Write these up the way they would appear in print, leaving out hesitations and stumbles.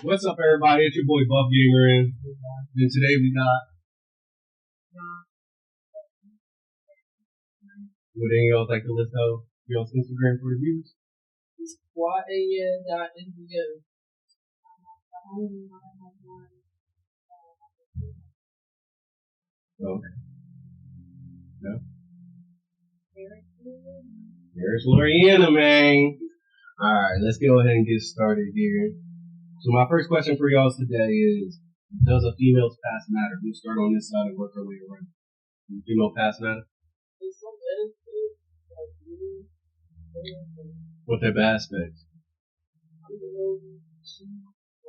What's up, everybody? It's your boy Buff Gamer in. And today we got. Would any of y'all like to list out y'all's Instagram for the views? YAN.NGO. Okay. No? There's Loriana, man. Alright, let's go ahead and get started here. So my first question for y'all today is, does a female's past matter? We'll start on this side and work our way around. Does female past matter? What type of aspects? I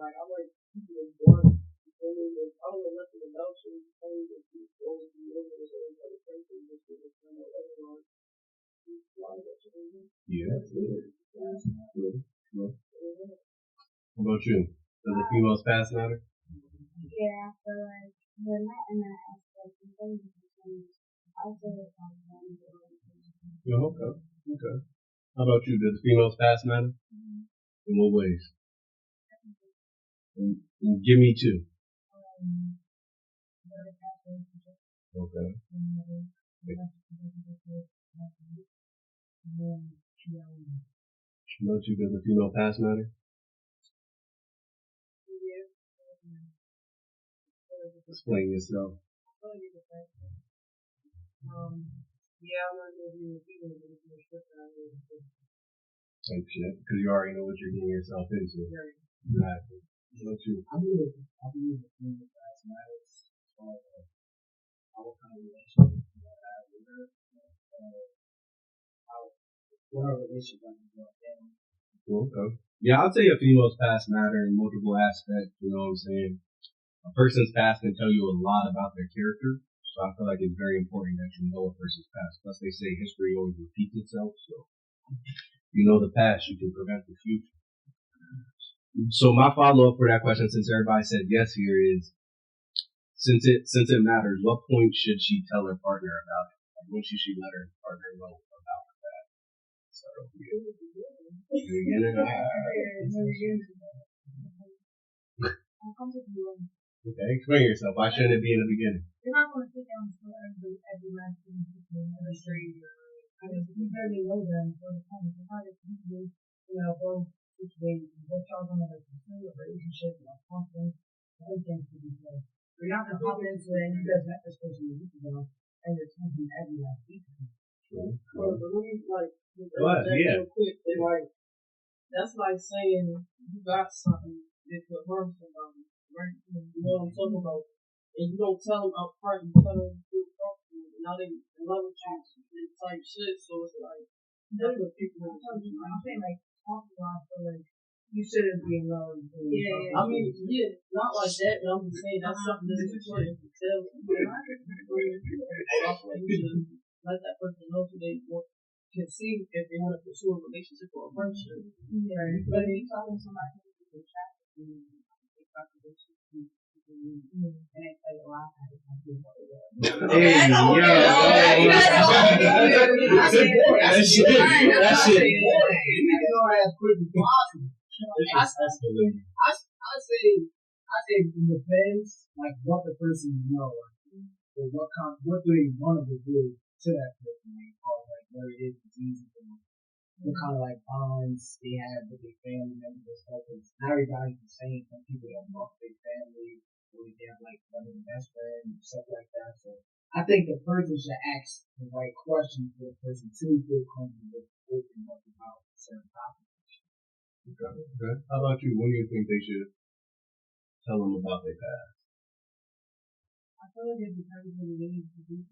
like people in born. I don't know nothing about you. Only that you always be over this other person. Just to find out everyone. Yeah. What about you? Does a female's past matter? Yeah, I feel like we're not in that aspect. Yeah, okay. How about you? Does the female's past matter? In what ways? And give me two. Okay. How about you? Does the female past matter? Explain yourself. Type shit. Because you already know what you're getting yourself into. Exactly. How about you? I believe the female past matters. What kind of relationship you have with her, what our relationship is going down. Okay. Yeah, I'll tell you a female's past matter in multiple aspects, you know what I'm saying? A person's past can tell you a lot about their character, so I feel like it's very important that you know a person's past. Plus they say history always repeats itself, so you know the past, you can prevent the future. So my follow-up for that question, since everybody said yes here, is since it matters, what point should she tell her partner about it? Like when should she let her partner know about that? So beginning. Okay, explain yourself. Why shouldn't it be in the beginning? You're not going to sit down and tell every last thing every stranger. I mean, you barely know them for the time. So how does you both situations, what y'all going to pursue a relationship, confidence, everything to be placed. You're not going to hop into it and you guys met this person a week ago and you're talking every last week. Sure. But let me Yeah. real quick. That's like saying you got something that could harm somebody, right? You know what I'm talking about? And you don't tell them up front, you tell them you talk to them, and now they love with you and type shit. So it's like that's what people are telling you. I'm saying like talking about so like you shouldn't be in love. Yeah. I mean, yeah, not like that, but I'm just saying that's something that's important to tell somebody. You should let that person know so they can see if they want to pursue a relationship or a friendship. Yeah, but if you're talking to somebody who's attracted to you, and they tell you, well, I don't do what it was. That shit. You know, as quick as possible. I say it depends, like what the person knows, or what do they want to do to that person, or like where it is it's easy for them. What kind of like bonds they have with their family members and stuff. Not everybody's the same. Some people have multiple family, or they have like one of the best friends, stuff like that. So I think the person should ask the right questions for the person to feel comfortable opening up about certain topics. Okay. How about you? When do you think they should tell them about their past? I feel like it depends on the age to do.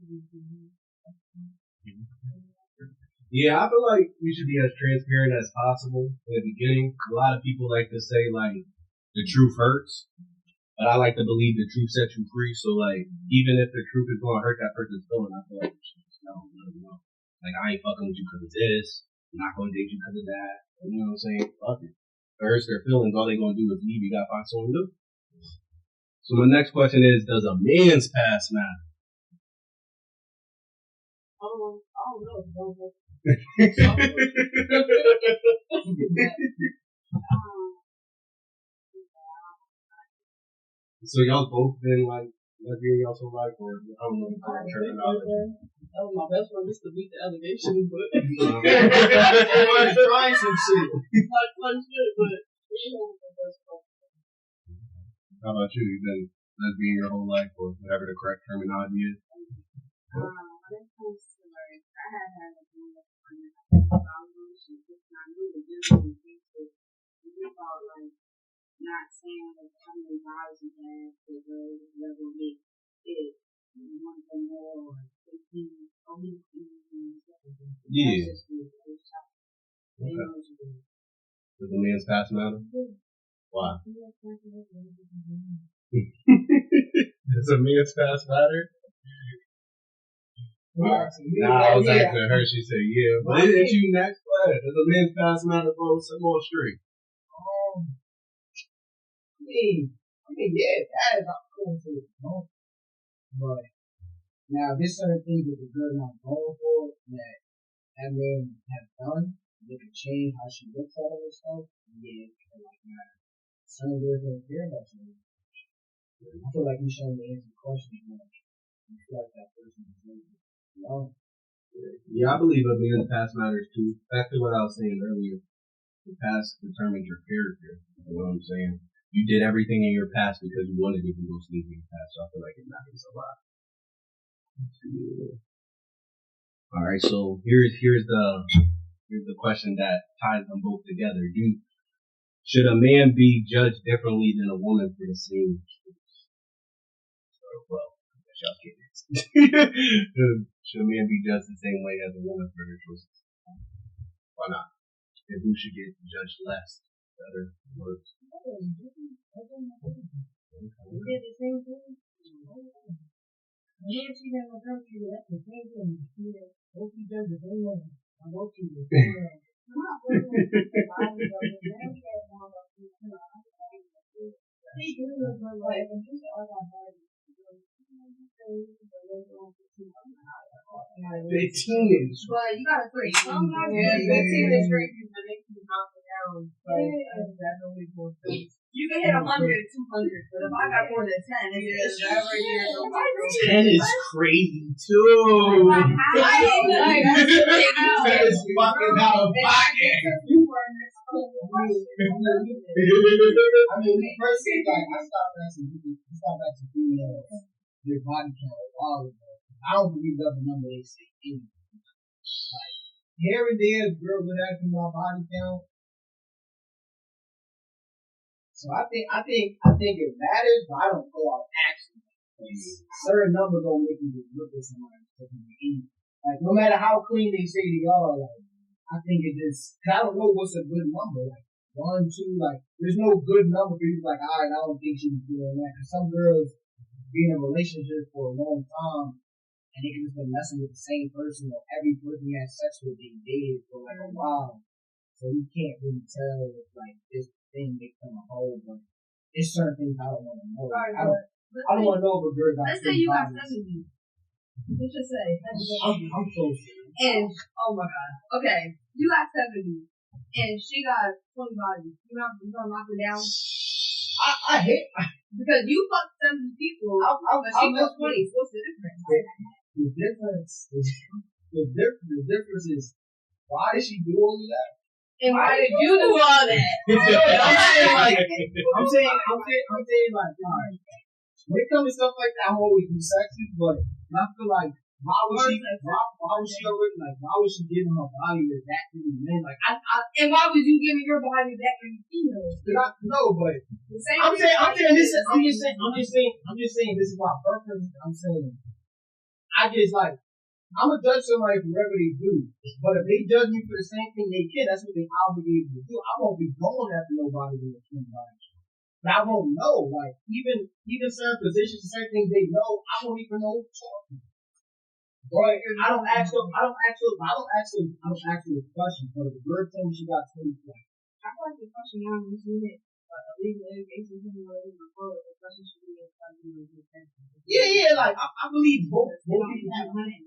Yeah, I feel like you should be as transparent as possible in the beginning. A lot of people like to say like the truth hurts, but I like to believe the truth sets you free. So like even if the truth is going to hurt that person's feeling, I feel like you should just let them know. Like I ain't fucking with you because of this. I'm not going to date you because of that. You know what I'm saying? Fuck it. If it hurts their feelings, all they going to do is leave. You got to find someone new. So my next question is, does a man's past matter? I don't know. So y'all both been like lesbian y'all whole life, or I don't know the correct terminology. That was my best friend just to beat the allegations, but trying some shit. like fun shit, but you know what the best friend. How about you? You've been lesbian your whole life, or whatever the correct terminology is? When it comes to like, I had had a relationship, and I knew the difference about like not saying like how many guys you have, the girls level make it one for more, or 15, only 15 seconds. Yeah. Okay. Does the man's past matter? Why? Does a man's past matter? Nah, I was asking her. She said, "Yeah." But isn't you next? Does a man's past matter, bro? Some more straight. I mean, yeah, that is I'm going to it, but now there's certain things that the girl not going for that man has done. They can change how she looks at it and stuff. Yeah, like that. Certain girls don't care about you. I feel like you showing me answer questions when you feel like that person is maybe. Yeah, I believe a man's past matters too. Back to what I was saying earlier. The past determines your character. You know what I'm saying? You did everything in your past because you wanted to do those things in your past, so I feel like it matters a lot. Alright, so here's the question that ties them both together. Should a man be judged differently than a woman for the same choice? Well, I guess y'all get it. Should a man be judged the same way as a woman for their choices? Why not? And who should get judged less? Better, worse? We did the same thing. Me and she never come to you. That's the same thing. She both each other the same way. I both you the same way. I'm not going to The teenage. But you gotta put some Yeah, the teenage rape is the next to knock it down. That's always more things. You can hit 100, 200, but if I got more than 10, it's that right here. 10 is crazy too. That is fucking out of pocket. I mean, first thing, like, I stopped asking females their body count a while ago. I don't believe that's the number they say anyway. Like, here and there, girls would ask me my body count. So I think it matters, but I don't go out asking. Certain numbers don't make me just look at somebody. Like, no matter how clean they say they are, like, I think it just, cause I don't know what's a good number. Like, 1, 2, like, there's no good number for you. Like, alright, I don't think she was doing that. Cause some girls be in a relationship for a long time, and they can just been messing with the same person, or every person you had sex with, they dated for like a while. So you can't really tell if, like, this thing makes them a whole, but there's certain things I don't want to know. I don't want to know if a girl got. Let's say you got 70. Let's just say. I'm close. And, oh my god. Okay, you got 70. And she got 20 bodies. You gonna knock her down? I hate. Because you fucked 70 people, but she got 20. What's the difference? The difference is, why did she do all of that? And why did you do all that? I'm saying, like, alright. When it comes to stuff like that, I'm always be sexy, but I feel like, why was she giving her body to that many men? Like, and why was you giving your body to that many females? No, but I'm just saying this is my purpose. I'm saying, I'm gonna judge somebody for whatever they do, but if they judge me for the same thing they can, that's what they obligated to do. I won't be going after nobody with a twin body. But I won't know, like, even certain positions, certain things they know, I won't even know who's talking. But I don't ask them a question, but if the girl tells me she got 20 points. I feel like the question now is it illegal education before the question should be Yeah, like I believe both people have money.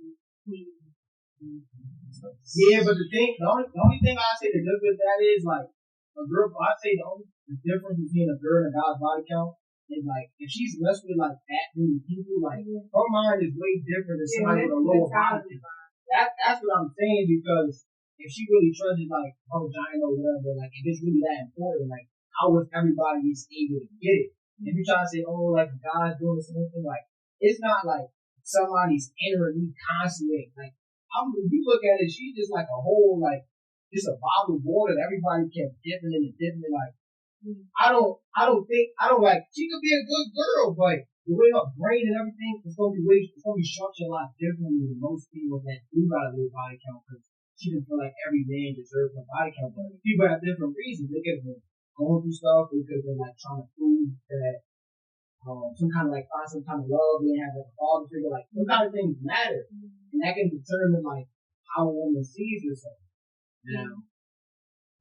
Yeah, but the only thing I say the difference with that is like a girl. I say the difference between a girl and a guy's body count And like, if she's messed with like that many people, like her mind is way different than somebody with a lower body. That's what I'm saying, because if she really trusts like her vagina or whatever, like if it's really that important, like how was everybody is able to get it? If you try to say, oh, like God's doing something, like it's not like somebody's entering me constantly. Like if you look at it, she's just like a whole like just a bottle of water that everybody kept dipping in and dipping in. Like I don't like, she could be a good girl, but the way her brain and everything is going to be structured a lot differently than most people that do got a little body count, because she didn't feel like every man deserves a body count. But people have different reasons. They could have been going through stuff. They could have been like trying to prove that some kind of like find some kind of love. They have like a father figure. Like some kind of things matter, and that can determine like how a woman sees herself. Now,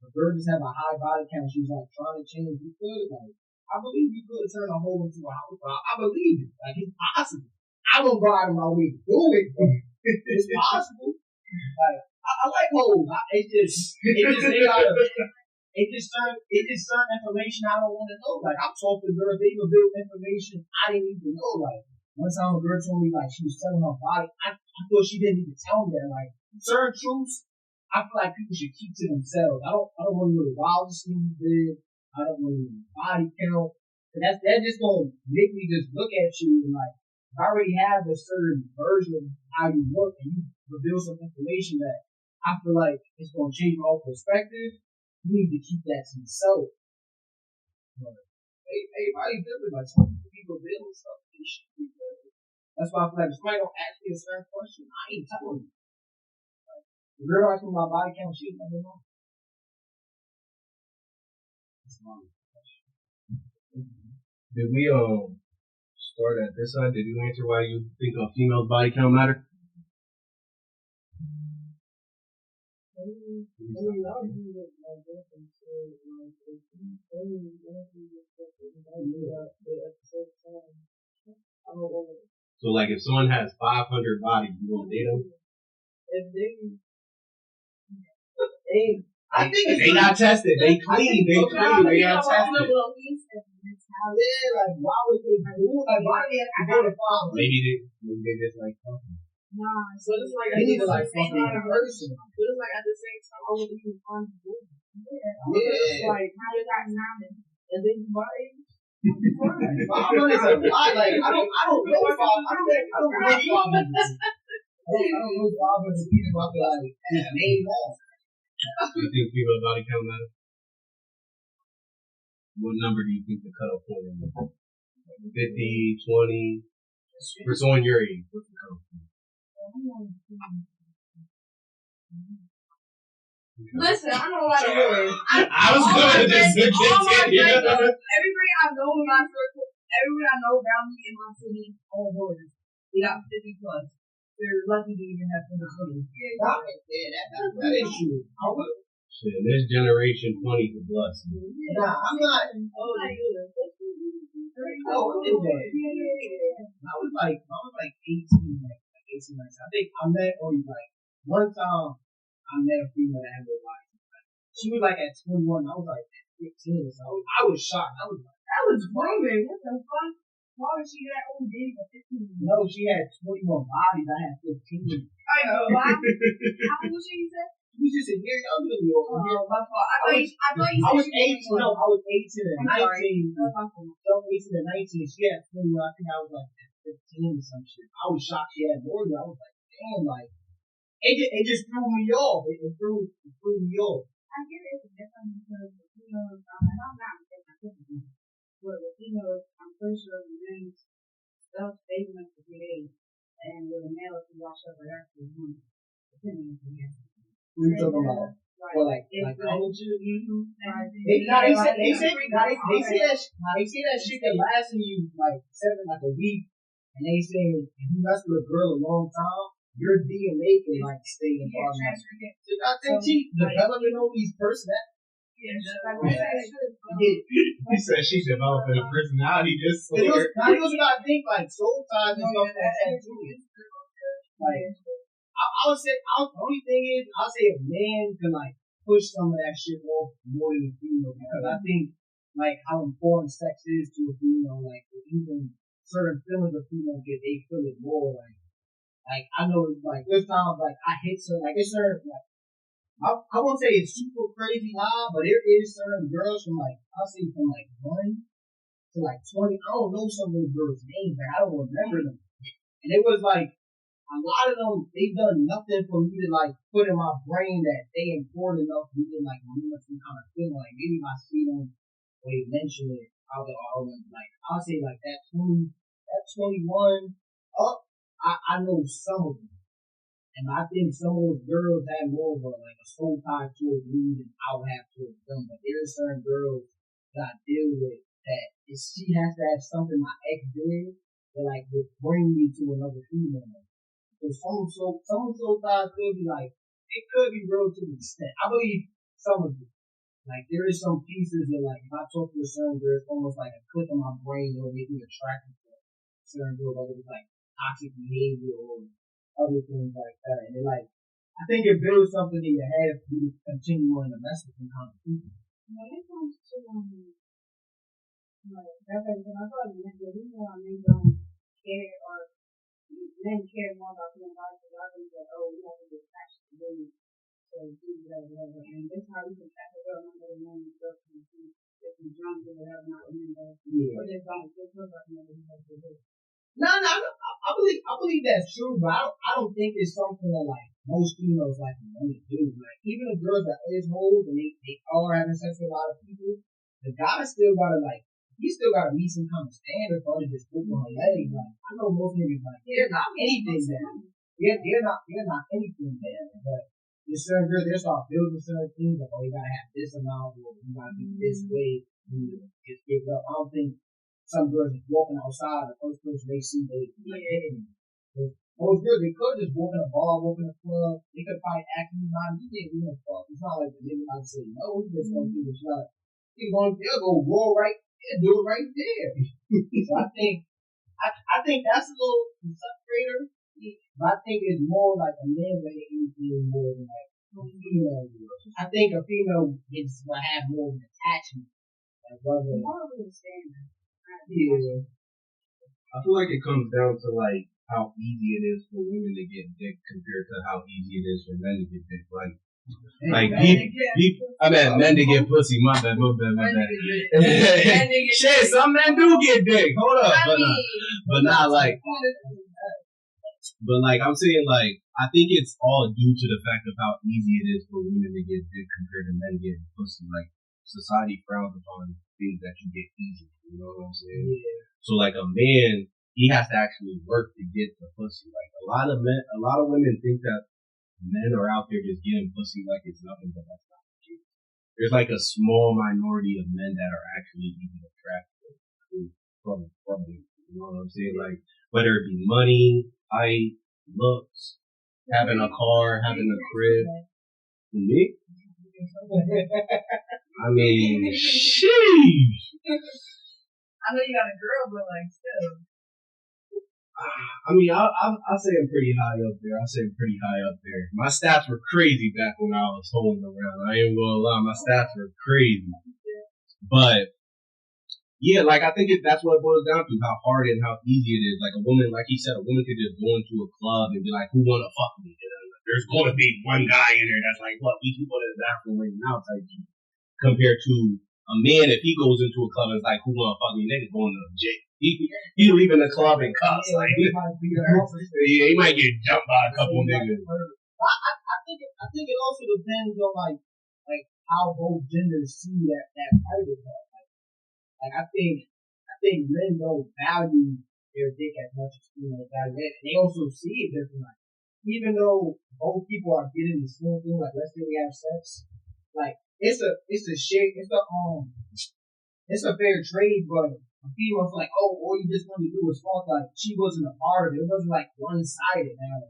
the girl just have a high body count. She's like trying to change. You could, like, I believe you could turn a hole into a house. I believe it. Like, it's possible. I won't go out of my way to do it, but it's possible. Like, I like holes. It just certain information I don't want to know. Like, I'm talking to girls, they even build information I didn't even know. Like, one time a girl told me like she was selling her body. I thought she didn't even tell me that. Like, certain truths, I feel like people should keep to themselves. I don't want to know the wildest thing you did. I don't want to know the body count. And that's just gonna make me just look at you and like, if I already have a certain version of how you look and you reveal some information that I feel like it's gonna change my whole perspective, you need to keep that to yourself. But everybody's different. Like some people reveal stuff. That's why I feel like if somebody don't ask me a certain question, I ain't telling you. The girl asking my body count, she's never know. Did we start at this side? Did you answer why you think a female's body count matter? So like if someone has 500 bodies, you won't date them? I think they not tested. They clean. They not tested. Yeah, like why would they do? Like why do they have to go to father? Maybe they just like fucking. Nah, so it's like they need to like fucking in person. But it's like at the same time, I wouldn't even find the woman. Yeah. It's like how you got time and then you buy it. I'm gonna say a lot. Like I don't know father. I don't know father. I don't know father to be about like name off. Do you think female body count matter? What number do you think the cutoff point is? 50, 20? For someone your age, what's the cutoff point? Listen, I know a lot of women. I was going to just continue. Everybody I know in my circle, everybody I know around me in my city, all boys, they got 50 plus. They're lucky to even have 20. That is true. Shit, this generation 20 is blessed. Nah, I'm not. Oh, I was like 18, like 18, 19. I think I met only like one time. I met a female that had no body. She was like at 21. I was like at 15. So I was shocked. I was like, that was grooming. What the fuck? Why was she that old dating at 15? No, she had 21 bodies. I had 15. I know. How old was she? She was just a year younger than me. Oh, my fault. I thought you I was said 18. No, I was 18 and 19. My fault. So 18 and 19. She had 21. I think I was like 15 or some shit. I was shocked she had more than I was like, damn, like, it just threw me off. It threw me off. I get it's different because the females, and I'm not saying I couldn't, but the females, I'm pretty sure the men's stuff, they went to create, and with the males, who wash up with actually women, depending on the man. What are you talking about? Well, like college? They say that shit can last in you like a week, and they say if you mess with a girl a long time, your DNA can like stay in part of it. I think she developing all these personalities. He said she's developing a personality just so I was about to think like soul ties and stuff like that too. Like I would say, the only thing is, I'll say a man can like push some of that shit off more than a female, because I think like how important sex is to a female, like even certain feelings a female get, they feel it more. Like I know, like there's times like I hit certain, like it's certain, like I won't say it's super crazy high, but there is certain girls from like I'll say from like 1 to like 20. I don't know some of those girls' names, like I don't remember them. And it was like a lot of them, they've done nothing for me to like put in my brain that they important enough for me to like remember some kind of feeling. Like maybe if I see them or they mention it, I'll be all like I'll say like that 21 up. I know some of them. And I think some of those girls had more of like a soul tie towards me than I would have towards them. But there are certain girls that I deal with that if she has to have something my ex did that like would bring me to another female. So some soul ties could be like it could be real to an extent. I believe some of it. Like there is some pieces that like if I talk to a certain girl, it's almost like a click in my brain that will make me attracted to certain girls, whether it's like toxic behavior or other things like that. And it like I think it builds something in your head for you to continue on the message and kind of people. When it comes to like that's like when I thought men don't care or men care more about being like the others that we have to get attached to women so do whatever. And this how we can catch a girl under the men and stuff and if we drunk or whatever, not remember. Yeah. Or just don't just look like never have to do. No, I believe that's true, but I don't think it's something that like most females like want to do. Like even the girls that is hoes and they are having sex with a lot of people, the guy still gotta like he still gotta meet some kind of standard for to just open her legs. Like I know most niggas like they're not anything there. They're not anything there. But there's certain girls they start building certain things like oh you gotta have this amount or you gotta be this way. You just give it up. I don't think some girls just walking outside, the first person they see, they like enemy. Most girls, they could just walk in a bar, walk in a club. They could probably act you not you didn't do no fuck. It's not like the nigga might say no, he's just gonna do the shot. They'll go roll right there, do it right there. So I think that's a little separator. But I think it's more like a man than anything more than like a female. I think a female is gonna have more of an attachment. Like rather More of a standard. yeah. I feel like it comes down to like how easy it is for women to get dick compared to how easy it is for men to get dick. Like men to get pussy. My bad. Shit, some men do get dick. Hold up, but not like. But like I'm saying, like I think it's all due to the fact of how easy it is for women to get dick compared to men getting pussy. Like society frowns upon things that you get easy. You know what I'm saying? Yeah. So like a man, he has to actually work to get the pussy. Like a lot of women think that men are out there just getting pussy like it's nothing, but that's not the case. There's like a small minority of men that are actually even attracted from you. You know what I'm saying? Like whether it be money, height, looks, having a car, having a crib. Me? I mean, sheesh. I know you got a girl, but like still. I mean, I'll say I'm pretty high up there. My stats were crazy back when I was holding around. I ain't gonna lie, my stats were crazy. But yeah, like I think that's what it boils down to, how hard and how easy it is. Like a woman, like he said, a woman could just go into a club and be like, "Who wanna fuck me?" And there's gonna be one guy in there that's like, "What? We can go to the bathroom right now," type thing. Compared to a man, if he goes into a club and is like, "Who wanna fuck me?" Niggas going to jail. He leaving the club in cuffs. Like, he might get jumped by a couple niggas. I think it also depends on like how both genders see that private part. Like I think men don't value their dick as much as females value it. And they also see it different. Like, even though both people are getting the same thing, like let's say we have sex, like it's a fair trade, but a female's like, oh, all you just want to do is fuck. Like she wasn't a part of it. It wasn't like one sided. Now the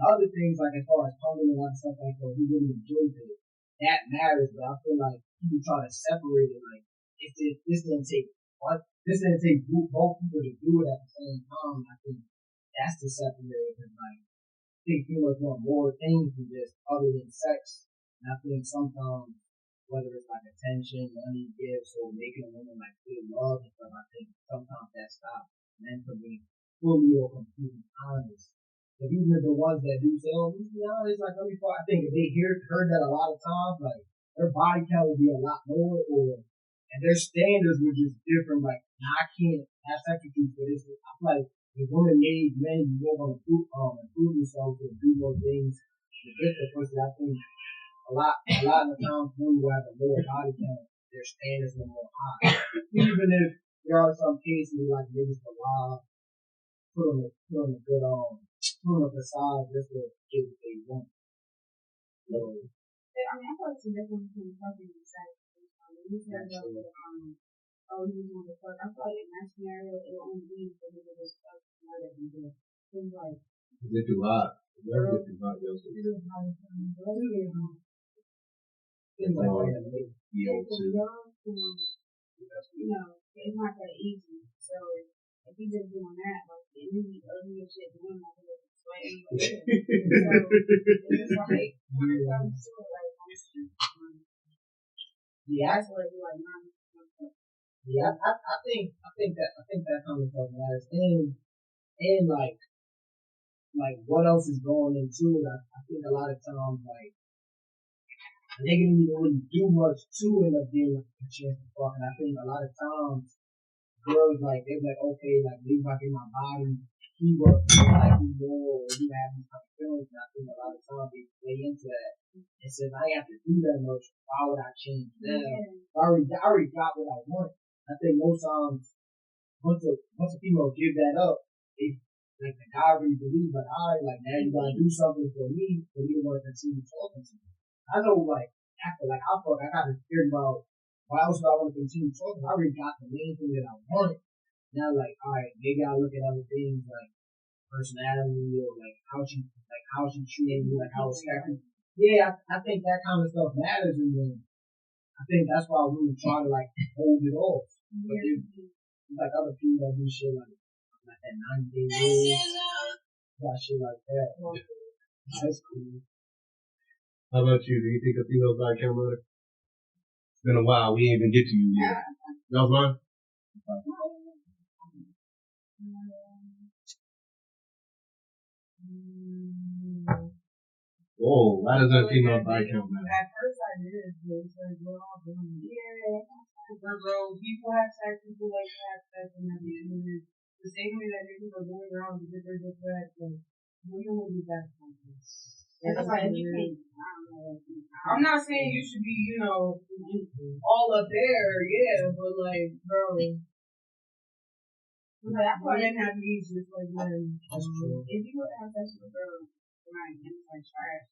other things like as far as talking and stuff like that, he really enjoyed it. That matters, but I feel like people try to separate it. Like this didn't take both people to do it at the same time. I think that's the separator. Because like I think females want more things than just other than sex. And I think sometimes whether it's like attention, money, gifts, or making a woman like feel loved and stuff. I think sometimes that stops men from being fully or completely honest. But even if the ones that do say, "Oh, let's be honest," like let me fuck, I think if they heard that a lot of times, like their body count would be a lot lower, or and their standards were just different. Like I can't have sex with you for this. I feel like if women made men more gonna improve themselves and do more things to get the pussy, I think a lot of the times women will have a lower body count, their standards are more high. Even if there are some cases where like niggas will lie, put on a good put on a facade just to get what they want. So I mean, I thought it's a difference between fucking and sex. You said oh, he was on the fuck. I feel like in that scenario, it will only be for him to just fuck more than he did. Things like, They do a lot. They're different about those. things like that. Yeah, too. you know, it's not that easy. So if he's just doing that, like, and then he ugly as shit doing like sweating, so it's just like, when it comes to it, like, Yeah, that's where you're like, nah. yeah. I think that kind of stuff matters, and like what else is going into it. I think a lot of times like a nigga didn't even really do much to end up being like a chance to fuck, and I think a lot of times girls like they're like, okay, like maybe if I get my body, he was like me more, or he have these kind of feelings, and I think a lot of times they play into that. And says I ain't have to do that much. Why would I change them? I already got what I want. I think most times once a female give that up, they like the guy really believes like, all right, like now you gotta do something for me to want to continue talking to me. I know like after like I gotta figure about why else do I want to continue talking? I already got the main thing that I wanted. Now like, all right, maybe I look at other things like personality or like how she treated me, like how respectful. Yeah, I think that kind of stuff matters, and then I think that's why women try to like hold it off. But like other people that do shit like that 90-day rule, got shit like that. That's cool. How about you? Do you think a female's body count matter? It's been a while. We ain't even get to you yet. That was mine? Whoa, why does a female body count matter? At first I did, but it's like we're all doing it. Yeah. We're grown. People have sex, people like to have sex, and everything. And the same way that people are going around to get their dick wet, like, women will be that something. That's like anything. I'm not saying you should be, you know, all up there, yeah, but like, girl. Women have needs just like men. That's true. If you were to have sex with a girl, right, and it's like trash,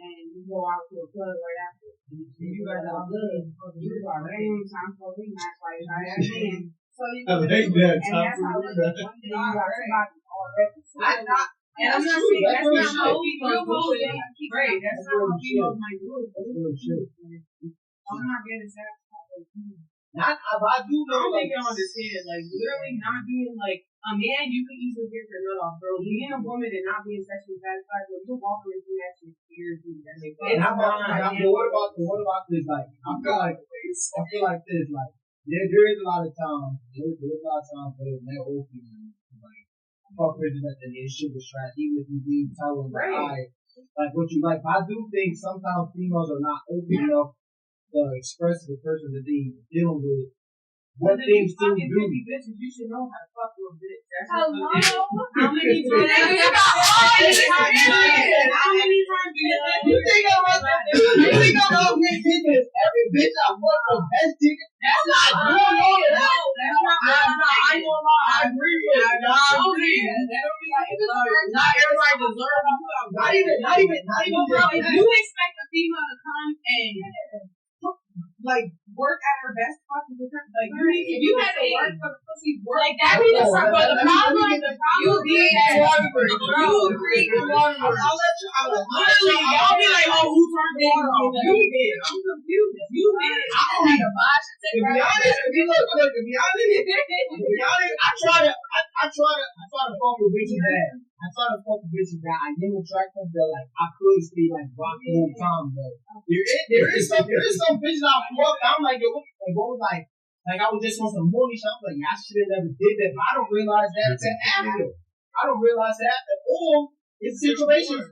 and you go out to a club right after, and you guys all good, you like, ain't time for a rematch, like, try that again. So you I hate that. and that's how it is. One day you got somebody already. And I'm not saying that's not how females do it. Right, that's not how females might do it. I'm not getting satisfied. Not, I do know. I think you understand, like, literally not being like a man, you could easily get your nut off, bro. Being a woman and not being sexually satisfied, bro, you're walking into that shit scared you. And what about this? Like, I feel like this. Like, there is a lot of times. There's a lot of times where they're open and like fuck bitches that the shit was trash. Even if you did tell them like what you like. But I do think sometimes females are not open enough to express to the person that they dealing with what things to do. Bitches, you should know how to fuck with a bitch. Hello? How many times? How many times do you think I'm up with this? Every bitch I want the best dick. That's not doing all of that. That's not. I ain't gonna lie. I agree with you. Not everybody deserves you. Not even. You expect a female to come and like work at her best fucking percent. Like if you had to work for the pussy, work like that. But the problem you did Waterford. You agreed to Waterford. I'll let you. Literally, y'all be like, oh, who turned the water off? You did. I'm confused. You did. I don't have to buy shit. To be honest, I try to fuck with bitches bad. I I try to fuck with bitches that I am attracted to, like I could stay like rock the whole time, but there is some bitches I fuck. I'm like, yo, like I was just on some money shit. I'm like, yeah, I should have never did that, but I don't realize that until after. I don't realize that after. Or it's a situation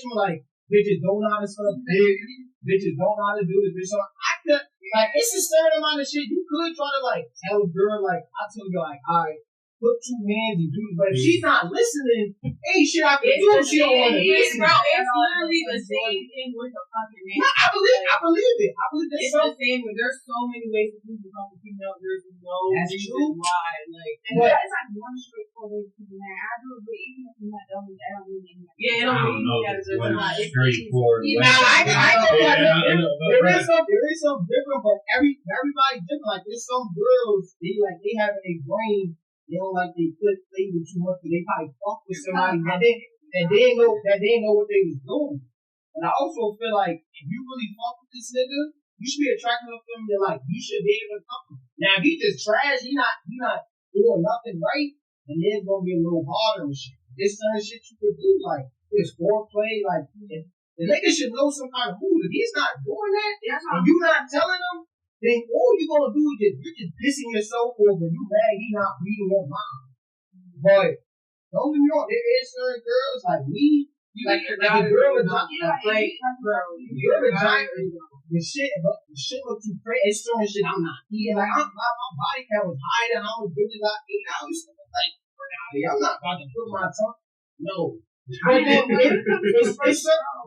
where like bitches don't know how to suck dick, bitches don't know how to do this, bitch. So I could like it's a certain amount of shit you could try to like tell a girl like I told you like, all right, put two hands and do this, but if she's not listening, ain't shit I can do. She don't want to listen. Bro, it's literally the same thing with the fucking man. I believe it. I believe it's the same. There's so many ways to do the fucking female. There's no reason why. Like, and it's like one straightforward way to do that. I do it, but even if you're not done with that, I don't really mean that. Yeah, it don't mean that. It's not straightforward. There is some different, but everybody different. Like there's some girls they have in their brain. They don't like they put flavor too much, but they probably fuck with somebody that they know what they was doing. And I also feel like if you really fuck with this nigga, you should be attracted to him. That like you should be able to fuck him. Now if he just trash, he not doing nothing right, and then it's gonna be a little harder and shit. This certain shit you could do, like this foreplay, like the nigga should know some kind of move. If he's not doing that, and you not telling him, then all you're gonna do is you're just pissing yourself off and you mad he not reading your mind. But don't get me wrong, there is certain girls like me, like a girl vagina, the shit look too crazy. It's certain shit I'm not eating. Like my body count was higher than how much bitches I ate. I was like, I'm not about to put my tongue. No. But then it's certain.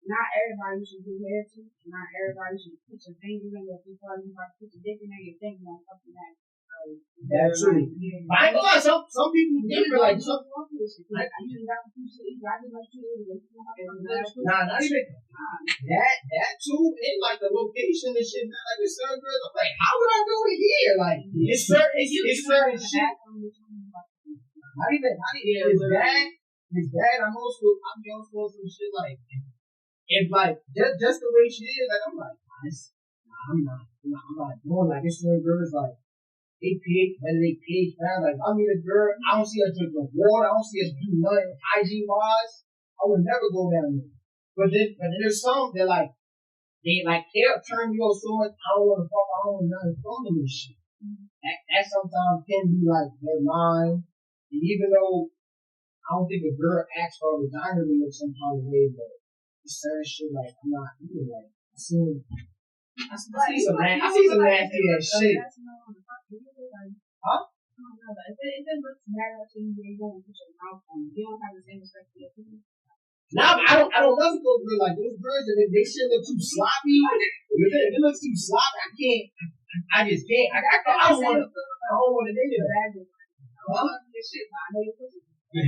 Not everybody should do hair too. Not everybody should put your fingers in there. Before you put your dick in there, you're thinking on something that. That's true. But I ain't gonna lie, some people different. Like some. Like I usually got to eat. I just like to eat. Nah, not even that too. And like the location and shit. Not like the certain girls. I'm like, how would I do it here? Like it's certain shit. Not even it's bad. I'm also some shit like. If like just the way she is, like I'm like, I'm not doing like this. Certain girls like they pig, whether they pig fat. Like I meet a girl, I don't see her drinking water, I don't see her do nothing hygiene wise. I would never go down there. But then there's some that like they'll turn me off so much. I don't want to fuck. I don't want nothing from them and shit. That sometimes can be like their mind. And even though I don't think a girl acts for a vagina to look some kind of way, but certain shit like I'm not even like I see some nasty ass shit. Huh? If it looks bad to you, you're going to put your mouth on it. You don't have the same respect for your people. Nah, I don't love those girls like those girls that they shit look too sloppy. If it looks too sloppy, I just can't. I don't want to do that. Huh? I ain't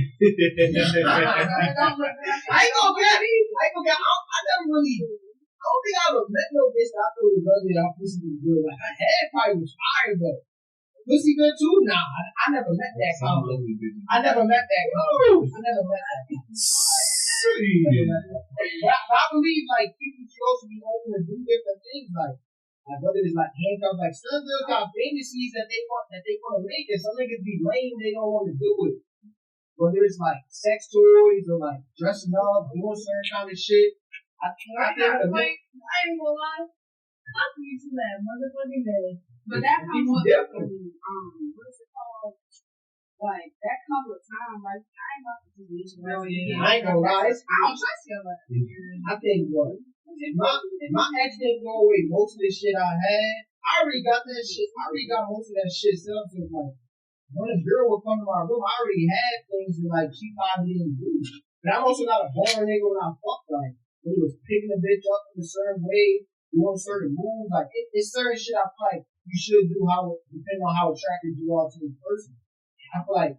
gonna get it. I never really. I don't think I ever met no bitch that I thought was ugly. I pussy was good. Like her head probably was fire, but pussy good too. Nah, I never met that combo. I never met that. But I believe like people supposed to be open to do different things. Like whether it's like handcuffs. Like certain girls got fantasies that they want to make, and some niggas be lame. They don't want to do it. Whether it's like sex toys or like dressing up, doing certain kind of shit. I ain't gonna lie. Fuck you to that motherfucking day. But that comes with what's it called? Like that comes with time. Like I ain't about to do this. I ain't gonna lie. I don't trust you. I think what if my ex didn't go away most of the shit I had, I already got that shit. I already got most of that shit set up to like. When a girl would come to my room, I already had things that like she probably didn't do. But I'm also not a boring nigga when I fuck like when he was picking a bitch up in a certain way, doing certain moves. Like it's certain shit I feel like you should do depending on how attracted you are to the person. I feel like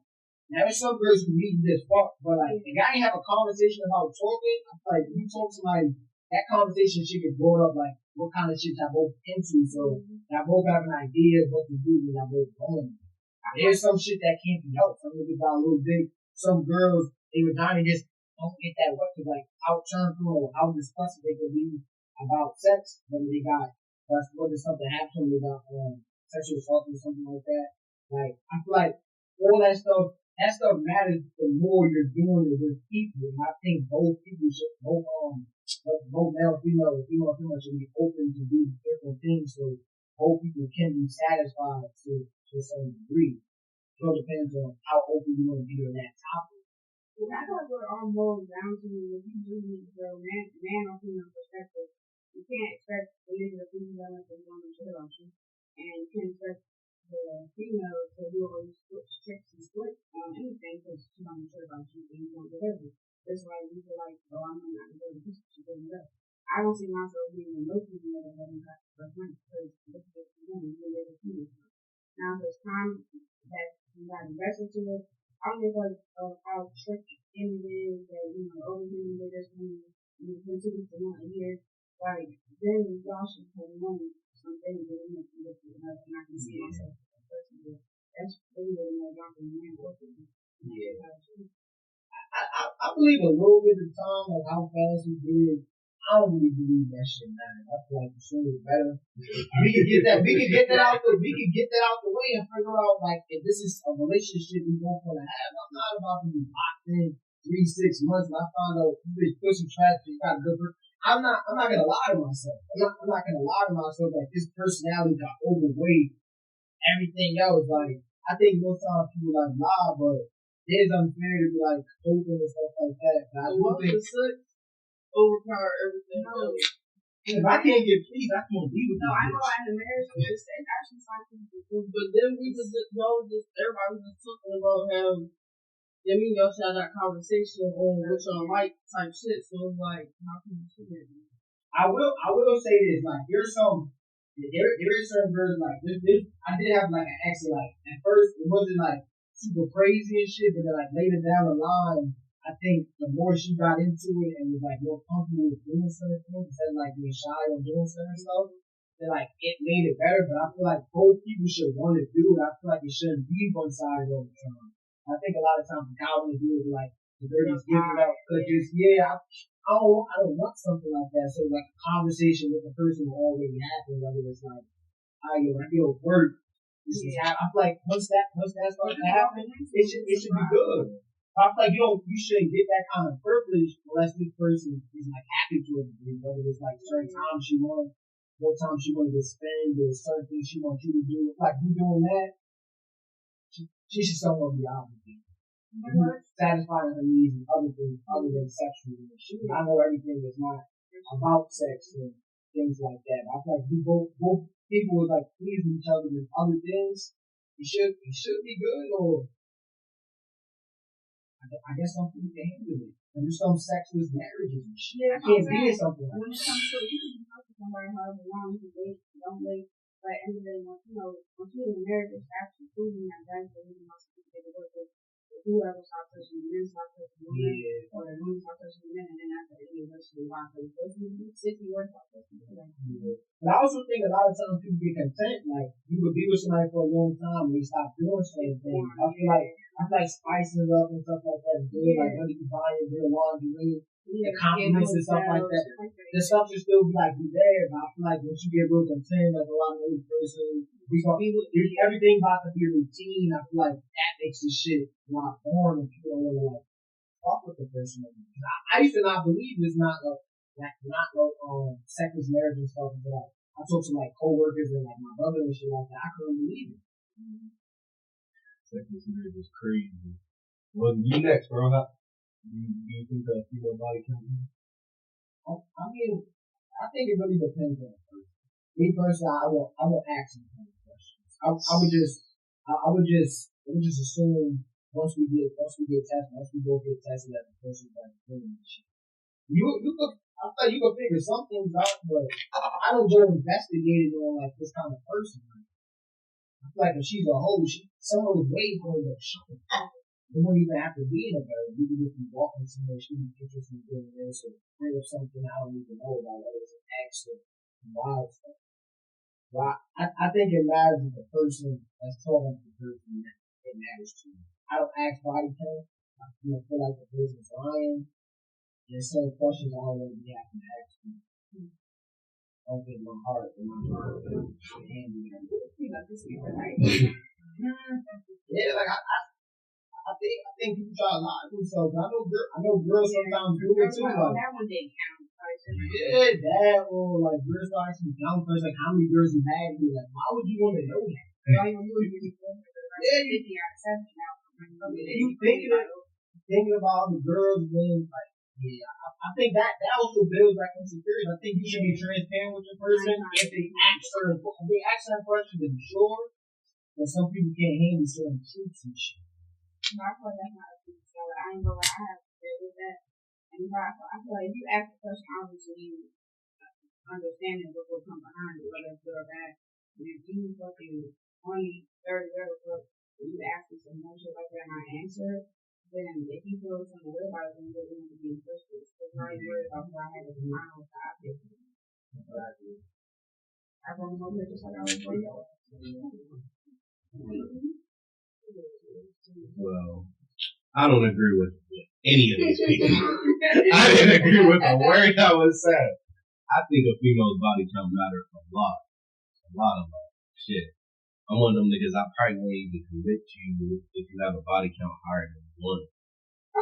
now there's some girls who meet this fuck, but like if I ain't have a conversation about talking, I feel like when you talk to somebody, that conversation should get brought up like what kind of shit y'all both into, so y'all both have an idea of what to do when y'all both going. There's some shit that can't be helped. Some niggas got a little big. Some girls, they vagina just don't get that what to like out turn through or how disgusted they could be about sex. Whether something happened, they got sexual assault or something like that. Like, I feel like all that stuff matters the more you're doing it with people. And I think both people should, both male, female, or female, female should be open to do different things so both people can be satisfied to a certain degree. It all depends on how open you want to be on that topic. Well, I thought we're all boiled down to when you do need to go man or female perspective. You can't expect the nigga to be done if they want to shit about you. And you can't expect the female to do all these tricks and splits on anything because she don't shit about you and you don't deserve it. It's like you feel like, oh, I'm not deserving this, she doesn't deserve it. I don't see myself being a no female that doesn't have to money because this is the woman who lives with me. Now, if it's time that you got invested to it, I don't give a how tricky it is that, you know, over here with this woman, you know, 2 weeks a month a year, like, then y'all should have money some things that make you look at another, and I can see myself as a person, but that's really more y'all can man or woman. Yeah. I believe a little bit of time, like how fast we did. I don't really believe that shit matters. I feel like the sooner the better. We can get that out the way and figure out like if this is a relationship we both want to have. I'm not about to be locked in 3-6 months and I find out you bitch pushing trash, you got a good person. I'm not gonna lie to myself. I'm not gonna lie to myself that this personality got overweight everything else. Like I think most times people like lie, but it is unfair to be like open and stuff like that. But I do think overpower everything else. If I can't get peace, I can't be with you. No, I know in the marriage, it's actually something to do. But then we was just, everybody was just talking about how, then me and y'all had that conversation on what y'all like type shit. So it's like, how can you do that? I will say this, like, there is certain girls, like, I did have, like, an ex, like, at first, it wasn't, like, super crazy and shit, but then, like, later down the line, I think the more she got into it and was like more comfortable with doing certain things instead of like being shy or doing certain stuff, then like it made it better. But I feel like both people should want to do it. I feel like it shouldn't be one sided all the time. I think a lot of times the guy want to do it like the girl just give it up because I don't want something like that. So like a conversation with the person will already happen, whether it's like I feel work. This is I feel like once that starts to happen, it should be good. I feel like you shouldn't get that kind of privilege unless this person is like happy to it, whether it's like certain times she wants, what time she wants to spend, or certain things she wants you to do. Like you doing that, she should somewhat be obligated. Satisfying her needs and other things other than sexual issues. I know everything is not about sex and things like that. I feel like we both people is like pleasing each other with other things. It should be good or I guess some people can handle it. And there's some sexless marriages and shit. Yeah, can't be in something like when it comes to you can talk to somebody however long you wait, don't wait. But end of the day, once you're in a marriage, it's actually proving that that's the reason why some people work with whoever start touching the men, start touching the women, or the women start touching the men, and then after the anniversary, why? Because those 60 words start touching the men. But I also think a lot of times people get content, like you could be with somebody for a long time and you stop doing certain things. I feel like spicing it up and stuff like that. Doing like when you buy your laundry, the compliments and stuff like that. The stuff should still be like be there, but I feel like once you get real content, like a lot of those person, everything about to be a routine. I feel like that makes this shit a lot boring and people don't want to like talk with the person. I used to not believe it's not sexless marriage and stuff like that. I talked to like coworkers and like my brother and shit like that. I couldn't believe it. Sexless marriage is crazy. Well, you next, bro. How do you think the female body count? I mean, I think it really depends on the person. Me personally, I won't ask them kind of questions. I would just assume once we both get tested that the person's like doing shit. I thought you could figure some things out, but I don't go investigating on like this kind of person. I feel like if she's a hoe, someone was waiting for her to show her. You won't even have to be in a marriage. You can just be walking somewhere, she be interested in doing this, or bring up something I don't even know about, whether it's an ex or wild stuff. But I think it matters if the person that's talking to the person that it matters to you. I don't ask body count. I feel like the person's lying. There's certain questions I don't want to be having to ask you. open my heart and my mind and handle it. Yeah, like I think people try to lie to themselves. I know girls sometimes do it too. Like, that one didn't count. yeah, that or like girls start actually down first, like how many girls you had here. Like, why would you want to know that? Yeah, You thinking about the girls, then like, yeah, I think that also builds like insecurity. I think you should be transparent with your person if they ask that question to be sure. But some people can't handle certain truths and shit. I feel like that's not a good story. I ain't gonna lie, I have to deal with that. And I feel like if you ask the question, obviously you understanding what will come behind it, whether it's good or bad. And if you fucking 20, 30 years ago, you ask me some more shit like that and I answer it, then if you feel something way about it, then you're going to be in first place. Because you're already worried about what I had in mind with the object. I brought him over here just like I was for you. Well, I don't agree with any of these people. I didn't agree with a word that was said. I think a female's body count matters a lot. A lot. Shit. I'm one of them niggas, I probably won't even convict you if you have a body count higher than one.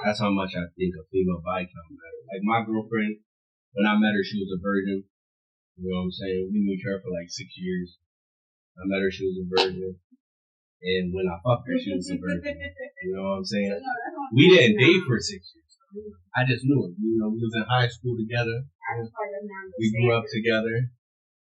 That's how much I think a female body count matters. Like my girlfriend, when I met her, she was a virgin. You know what I'm saying? We knew each other for like 6 years. I met her, she was a virgin. And when I fucked her, she was a virgin. You know what I'm saying? We didn't date for 6 years. I just knew her. You know, we was in high school together. We grew up together.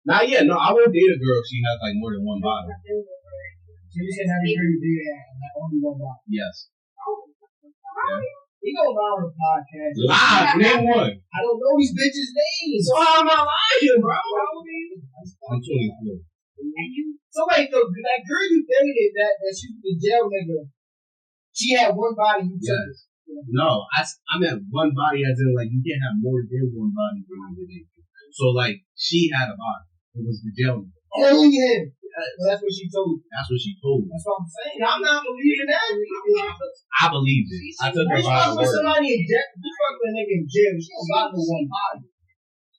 I won't date a girl if she has like more than one body. So you said every girl you date had only one body? Yes. Yeah. We gonna lie on the podcast. Lie, name one. I don't know these bitches' names. So how am I lying, bro? I'm 24. So wait, that girl you dated that she was the jail nigga, she had one body. You took. Yes. No, I meant one body as in like you can't have more than one body when you date. So like she had a body. It was the jail nigga. Oh yeah. Well, that's what she told me. That's what she told me. That's what I'm saying. I'm not believing that. I believed it. I took her by the word. Somebody in jail. You fuck with a nigga in jail. She don't got no one body.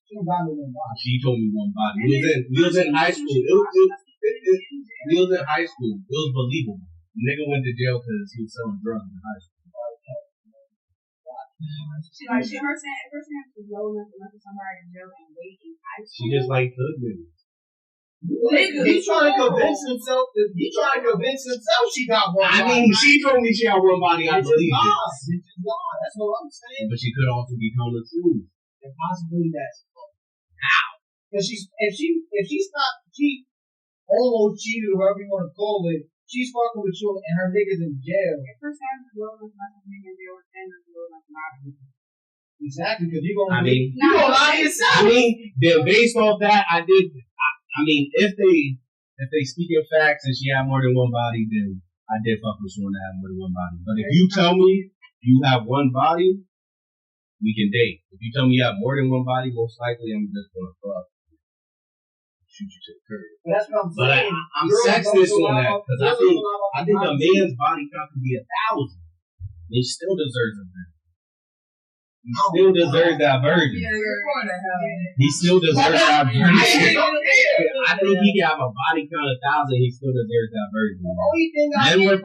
She don't got no one body. She told me one body. We was in high school. We was in high school. It was believable. The nigga went to jail because he was selling drugs in high school. She first time was low enough to look at somebody in jail and wait in high school. She just like hood niggas. He's trying to convince himself she got one body. I mean, she told me she had one body. I believe it. That's what I'm saying. But she could also be telling the truth. And possibly that's how. Because if she almost cheated or whatever you want to call it. She's fucking with you and her niggas in jail. First time was low enough to nigga in jail and low enough to lie. Exactly, because you gonna lie to yourself. I mean, then based off that, I mean, if they speak in facts and she had more than one body, then I did fuck with someone that had more than one body. But if you tell me you have one body, we can date. If you tell me you have more than one body, most likely I'm just gonna fuck. Shoot you to the curb. That's what I'm saying. But I'm sexist on that because I think a man's body count can be 1,000. He still deserves a virgin. He still deserves that virgin. He still deserves that virgin. I think he can have a body count of 1,000. He still deserves that virgin. Men were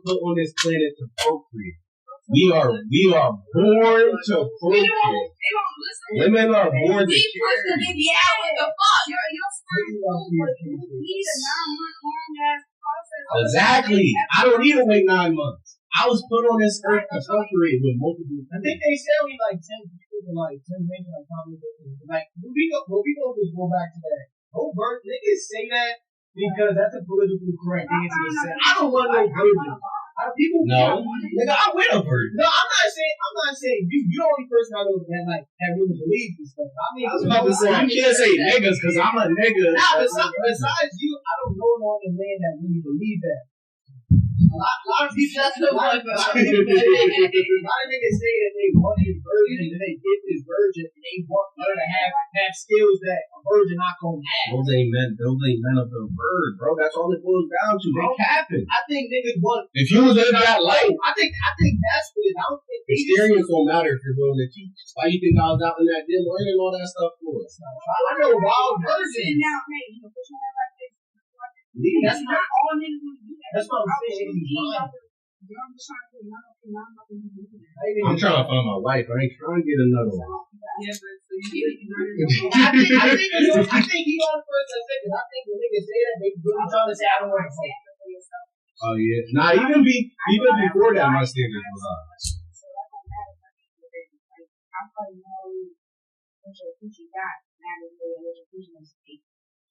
put on this planet to procreate. We are born to procreate. Women are born to carry. Exactly. I don't need to wait 9 months. I was put on this earth to procreate with multiple people. I think they say only like 10 people, like 10 men, like probably like what we go just go back to that. Oh, bird niggas say that because that's a politically correct answer to say. I don't want no virgin. People, no, nigga, I'm with a virgin. No, I'm not saying you. You're the only person I know that really believes this stuff. I mean, I was about to say you can't say niggas because I'm a nigga. Nah, besides you, I don't know no other man that really believes that. A lot of people, a lot of niggas say that they want this virgin and then they get this virgin and they want her to have skills that a virgin not gonna have. Those ain't men of the word, bro. That's all it boils down to. They capping. I think niggas want. If you live that life, I think that's what it is. I don't think experience don't matter if you're willing to teach. Why you think I was out in that dim learning all that stuff for? I know wild virgins. That's not all niggas want to do that. That's what I'm saying. I'm trying to find my wife. I ain't trying to get another one. Yeah, but so I think he on the first and second. I think when niggas say that, they really trying to say I don't want to say that. Oh yeah. Nah, even before that, my standards was high.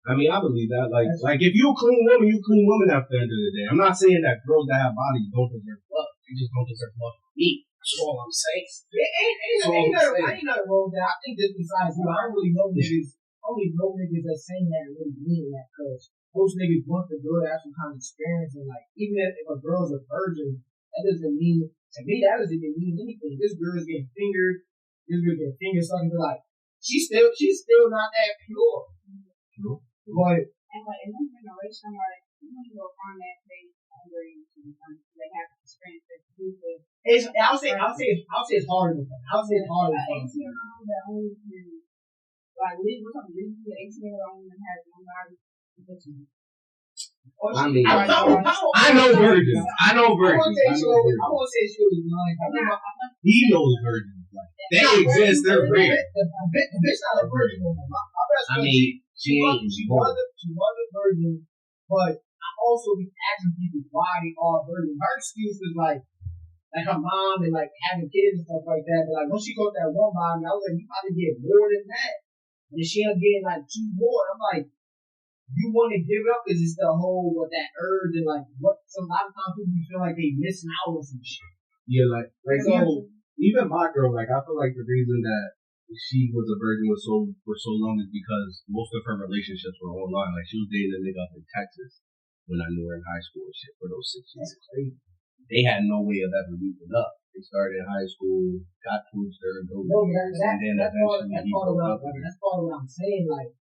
I mean, I believe that. Like if you a clean woman at the end of the day. I'm not saying that girls that have bodies don't deserve love. They just don't deserve love from me. That's all I'm saying. Ain't nothing wrong with that. I think this besides you, I don't really know niggas. I only know niggas that saying that and really mean that because most niggas want the girl to have some kind of experience and like even if a girl's a virgin, that doesn't mean to me that doesn't even mean anything. This girl's getting fingered, sucking, but like she's still not that pure. But and like in one generation, like you want to go on that page where they have experience that prove it. I'll say it's harder than that. I'll say it's harder than that. 18-year-old that only can like we're talking legally 18-year-old only has one body. I mean, I know virgins. I won't say she was lying. He knows virgins. Like they exist. They're rare. The bitch not a virgin. I mean. She was a virgin, but I also be asking people why they are virgins. Her excuse is like her mom and like having kids and stuff like that. But like once she got that one body, I was like, you probably get more than that. And then she ended up getting like 2 more. I'm like, you want to give it up because it's the whole that urge and like what. So a lot of times people feel like they missing out on some shit. Yeah, like so even my girl, like I feel like the reason that she was a virgin for so long is because most of her relationships were online. Like she was dating a nigga up in Texas when I knew her in high school and shit for those 6 years. They had no way of ever meeting up. They started in high school, got towards their adult years, and then eventually he broke up. That's part of what I'm saying. Like.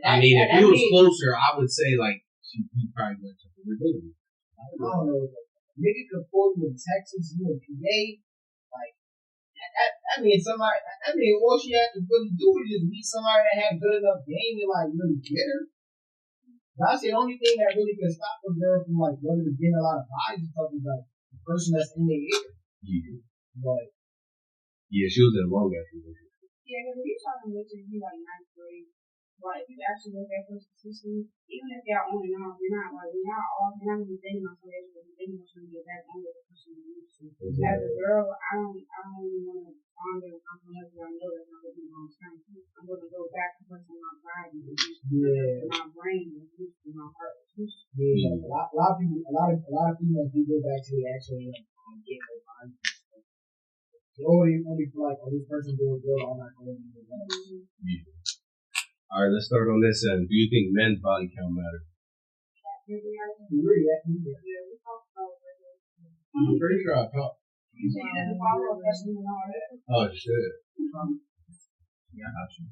I mean, if he was closer, I would say like he probably went to virginity. I don't know. Nigga could pull you in Texas, you in PA, like. I mean, all she had to really do is just meet somebody that had good enough game and like really get her. That's the only thing that really can stop a girl from like wanting to get a lot of bodies and stuff is like the person that's in their ear. Yeah. But yeah, she was in a long ass relationship. Yeah, because if you're talking to you like 9th grade, like if you actually look at person system, even if y'all on and off, you're not gonna be dating on somebody else, you're dating on somebody to get back on with the person you're used to. Exactly. As a girl, I don't really want to ponder something else that I know that's not gonna be long term. I'm gonna go back to what's on my body, my brain, my heart. Yeah, a lot of females do go back to the actual get their body. They only feel like, this person doing good, I'm not going to do that. Yeah. All right, let's start on this end. Do you think men's body count matter? I'm pretty sure I talked. Oh shit. Yeah, I got you.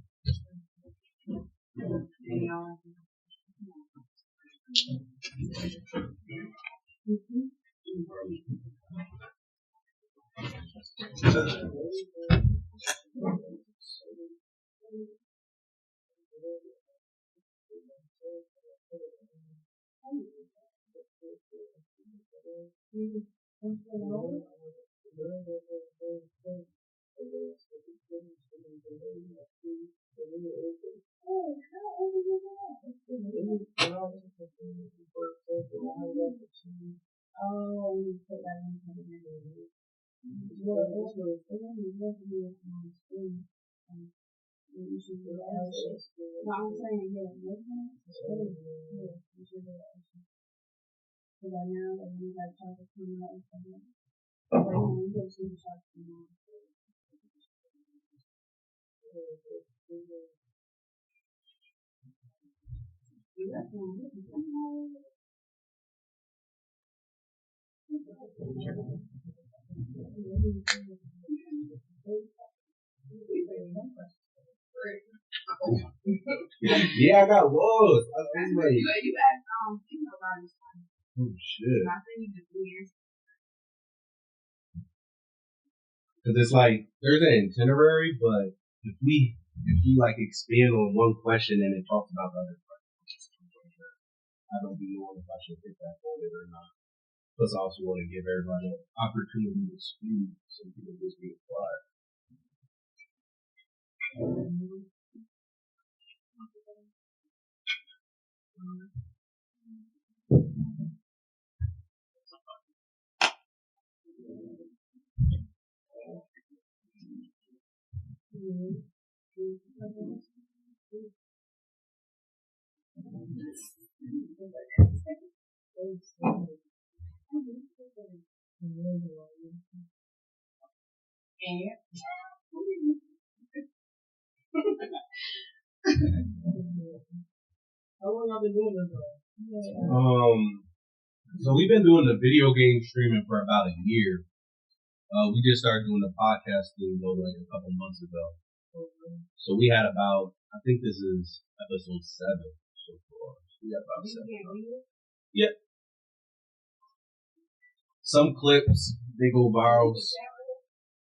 Yeah, I got lost. I was like, You asked about this time. oh shit. I think you did 3 years. Because it's like there's an itinerary, but if we like expand on one question and it talks about the other questions, I don't be knowing if I should pick that on it or not. Plus, I also want to give everybody an opportunity to speak so people just be quiet. How long y'all been doing this though? So we've been doing the video game streaming for about a year. We just started doing the podcasting though like a couple months ago. So we had about, I think this is episode 7 so far. We got about 7. Yep. Some clips they go viral.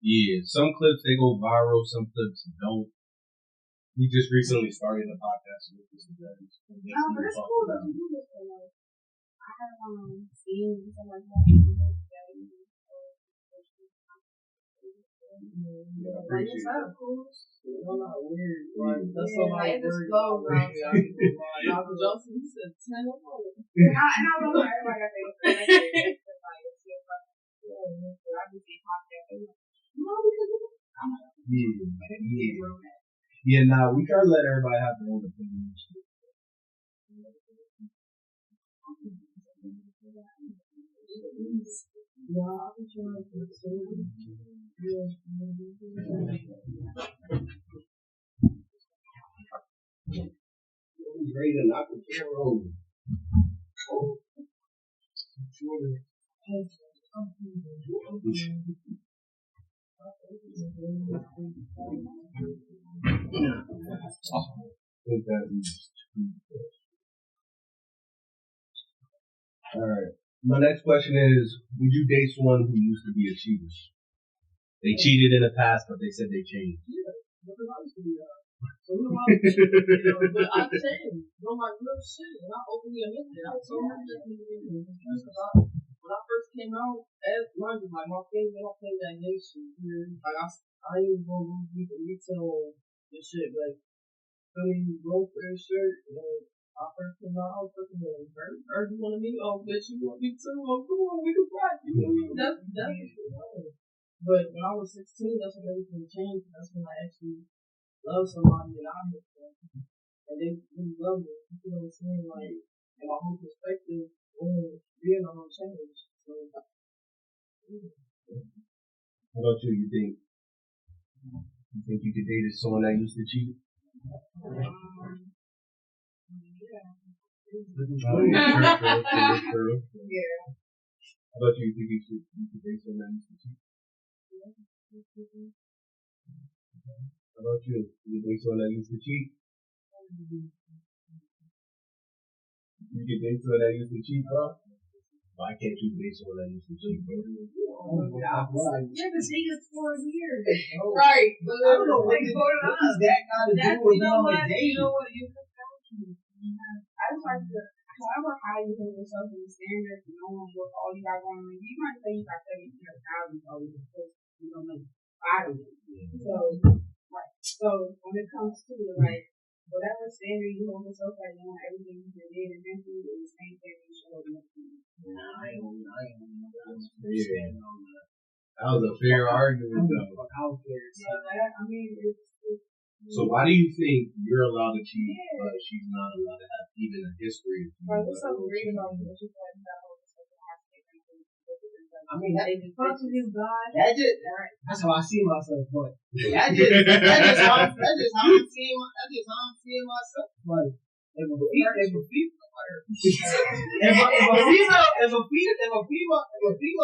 Yeah, some clips they go viral, some clips don't. We just recently started a podcast with this event. No, but it's cool that you do this for like. I have seen something like that. Like it's not cool. I'm not weird. Like that's so like like it's weird. flow, bro. Dr. Johnson, he said 10 of them. And I don't know everybody got their like I just see podcast. No, because I'm like, yeah, nah, we try to let everybody have their own opinion. Yeah, I'll be trying to Ready to knock the chair over. Alright. My next question is, would you date someone who used to be a cheater? They cheated in the past, but they said they changed. Yeah, because I used to be so we but I changed. No, my real shit, and I openly admitted it. I told her that when I first came out, as mind you, like my family, they don't play that nation. Like I ain't gonna lose you for retail and shit, but I mean, go for a shirt, I first came out, I was fucking like, you wanna meet? Oh, bitch, you want me too? Oh, come on, we can fight. You know what I mean? That's what. But when I was 16, that's when everything changed. That's when I actually loved somebody that I met them. And they really loved me. You know what I'm saying? Like, and my whole perspective on being on changed. So, How about you? You think you could date someone that used to cheat? yeah. True. Yeah. How about you? You think you could date someone that used to cheat? How about you? You think someone that used to cheat? You could date someone that used to cheat, bro? Why can't you date someone that used to cheat, bro? Yeah, because he was 4 years. Right. I don't know what does that got to do with dating. You know what? I just like to, however high you hold yourself in the standards, knowing what all you got going on, you might say you got 70,000 dollars because you don't know bottom. So, right. So when it comes to like whatever standard you hold yourself like knowing everything you did and been through is the same thing you should hold yourself. That was a fair argument, though. I mean, So why do you think you're allowed to cheat, but she's not allowed to have even a history? Right, what's up with reading on this? I mean, that's how I see myself, but that's just how I'm seeing myself. Like, if a her. If a female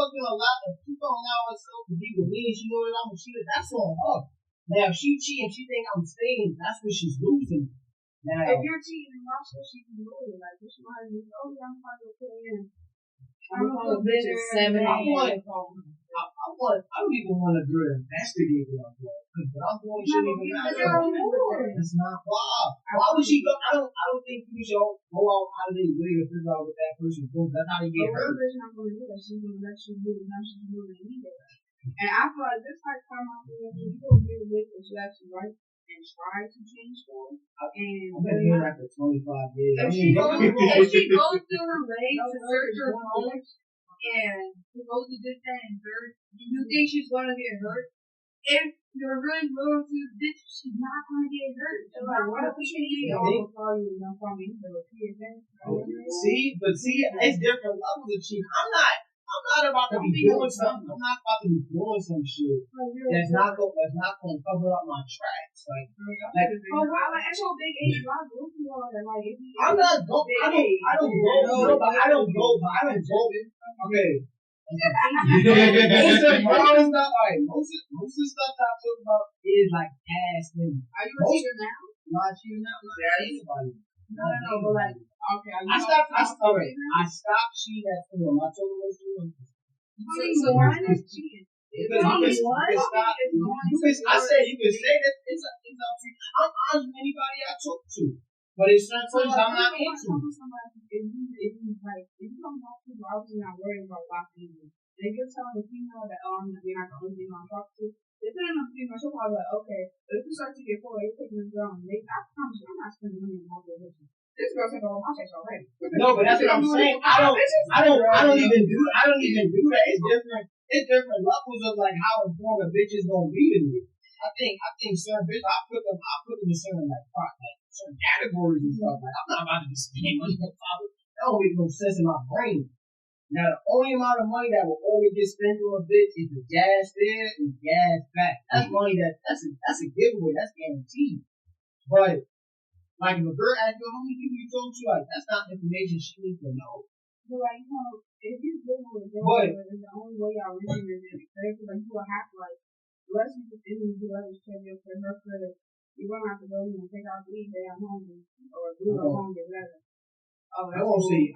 can allow, if she don't allow herself to be with me and she know that I'm a cheater, that's on her. Now, if she cheat and she think I'm staying, that's what she's losing. Now, if you're cheating and watch her, she can do it. Like, she might be, oh, yeah, I'm trying to put in. I'm a bitch at 7 a.m. I don't even want to do an investigate what I'm doing. Because what I'm doing shouldn't even matter. It's not why. Why would she go? I don't think you should go out of their way to figure out what that person's doing. That's how they get hurt. She's not going to do that. She's going to let you do it. Now she's doing it either. And I feel like this type of time out there, you go get a bitch that you actually like and try to change for. And I've been here after 25 years. If she goes through her legs to search her phone and goes to this, that, and third, you think she's going to get hurt? If you're really loyal to the bitch, she's not going to get hurt. So, like, what if she don't call you, don't call me, so repeat again? See, it's different levels of cheating. I'm not about to be doing something. I'm not about to be doing some shit that's not going to cover up my tracks. Like, that's your big age. I don't go. Okay. Most of the stuff I talk about is like past things. Are you a cheater now? Not cheating now. No, but like, okay. I stopped cheating at 4. My total was 2. So why is cheating? I said you can say that it's up to you. I'm honest with anybody I talk to, but it's certain things I'm not into. If you don't talk to people, obviously not worried about locking you. If you're telling a female that, oh, you're not the only female I'm talking to, depending on the female, she'll probably be like, okay, but if you start to get full, you're taking this girl on a date, I promise you, I'm not spending money on that with you. This girl took all my checks already. No, but that's what I'm saying. I don't even do that. It's different levels of like how important a bitch is gonna be to me. I think certain bitches, I put them in certain certain categories and stuff. Like, I'm not about to be spending money on top of it. That don't make no sense in my brain. Now, the only amount of money that will always get spent on a bitch is the gas there and gas back. That's money that's a giveaway. That's guaranteed. But like if a girl asks you how many people you talk to, like that's not information she needs to know. But like, if you're dealing with a girl, it's the only way y'all really is in it. Like you will have to unless you just didn't do other shit for her credit, you're gonna have to go and take out the leave at home or do it home or whatever. I won't say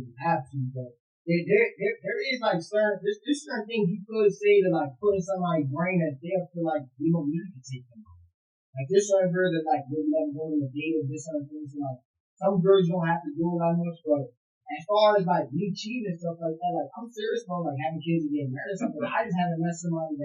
you have to, but there is like there's certain things you could say to like put in somebody's brain that they'll feel like we don't need to take them out. Like there's certain girls that like would never go on a date or this certain things. So, like some girls don't have to do it that much, but as far as like me cheating and stuff like that, like I'm serious about like having kids and getting married or something. I just haven't met somebody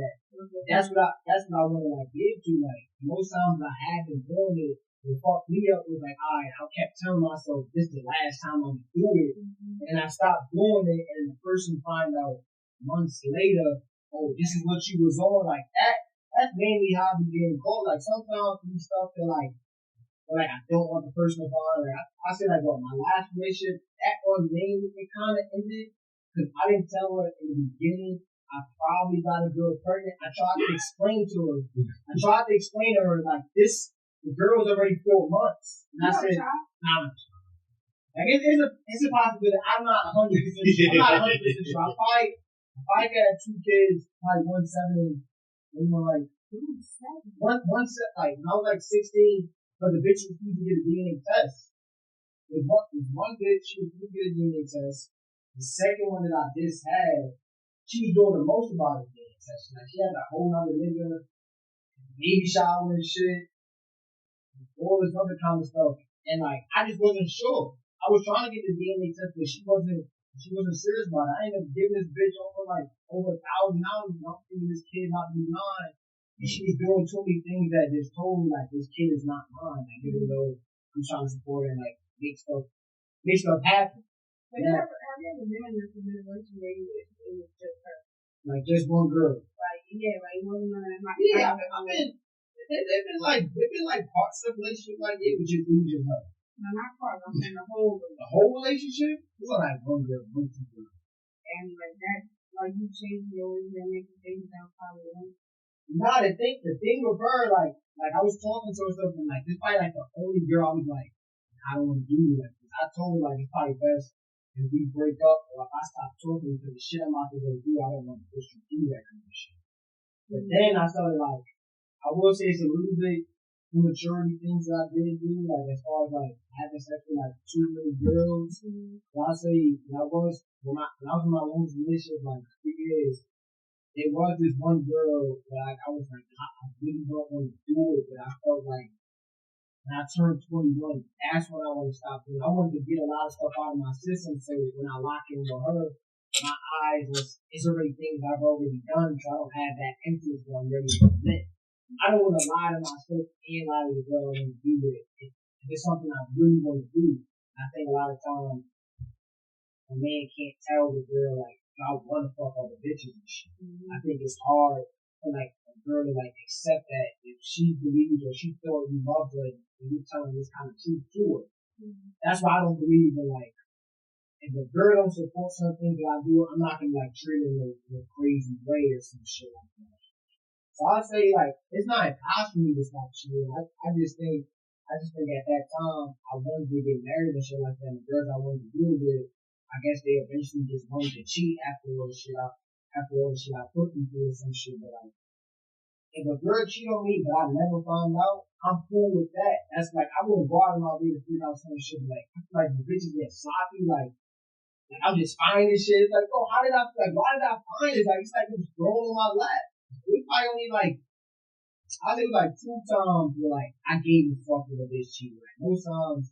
that's what I want to like give to. Like most times I have been doing it. It fucked me up with like, alright, I kept telling myself this is the last time I'm gonna do it, and I stopped doing it, and the person find out months later, oh, this is what you was on, like that. That's mainly how I be getting caught. Like sometimes these stuff that like I don't want the person to find. Like I said, like, well, my last relationship, that was mainly it kind of ended because I didn't tell her in the beginning. I probably got a girl pregnant. I tried to explain to her like this. The girl was already 4 months, and I said, "Nah." Like it's a possibility. I'm not 100%. I'm not 100% sure. I probably got 2 kids, probably 1 7, and like 1 set. Like when I was like 16, but the bitch refused to get a DNA test. With one bitch, she refused to get a DNA test. The second one that I just had, she was doing the most about the DNA test. Like she had a whole nother nigga, baby shower and shit. All this other kind of stuff, and like I just wasn't sure. I was trying to get the DNA test, but she wasn't serious about it. I ended up giving this bitch over $1,000. I'm thinking this kid not be mine, and she was doing too many things that just told me like this kid is not mine. Like even though I'm trying to support her and like make stuff happen. Have you ever been in this situation where it was just her? Like just one girl. Like it wasn't like They've been like parts of the relationship like it was just her. No, not parts. I'm saying the whole relationship. It's not like one girl, one two girls. And like that, like you changed your ways and making things that probably won't. Nah, the thing with her, like I was talking to her stuff and like this probably like the only girl I was like, I don't want to do like I told her, like, it's probably best if we break up or if I stop talking because the shit I'm about to go do, I don't want to push you through that kind of shit. But then I started, like, I will say it's a little bit immaturity things that I did do, like, as far as, like, having sex with, like, too many girls. But I say, when I was in my longest relationship, like, 3 years, there was this one girl that like, I was like, I really don't want to do it, but I felt like when I turned 21, that's when I want to stop doing it. I wanted to get a lot of stuff out of my system so when I lock in with her, my eyes it's already things I've already done, so I don't have that emptiness where I'm ready to commit. I don't want to lie to myself and lie to the girl I want to do with it. If it's something I really want to do, I think a lot of times a man can't tell the girl like I want to fuck all the bitches and shit. I think it's hard for like a girl to like accept that if she believes or she thought you loved her and you're telling this kind of truth to her. That's why I don't believe in like if a girl don't support something that I do, I'm not gonna like treat her in a crazy way or some shit like that. So I say like it's not impossible for me to stop cheating. I just think at that time I wanted to get married and shit like that. And the girls I wanted to deal with, I guess they eventually just wanted to cheat after all the shit I put them through or some shit. But like, if a girl cheat on me but I never find out, I'm cool with that. That's like I wouldn't go out of my way to figure out some shit. Like I feel like the bitches get sloppy. Like I'm just finding shit. It's like, bro, why did I find it? Like it's like it was thrown on my lap. We probably only like I think like 2 times where like I gave a fuck with a bitch cheating. Like most times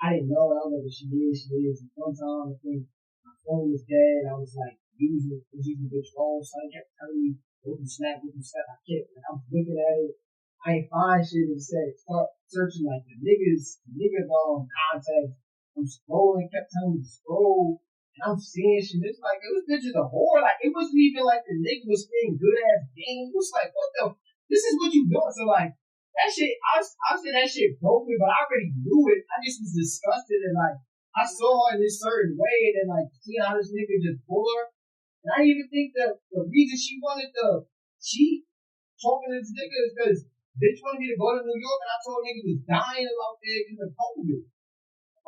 I didn't know. I was like, she is. And one time, I think my phone was dead. I was like, using the bitch phone. So I kept telling me, go through Snap. I kept, like, I was looking at it. I ain't find shit that said, start searching, like, the niggas contacts. I'm scrolling, kept telling me to scroll. And I'm seeing shit. It's like, it was bitches a whore. Like, it wasn't even like the nigga was playing good ass game. It was like, what the, this is what you doing. So, like, that shit, I said that shit broke me, but I already knew it. I just was disgusted and like, I saw her in this certain way and then like, seeing how this nigga just pulled her. And I didn't even think that the reason she wanted to cheat, talking to this nigga is because bitch wanted me to go to New York and I told nigga was dying out there because of COVID.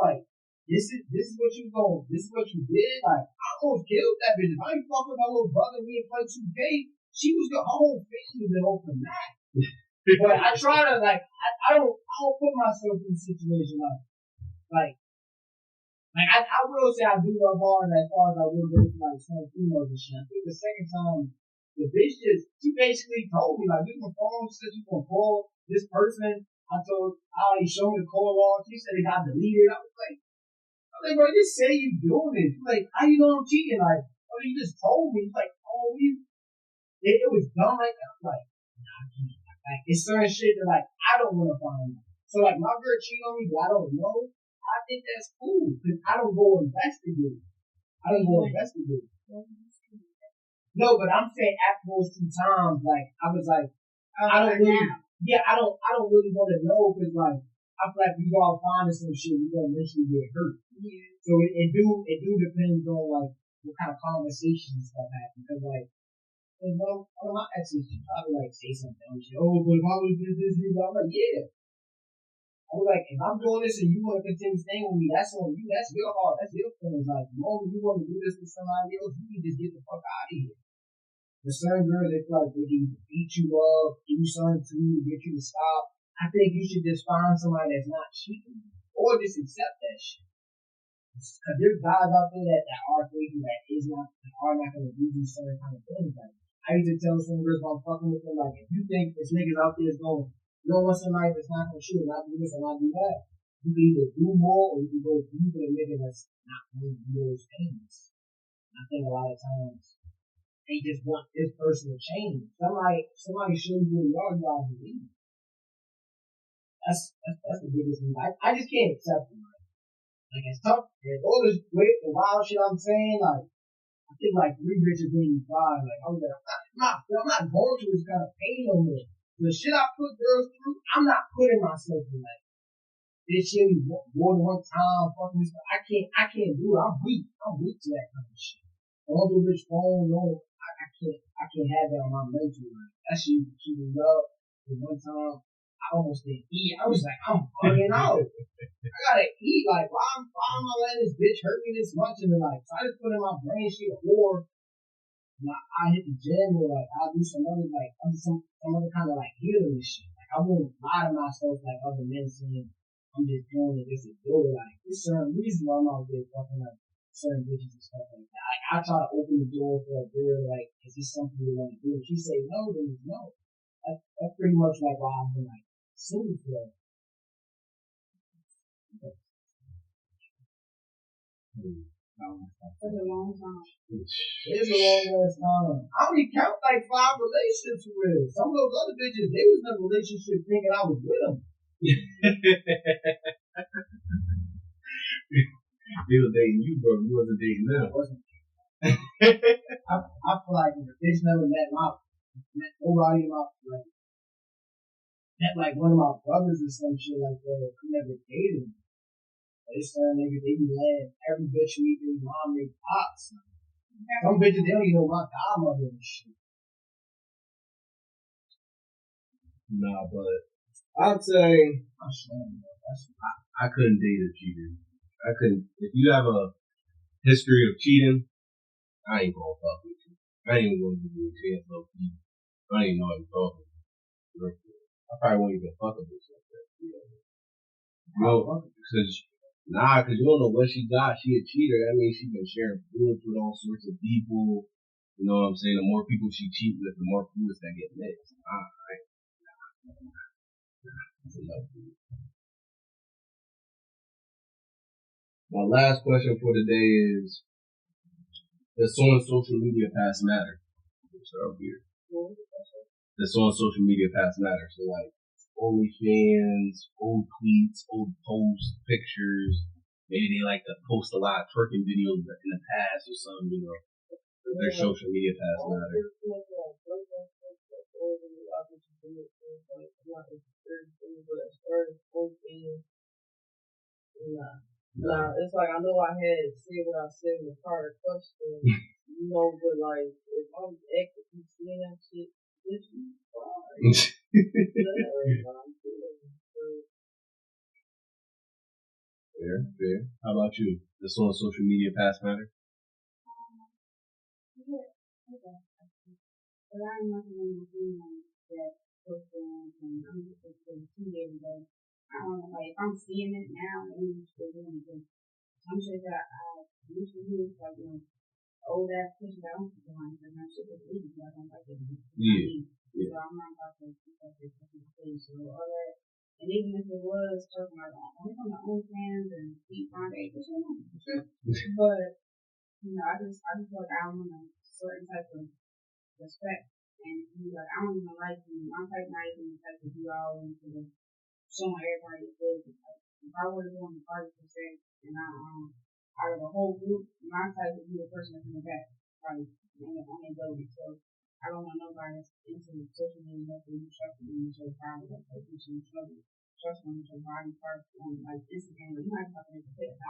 Like, this is what you did. Like, I almost killed that bitch. If I ain't fucking with my little brother and me and play 2K, she was the whole family was open that. But I try to like I don't put myself in a situation like I will say I do love hard as far as I will go to like some females and shit. I think the second time the bitch she basically told me like we can phone, she said you can call this person. I told Ali show me the call log. She said it got deleted. I was like, bro, just say you doing it. Like, how you know I'm cheating? Like, oh, you just told me. He's like, oh, it was dumb right now. I'm like, nah, I can't. Like, it's certain shit that, like, I don't want to find out. So, like, my girl cheat on me, but I don't know. I think that's cool, because I don't go investigate. No, but I'm saying after those 2 times, like, I was like, I don't really want to know, because, like, I feel like we all find some shit, we gonna eventually get hurt. Yeah. So, it do depend on, like, what kind of conversations and stuff happen, because, like, and one of my exes probably like say something dumb shit. Oh, but if I was this, I'm like, yeah. I was like, if I'm doing this and you want to continue staying with me, that's on you. That's your heart. That's your feelings. Like, the moment you want to do this with somebody else, you can just get the fuck out of here. The certain girls, they feel like they can beat you up, do something to you, get you to stop. I think you should just find somebody that's not cheating, or just accept that shit. Because there's guys out there that are crazy, that are not going to do these certain kind of things. Like, I used to tell some girls while I'm fucking with them, like, if you think this niggas out there is going, you don't want somebody that's not going to shoot, not do this and not do that, you can either do more or you can go deeper and nigga that's not going to do those things. And I think a lot of times they just want this person to change. Somebody show you who you are, you gotta believe. That's the biggest thing. I just can't accept it. Like, it's tough. There's all this the wild shit I'm saying, like, I think like 3 bitches made me cry. Like, I was like, I'm not going through this kind of pain no more. The shit I put girls through, I'm not putting myself in that. This shit more than one time, fucking this. I can't do it. I'm weak to that kind of shit. All the bitch phone, no, I can't have that on my mental. Like, that shit keep me up. And one time, I almost didn't eat. I was like, I'm bugging out. I gotta eat. Like, why am I letting this bitch hurt me this much? And then, like, so I just put in my brain she a whore. And I hit the gym or like I'll do some other like some other kind of like healing and shit. Like I won't lie to myself like other men saying I'm just doing it just to do it. Like there's certain reasons why I'm out there fucking like certain bitches and stuff like that. Like I try to open the door for a girl like, is this something you want to do? If she say no, then it's no. That's pretty much like why I've been like single for For a long time. it's a long ass time. I only count like 5 relationships for real. Some of those other bitches, they was in a relationship thinking I was with them. They was dating you, bro. You wasn't dating them. I feel like if a bitch never met nobody in my like met like one of my brothers or some shit like that, I never dated him. This certain niggas, they be letting every bitch meet their mom, their pops. Some bitches, they don't even know my godmother and shit. Nah, but I'd say I couldn't date a cheater. I couldn't. If you have a history of cheating, I ain't gonna fuck with you. I ain't even gonna give you a chance, low key. I ain't know what I'm talking about. I probably won't even fuck with bitch like that. Cause you don't know what she got. She a cheater. That means she been sharing fluids with all sorts of people. You know what I'm saying? The more people she cheat with, the more fluids that get mixed. My last question for the day is, does someone's social media past matter? Start here. Does someone's social media past matter? So like OnlyFans, old tweets, old posts, pictures. Maybe they like to post a lot of twerking videos in the past or something, you know. Does their social media past matter? Nah, it's like I know I had said what I said in the prior question, you know, but like if I'm actively seeing that shit, it's fine. Fair. How about you? Does someone's social media past matter? Yeah, okay. But I'm not going to do that posting and I'm just going to see it every day. I don't know, like if I'm seeing it now, maybe it's still doing it. I'm sure that I used to do it like, you know, old ass picture that I don't think I'm going to shit with me. I don't like it. Yeah. So I'm not about to keep up this page or all that. And even if it was talking about only on the OnlyFans and keep on it, but you know, I just feel like I want a certain type of respect. And he's like, I don't even like you. I'm like not even the type to do all into the showing everybody the business. Like, if I were to go on the party per se, and out of the whole group, my type would be the person that's in the back, probably on their building. So I don't want nobody that's into social media that you trust me with your body, like you should trust me with your body parts on like Instagram. You might have to pay $1.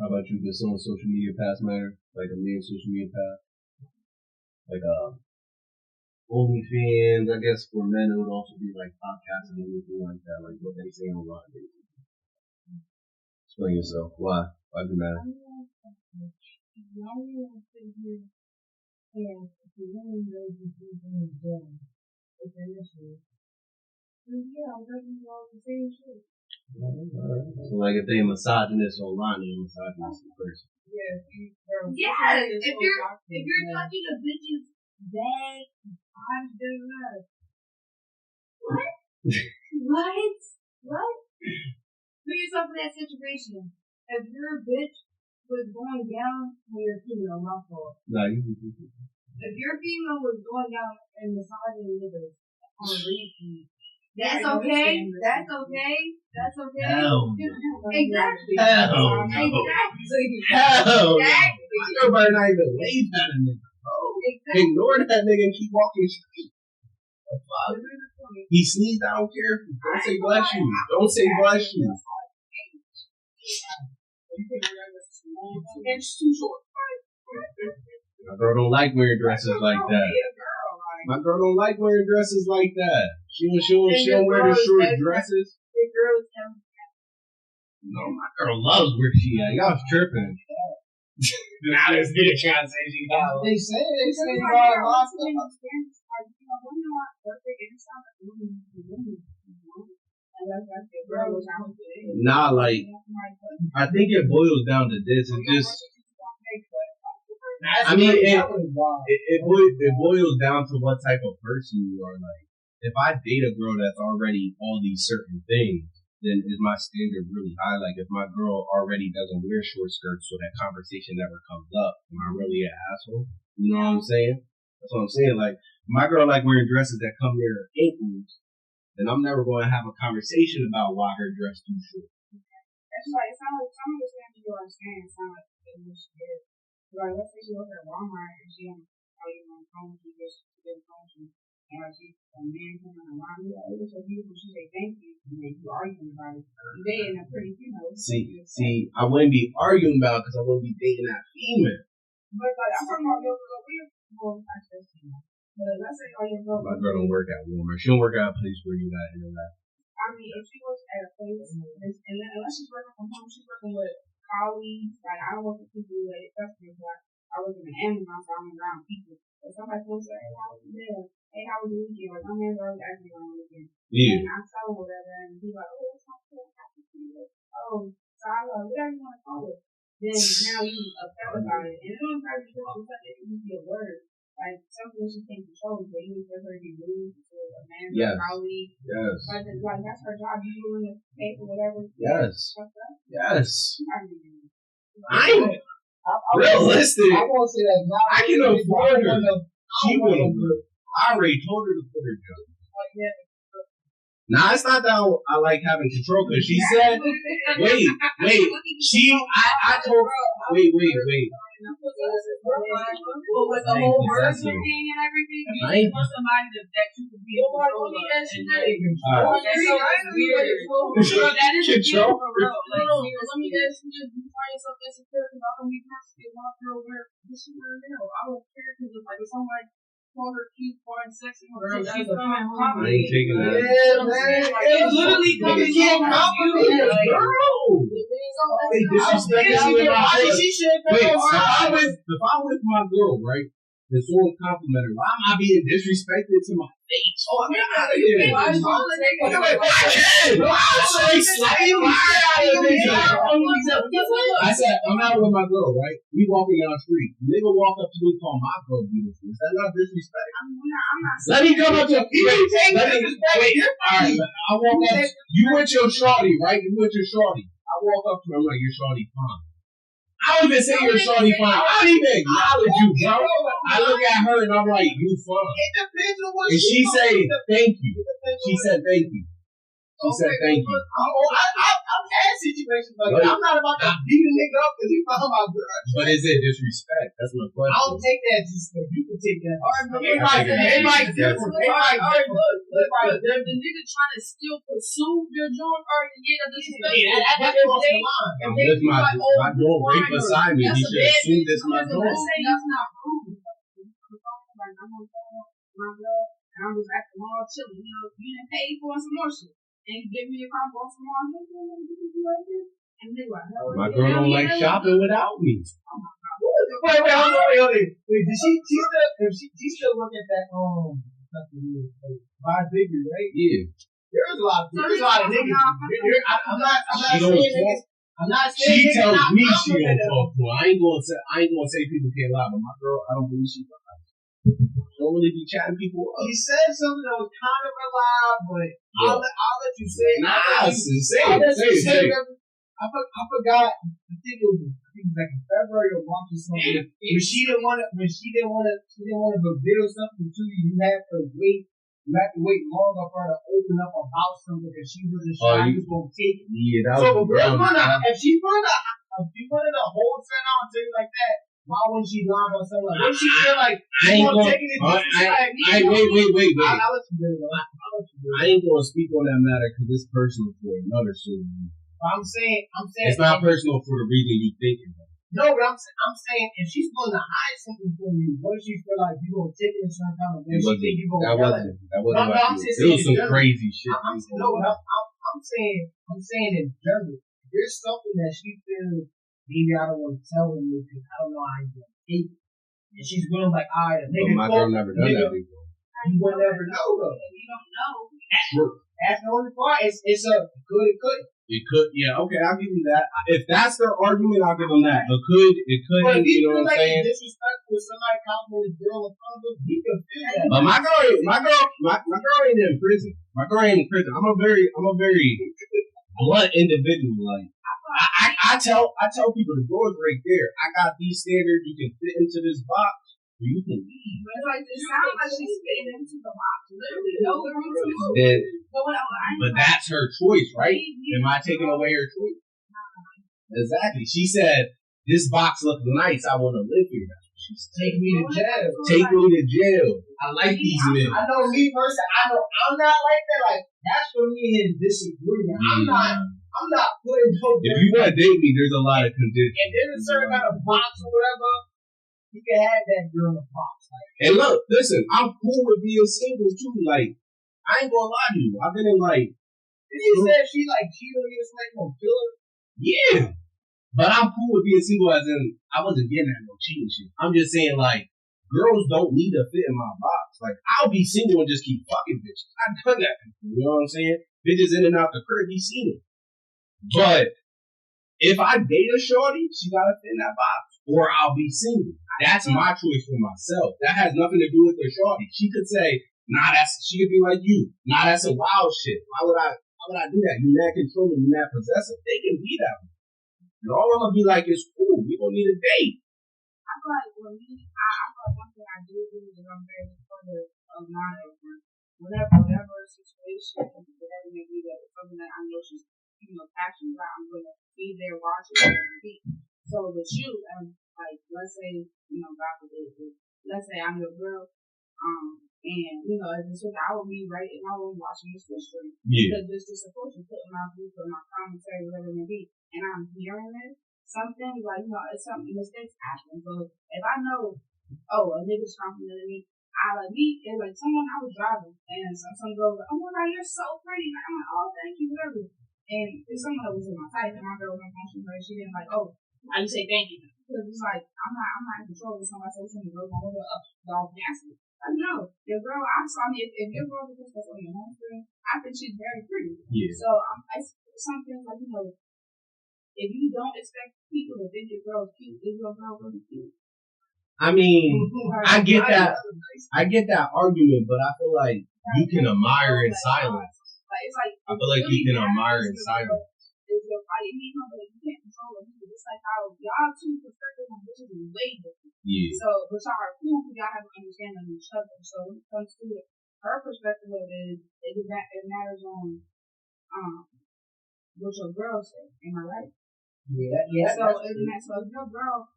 How about you? Does someone's social media past matter? Like a man's social media past? Like OnlyFans, I guess for men it would also be like podcasts and anything like that, like what they say online. Explain yourself. Why? Why do that? So like if they misogynist online, they're misogynist in person. Yes, if you're touching a bitch's bag, I'm doing that. What? Put yourself in that situation. If your bitch was going down when you're female, my fault. Nah, you. If your female was going down and massaging niggas on repeat, that's okay. Hell no. Exactly. Hell no. Exactly. Hell no. Everybody not even wave at a nigga, bro. Exactly. Ignore that nigga and keep walking straight. He sneezed, I don't care. Don't say bless you. Don't say bless you. It's too short. My girl don't like wearing dresses like that. My girl don't like wearing dresses like that. She don't wear the short dresses. your girls come. No, my girl loves where she at. Y'all tripping. Now this nigga trying to say she got They say Because you like, got a I lot was of in stuff. experience, like, when you're not perfect, and it's not like women, and that's like the girl was out there. Nah, like, I think it boils down to this. It just, I mean, it boils down to what type of person you are. Like, if I date a girl that's already all these certain things, then is my standard really high? Like, if my girl already doesn't wear short skirts, so that conversation never comes up, am I really an asshole? You know what I'm saying? That's what I'm saying. Like, my girl like wearing dresses that come near her ankles, then I'm never going to have a conversation about why her dress too short. That's like, it sounds like some of the things you are saying sound like what she is. Like, let's say she works at Walmart and she on the phone, she gets the phone, and like she's a man coming around you, like, it was so beautiful, she say thank you, and then you arguing about it. You dating a pretty female. See, I wouldn't be arguing about it because I wouldn't be dating that female. But like, I'm talking about your girl, access to you. But let's say all your girl. My girl don't work at Walmart. She don't work at a place where you got interact. I mean, if she works at a place, and then unless she's working from home, she's working with colleagues. Like, I don't work with people related customers, but I work in the Amazon, so I'm around people. If somebody comes and say, hey, how was your day? Hey, how was your weekend? Like, my man's always asking me on the weekend. Yeah. And I tell him whatever, and he's like, oh, that's not cool. Oh, so I love whatever you want to call it. Then now you upset about it. And it don't have to be upset, it can be a word. Like, something that she can't control, but you need for her to be rude to a man or a colleague. Yes. Like, that's her job. You willing to pay for whatever. Yes. Yes. I I'm realistic. I won't say that. I can afford her. She wouldn't. I already told her to put her down. Nah, it's not that I like having control, because she said, wait, I told, wait. But with the whole virgin thing and everything, you want somebody that you can be in control of. That's so weird. That is control for real. Let me ask you this: you find yourself insecure because I don't be confident when I feel where this shit right now. I don't care because like if somebody call her cute, fine, sexy, or she's coming home. I ain't taking that. Yeah, man. It's literally coming home. They disrespecting you in my face. Wait, if I'm with my girl, right, and someone complimented her, why am I being disrespected to my face? Oh, I'm out of here. I said, I'm out with my girl, right? We walking down the street. Nigga walk up to me and call my girl beautiful. Is that not disrespect? Let me come up to you. Wait. Alright, I walk up. You with your shorty, right? You with your shorty. I walk up to her, I'm like, your shorty fine. I don't even say your shorty fine. I don't even acknowledge you, bro. I look at her and I'm like, you fine. And she say, thank you. She said, thank you. She said, thank you. I've had situations like that. I'm not about to beat a nigga up because he found my girl. But is it disrespect? That's my question. I don't take that disrespect. You can take that. Everybody's different. The nigga trying to still pursue your joint or get a disrespect. I'm with my girl right beside me. He should assume this my girl. That's not rude. Like, I'm on my girl, and I'm just acting all chilly. You know, you didn't pay for some more shit. And you give me a combo of some more. And they like, my girl don't like shopping without me. Wait, hold on. Did she still look at that buy bigger, right? Yeah. There's a lot of niggas. I'm not saying she tells me she don't talk to her. I ain't gonna say people can't lie, but my girl, I don't believe she lies. Don't really be chatting people up. She said something that was kind of loud, but I'll let you say it. Say it. I forgot. I think it was like in February or March or something. When she didn't want to reveal something to you, you have to wait longer for her to open up about something because she wasn't sure you was gonna take it. Yeah, that so was if she's gonna hold something out to you like that, why wouldn't she lie about something like that? If she feel like wait. I'll let you do it. I ain't gonna speak on that matter because it's personal for another certain. I'm saying it's not personal for the reason you think it. No, but I'm saying if she's going to hide something from you, what if she feel like you gonna take it in some kind of way? She think you gonna that wasn't like it was some crazy shit. I'm I'm saying in general, if there's something that she feels maybe I don't want to tell him because I don't know how he's gonna take it, and she's going like, all right, a nigga. But my girl never done that before. You will never know though. You don't know. That's the only part. It's a good it could. It could, yeah, okay, I'll give you that. If that's their argument, I'll give them that. It couldn't, you know what I'm saying? Disrespectful with somebody complimenting his girl in front of him, he can feel that. But my girl ain't in prison. My girl ain't in prison. I'm a very blunt individual. Like, I tell people the door's right there. I got these standards. You can fit into this box, or you can leave. But it's like, it sounds like she's fitting into the box. Literally, no room to move. But that's her choice, right? Am I taking away her choice? Exactly. She said, this box looks nice. I want to live here. Take me to jail. Take me to jail. I like these men. I know me personally. I know I'm not like that. Like, that's for me and disagreement. I'm not putting no. If you want to date me, there's a lot of conditions. And there's a certain kind of box or whatever. You can have that girl in a box. Like, and look, listen, I'm cool with being single too. Like, I ain't gonna lie to you. I've been in like. You said she like cheated on you, it's like on filler. Yeah, but I'm cool with being single. As in, I wasn't getting at no cheating shit. I'm just saying, like, girls don't need to fit in my box. Like, I'll be single and just keep fucking bitches. I've done that before. You know what I'm saying? Bitches in and out the crib, he's seen it. But if I date a shorty, she gotta fit in that box, or I'll be single. That's my choice for myself. That has nothing to do with the shorty. She could say, nah, she could be like you. Nah, that's a wild shit. Why would I do that? You mad controlling, you mad possessive. They can be that way. And all I'm gonna be like, it's cool. We don't need a date. I feel like for me, I feel like one thing I do is I'm very supportive of my girlfriend. Whatever situation, whatever may be, that something that I know she's passionate about, I'm gonna be there watching her and be. So with you, like, let's say, God forbid, let's say I'm your girl, and as a sister, I will be right in my room watching this history. Yeah. Just to support you, putting my views, putting my commentary, whatever it may be, and I'm hearing it. Something like, it's something, mistakes happen. So if I know, a nigga's complimenting me, it's like someone I was driving, and some girl was like, oh my God, you're so pretty. And I'm like, oh, thank you, whatever. And it's someone that was in my type, and my girl was like, she didn't like, oh, how you say thank you? Because it's like, I'm not in control of somebody social media, girl, dog nasty. Like, no, your girl, I mean, if your girl is just on your home screen, I think she's very pretty. Yeah. So, it's something like, if you don't expect people to think your girl's cute, is your girl really cute? I mean, I get that argument, but I feel like you can admire in silence. I feel like you can admire in silence. If you're fighting me, but you can't control it. It's like how y'all two perspectives on bitches is way different. Yeah. So, but y'all are cool because y'all have an understanding of each other. So when it comes to it, her perspective of it is it matters on what your girl says. Am I right? Yeah. So if your girl, nah,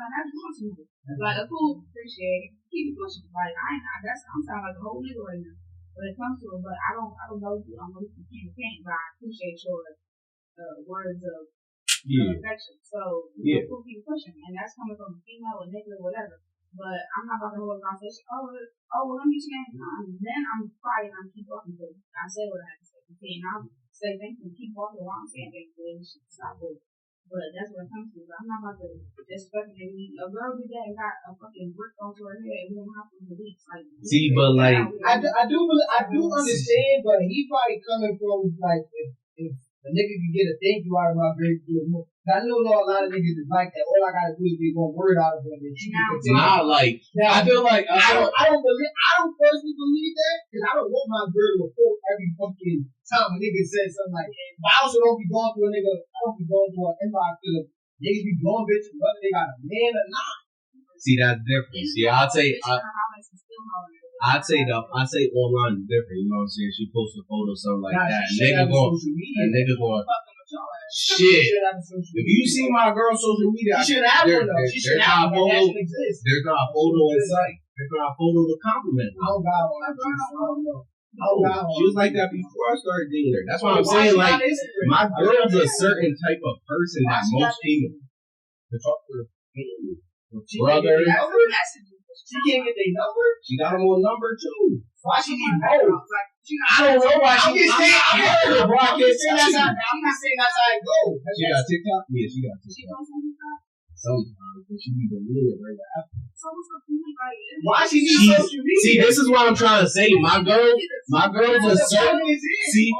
that's doing to me. Like, cool, appreciate it. Keep it pushing. Like, I'm sounding like a whole nigga right now when it comes to it, but I don't know you. I'm really can't, but I appreciate your words of affection. So, cool, keep pushing. And that's coming from a female or nigga or whatever. But I'm not about to hold a conversation. Oh, well, let me change. Then I'm quiet and I'm keep walking. I say what I have to say. Okay, and I'll say thank you and keep walking while I'm saying thank you. Stop it. But that's what it comes to. I'm not about to just fucking a girl did that and got a fucking brick onto her head. We don't have to release. Like, see, but like, I do understand, but he probably coming from like if a nigga can get a thank you out of my very good mood. I know a lot of niggas is like that. All I gotta do is get one word out of them and she can continue. Nah, like, I feel like I don't personally believe that because I don't want my girl to quote every fucking time a nigga says something like that. But I also don't be going through an inbox because niggas be blowing bitches whether they got a man or not. See, that's different. See, I'd say online is different. You know what I'm saying? She posts a photo, something like that. Nigga going, shit. If you see my girl's social media, she should have one though. She should have one. There's not a photo in sight. There's not a photo to compliment. I don't got one. She was like that before I started dating her. That's why I'm saying, like, my girl's a certain type of person that most people to talk to her family, her brother. She can't get their number. She got them on number too. Why she need both? I don't know why she. I'm just saying, I'm her, bro. I can't tell you. I'm just saying that's how it goes. She got TikTok? Yeah, she got She TikTok. goes on TikTok. Sometimes, but she be deleting it right after. So what's the point? Like, Why she need She's- social media? See, this is what I'm trying to say. My girl's a certain. See,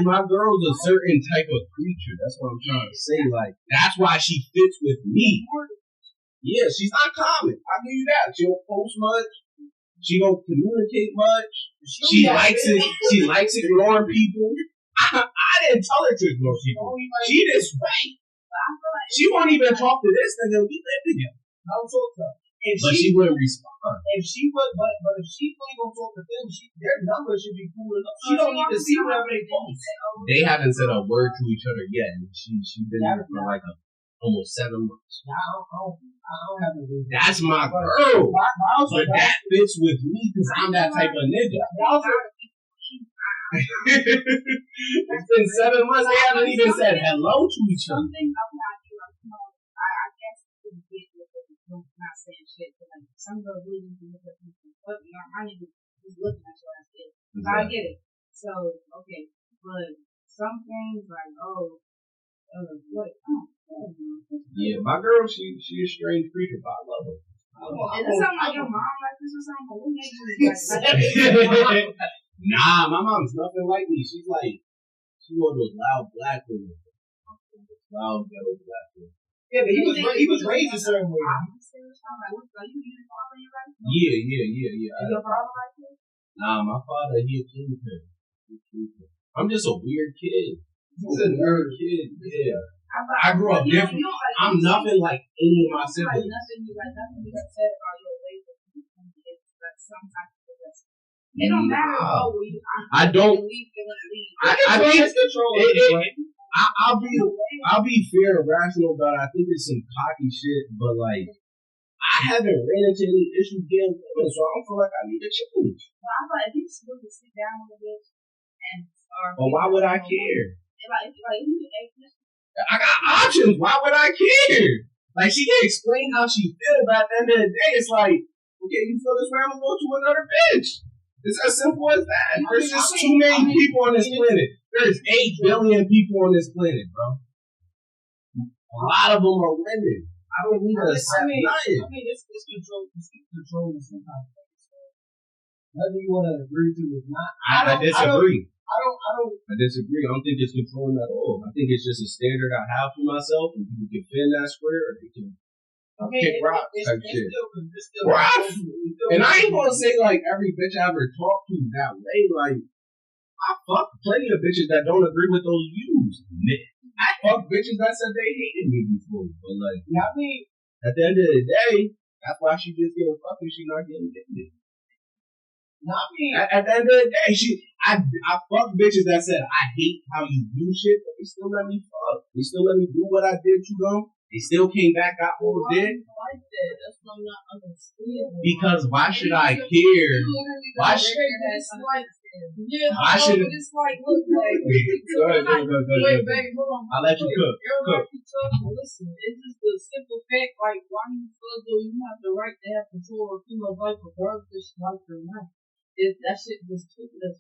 my girl's a certain type of creature. That's what I'm trying to say. Like, that's why she fits with me. Yeah, she's not common. I give you that. She don't post much. She don't communicate much. She likes it. She likes ignoring people. I didn't tell her to ignore people. She just right. She won't even talk to this nigga. We live together. I don't talk to her. But she wouldn't respond. If she was, but if she really gonna talk to them, their number should be cool enough. She don't need to see whatever they post. They haven't said a word to each other yet. And she's been there for like almost 7 months. I don't have to do that. That's my girl. Also, But that fits with me because I'm that type of nigga. It's been 7 months. They haven't even said hello to each other. Something about you, like, you know, I guess it's a bit with it, not saying shit, but like, some girls really need to look at people. But, you know, I need to just looking at your ass. So I get it. So, okay. But some things, like, what? Yeah, my girl, she a strange creature, but I love her. Is this something like your mom like this or something? What made you like Nah, my mom's nothing like me. She's one of those loud black women. Loud ghetto black women. Yeah, but he was raised a certain way. Yeah. Is your father like this? Nah, my father, he a kingpin. I'm just a weird kid. He's a nerd. Kid, yeah. I grew up different. I'm nothing like any of my siblings. Nothing you said about your ways of like some type of possession. It don't matter. I don't. I'll be fair and rational about it. I think it's some cocky shit, but like, I haven't ran into any issues getting women, so I don't feel like I need to change. Well, I feel like if you just really sit down with a bitch and start. But why would I care? I got options. Why would I care? Like, she can explain how she feels, but at the end of the day, it's like, okay, you feel this way, I'm gonna go to another bitch. It's as simple as that. There's just too many people on this planet. There's 8 billion people on this planet, bro. A lot of them are women. I don't need to accept nothing. I mean, it's control sometimes. Whether you want to agree to it or not. I disagree. I disagree. I don't think it's controlling at all. I think it's just a standard I have for myself, and people can fit in that square, or they can kick rocks type shit. Rocks? And I ain't gonna say like every bitch I ever talked to that way. Like, I fuck plenty of bitches that don't agree with those views. I fuck bitches that said they hated me before. But like, yeah, I mean, at the end of the day, that's why she just getting fucked and she not getting dick. At the end of the day, I fuck bitches that said I hate how you do shit, but they still let me fuck. They still let me do what I did to them. They still came back, got what I did. That's what I'm not understanding. Because why should I care? Why should it's like, look, Go ahead. wait, baby, hold on. I'll let you cook. Everybody keep talking. Listen, it's just the simple fact, like, why you feel though you have the right to have control of female life regardless if she likes it or not. That shit just took us.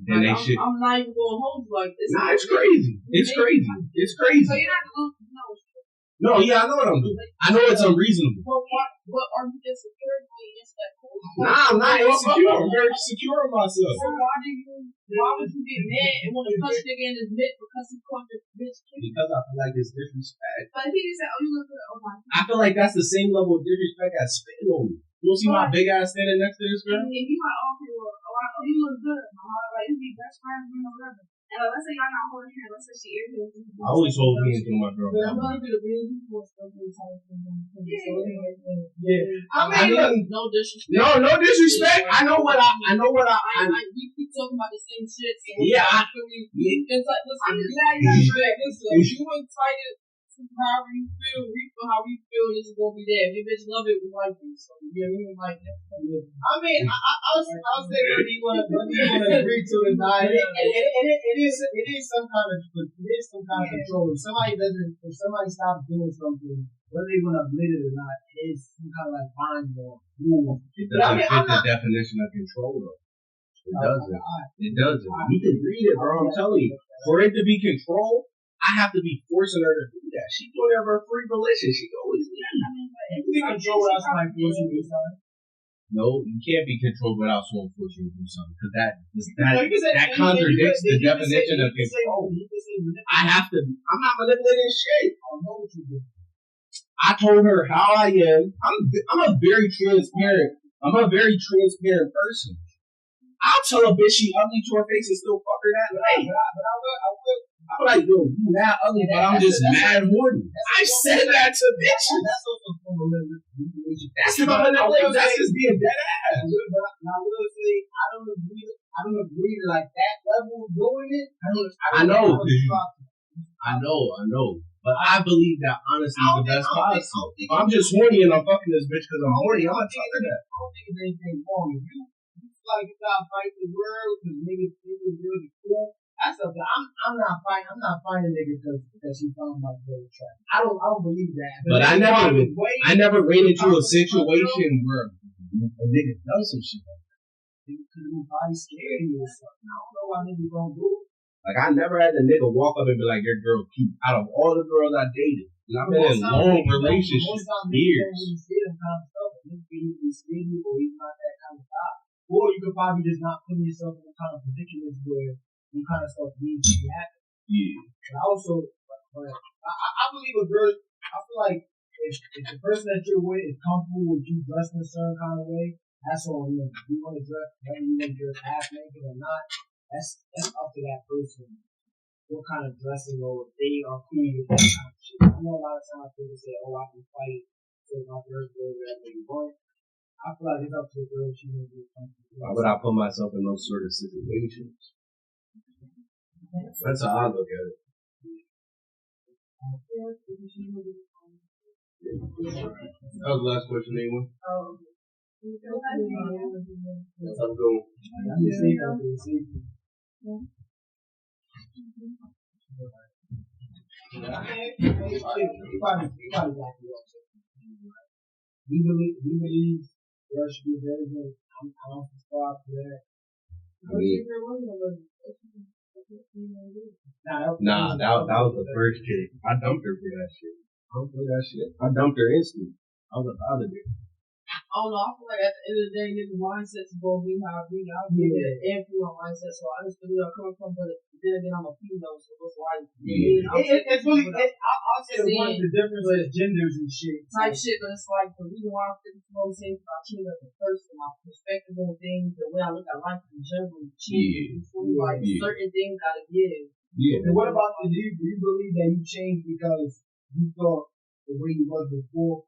Then they should. I'm not even gonna hold you like this. Nah, it's crazy. It's crazy. It's crazy. So you're not losing No, yeah, I know what I'm doing. I know it's unreasonable. But are you insecure against that cool? Nah, I'm not insecure. I'm very secure in myself. So why would you get mad and want to punch nigga in his neck because he called your bitch cute? Because I feel like it's disrespect. But he just said, oh, you look good. Oh, my God. I feel like that's the same level of disrespect as spitting on me. You don't see my big ass standing next to this girl? If you like, okay, well, you look good. Like, you be best friends, or whatever. And let's say y'all not holding hands. Let's say she irritates you. I always hold hands with my girl. But I'm gonna be the reason for stuff in the Yeah. I mean, no disrespect. No disrespect. I know what I. We keep talking about the same shit. So Yeah, it's like, listen, I'm glad you respect. Listen, if you excited however you feel, we feel how we feel, this is gonna be there. If your bitch love it, we like it. So yeah, we don't like that. I mean, I'll say whether you want to agree to it or not. It is some kind of control. If somebody stops doing something, whether they want to admit it or not, it is some kind of like bond or rule. It doesn't fit the definition of control though. It doesn't. It doesn't. You can read it, bro. I'm telling you. For it to be controlled, I have to be forcing her to do that. She's doing it of her free volition. She always You can control without somebody forcing you to do something. No, you can't be controlled without someone forcing you to do something because that contradicts the definition of control. I have to. I'm not manipulating shit. I know what you do. I told her how I am. I'm a very transparent. I'm a very transparent person. I'll tell a bitch she ugly to her face and still fuck her that night. I'm like, yo, you mad ugly, but I'm just mad horny. I said that to bitches. That's also from a manipulation. That's not manipulation. That's just being dead ass. Now, I will say, I don't agree to like that level of doing it. I know. But I believe that honesty is the best policy. I'm just horny and I'm fucking this bitch because I'm horny. I'm not fucking that. I don't think there's anything wrong. If you feel like you gotta fight the world because niggas really cool. That's something. I'm not fighting niggas because he found my very trap. I don't believe that. But I never ran into a situation where a nigga does some shit like that. Because he's probably scared of you or something. I don't know why niggas don't do it. Like, I never had a nigga walk up and be like, your girl cute. Out of all the girls I dated, and I've been in long relationships for years. Or you could probably just not put yourself in a kind of predicament where you kind of stuff needs to be happening. Yeah. And I believe a girl, I feel like if the person that you're with is comfortable with you dressing a certain kind of way, that's all you know. If you want to dress, whether you want to dress half naked or not, that's up to that person. What kind of dressing or they are cool with that kind of shit. I know a lot of times people say, oh, I can fight, so my girl or whatever you want. I feel like it's up to the girl if she wants to be comfortable. Why would I put myself in those sort of situations? That's how I look at it. That was the last question, anyone? That's how I'm going. We believe there should be very good. I don't subscribe to that. Nah, that was the first chick. I dumped her for that shit. I dumped her instantly. I was out of there. I don't know. I feel like at the end of the day, niggas' mindsets is gonna be how I be. I'll be an influence mindset, so I understand where I'm coming from, but then again, I'm a female, so it's like, it's really, I'll say the difference is genders and shit. Type shit, but it's like, the reason why I'm thinking what I'm saying is I change as a person, my perspective on things, the way I look at life in general, changes. Like, certain things gotta give. Yeah. And what about do you believe that you changed because you thought the way you was before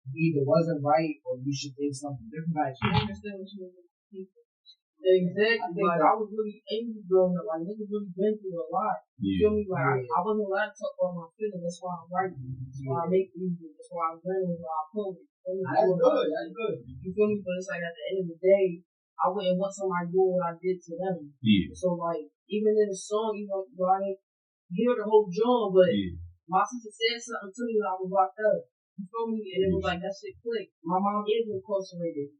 either wasn't right or you should think something different? I understand what you mean. Exactly. Like, I was really angry growing up. Like, niggas really been through a lot. You feel me? Like, I wasn't allowed to talk about my feelings. That's why I'm writing. That's why I make music. That's why I'm journaling. That's why I post it. That's good. That's good. You feel me? But it's like, at the end of the day, I wouldn't want somebody doing what I did to them. Yeah. So, like, even in the song, you know, I didn't hear the whole drum, but my sister said something to me when I was locked up. You feel me? And it was like, that shit clicked. My mom is incarcerated.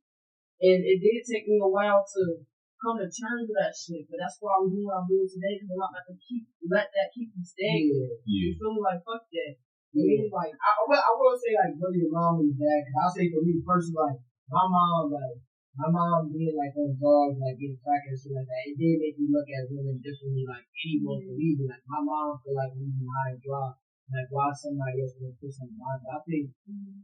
And it did take me a while to come to terms with that shit. But that's why I'm doing what I'm doing today, because I'm not going to let that keep me stagnant. You feel me? Like, fuck that. Yeah. Like, I will say, like, whether your mom or your dad, because I'll say for me personally, like, my mom being, like, on drugs, like, getting crack and shit like that, it did make me look at women differently, like, anyone could leave me. Like, my mom could, like, leave me high and dry. Like, why somebody else would put something on. But I think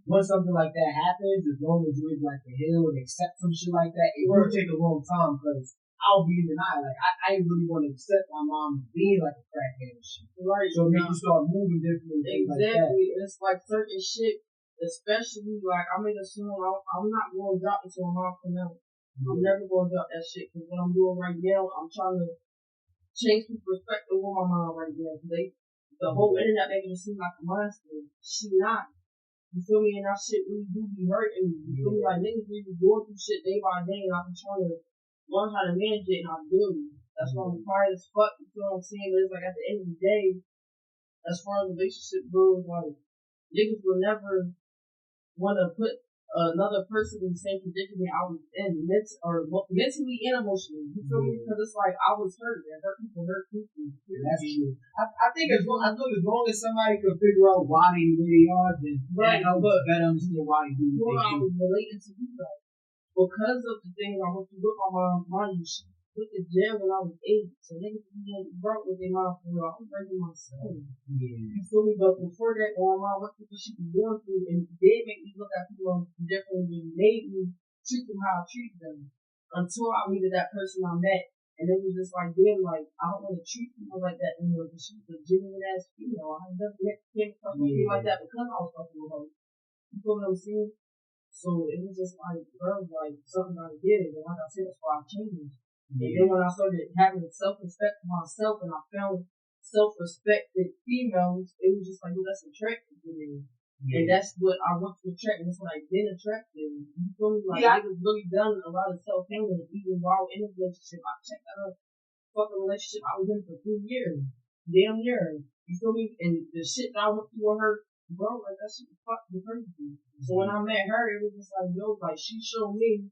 when something like that happens, as long as you're like the hill and accept some shit like that, it will take a long time because I'll be in denial. Like, I ain't really want to accept my mom being like a crackhead and shit. Right. So it makes you start moving differently. Exactly. Like and it's like certain shit, especially like I made a song, I'm not going to drop it to my mom for now. I'm never going to drop that shit because what I'm doing right now, I'm trying to change people's perspective with my mom right now. The whole internet making it seem like a monster. She not. You feel me? And that shit really do be hurting me. You feel me? Like, niggas really going through shit day by day, and I've been trying to learn how to manage it, and I'm doing it. That's why I'm tired as fuck. You feel what I'm saying? But it's like, at the end of the day, as far as relationship goes, like, niggas will never want to put another person in the same predicament I was in, mentally and emotionally. You feel me? Because it's like I was hurt, and hurt people. That's true. I think as long as somebody can figure out why they where they are, then that helps better understand why they do what I they do. was relating to you guys. Because of the things I went through with my mom, she went to jail when I was 8. So niggas being broke with their mom for real. I was raising my son. Yeah. You feel me? But before that, my mom went through what she was going through, and it did make me look at people differently, and made me treat them how I treated them. Until I meted that person I met, and it was just like, damn, like, I don't want to treat people like that anymore, because she was a genuine ass female. I never came across something like that because I was fucking with her. You feel what I'm saying? So it was just like, bro, like something I did, and like I said, that's why I changed. And then when I started having self-respect for myself, and I found self-respected females, it was just like, well, that's attractive to me. And that's what I want to attract, and that's what I've been attracted. You feel me? Like, I was really done a lot of self-handling, even while in a relationship. I checked out a fucking relationship I was in for 3 years. Damn near. You feel me? And the shit that I went through with her, bro, like that shit was fucking crazy. So when I met her, it was just like, yo, like she showed me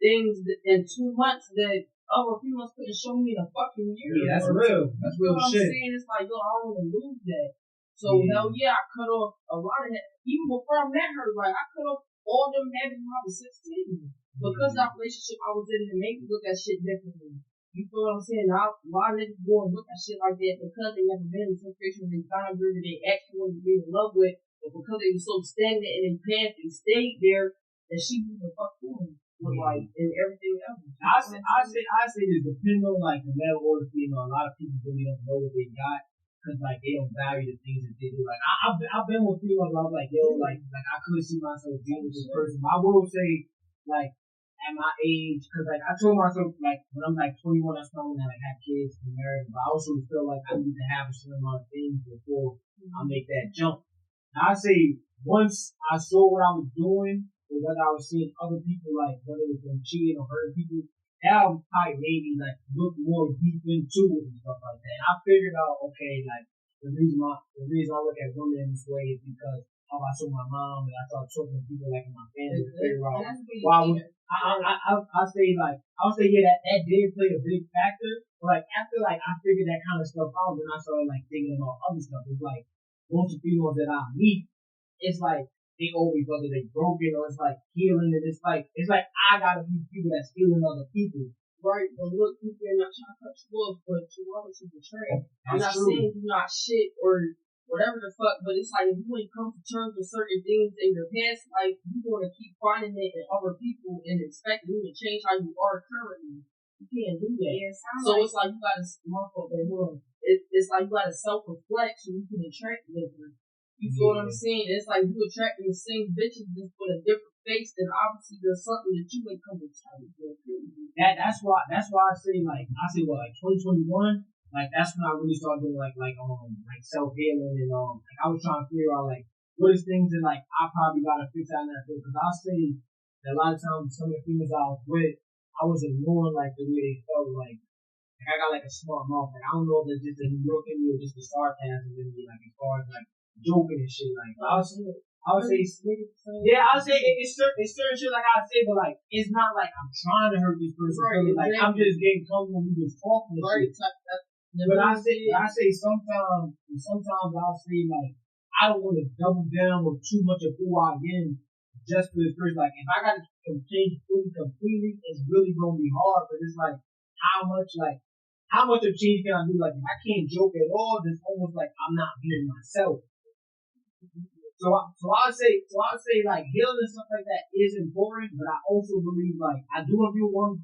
things in 2 months that other females couldn't show me in a fucking year. Yeah, that's real. That's real shit. I'm saying? It's like, yo, I don't want to lose that. So hell yeah, I cut off a lot of that. Even before I met her, like I cut off all them habits when I was 16. Because that relationship I was in, it made me look at shit differently. You feel what I'm saying? Now, a lot of niggas go and look at shit like that because they never been in a situation where they found a girl that they actually wanted to be in love with, but because they were so stagnant and in past, they stayed there, and she was the fuck woman with life and everything else. I say this depends on like the male or the female. A lot of people really don't know what they got because like they don't value the things that they do. Like I've been with females where I was like, yo, like I could see myself being with this person. But I will say like at my age, because like I told myself like when I'm like 21, that's when I like have kids and married. But I also feel like I need to have a certain amount of things before I make that jump. Now, I say once I saw what I was doing, or whether I was seeing other people like whether it was them cheating or hurting people, that probably made me like look more deep into it and stuff like that. And I figured out, okay, like the reason I look at women in this way is because how I saw my mom and I started talking to people like in my family to figure out why I'll say yeah, that did play a big factor. But like after like I figured that kind of stuff out, then I started like thinking about other stuff. It's like most of the females that I meet, it's like they always whether they broken or it's like healing, and it's like I gotta be people that's healing other people. Right, but look, people are not trying to cut you off, but you want to betray. I'm not true. saying you're not shit or whatever the fuck, but it's like if you ain't come to terms with certain things in your past, like you want to keep finding it in other people and expecting you to change how you are currently. You can't do that. Yeah, so it's like you gotta it's like you gotta self-reflect so you can attract different. You feel what I'm saying? It's like you attracting the same bitches just with a different face, then obviously there's something that you ain't come to terms with. That's why I say like 2021. Like that's when I really started doing like self healing and like I was trying to figure out like what is things that like I probably gotta fix out in that field, because I'll say that a lot of times some of the females I was with, I was ignoring like the way they felt. Like I got like a smart mouth. Like I don't know if it's just the New York in me or just the sarcasm in me, like as far as like joking and shit. Like I would say yeah, I'll say it's certain shit like I say, but like it's not like I'm trying to hurt this person. Right, like I'm just getting comfortable with just talking and shit. But I say sometimes I'll say like I don't want to double down with too much of who I am just for this person. Like if I gotta change completely, it's really gonna be hard. But it's like how much of change can I do? Like if I can't joke at all, then it's almost like I'm not being myself. So I say like healing and stuff like that is important, but I also believe like I do want to be with one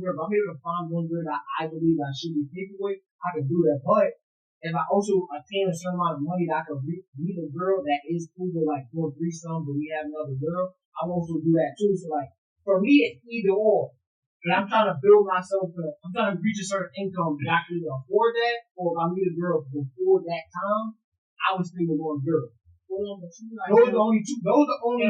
girl. If I'm able to find one girl that I believe I should be taken with, I can do that. But if I also attain a certain amount of money that I can meet a girl that is cool with like doing threesome, but we have another girl, I'll also do that too. So like for me, it's either or. And I'm trying to build myself. I'm trying to reach a certain income that I can either afford that, or if I meet a girl before that time, I was thinking one girl. Those are the only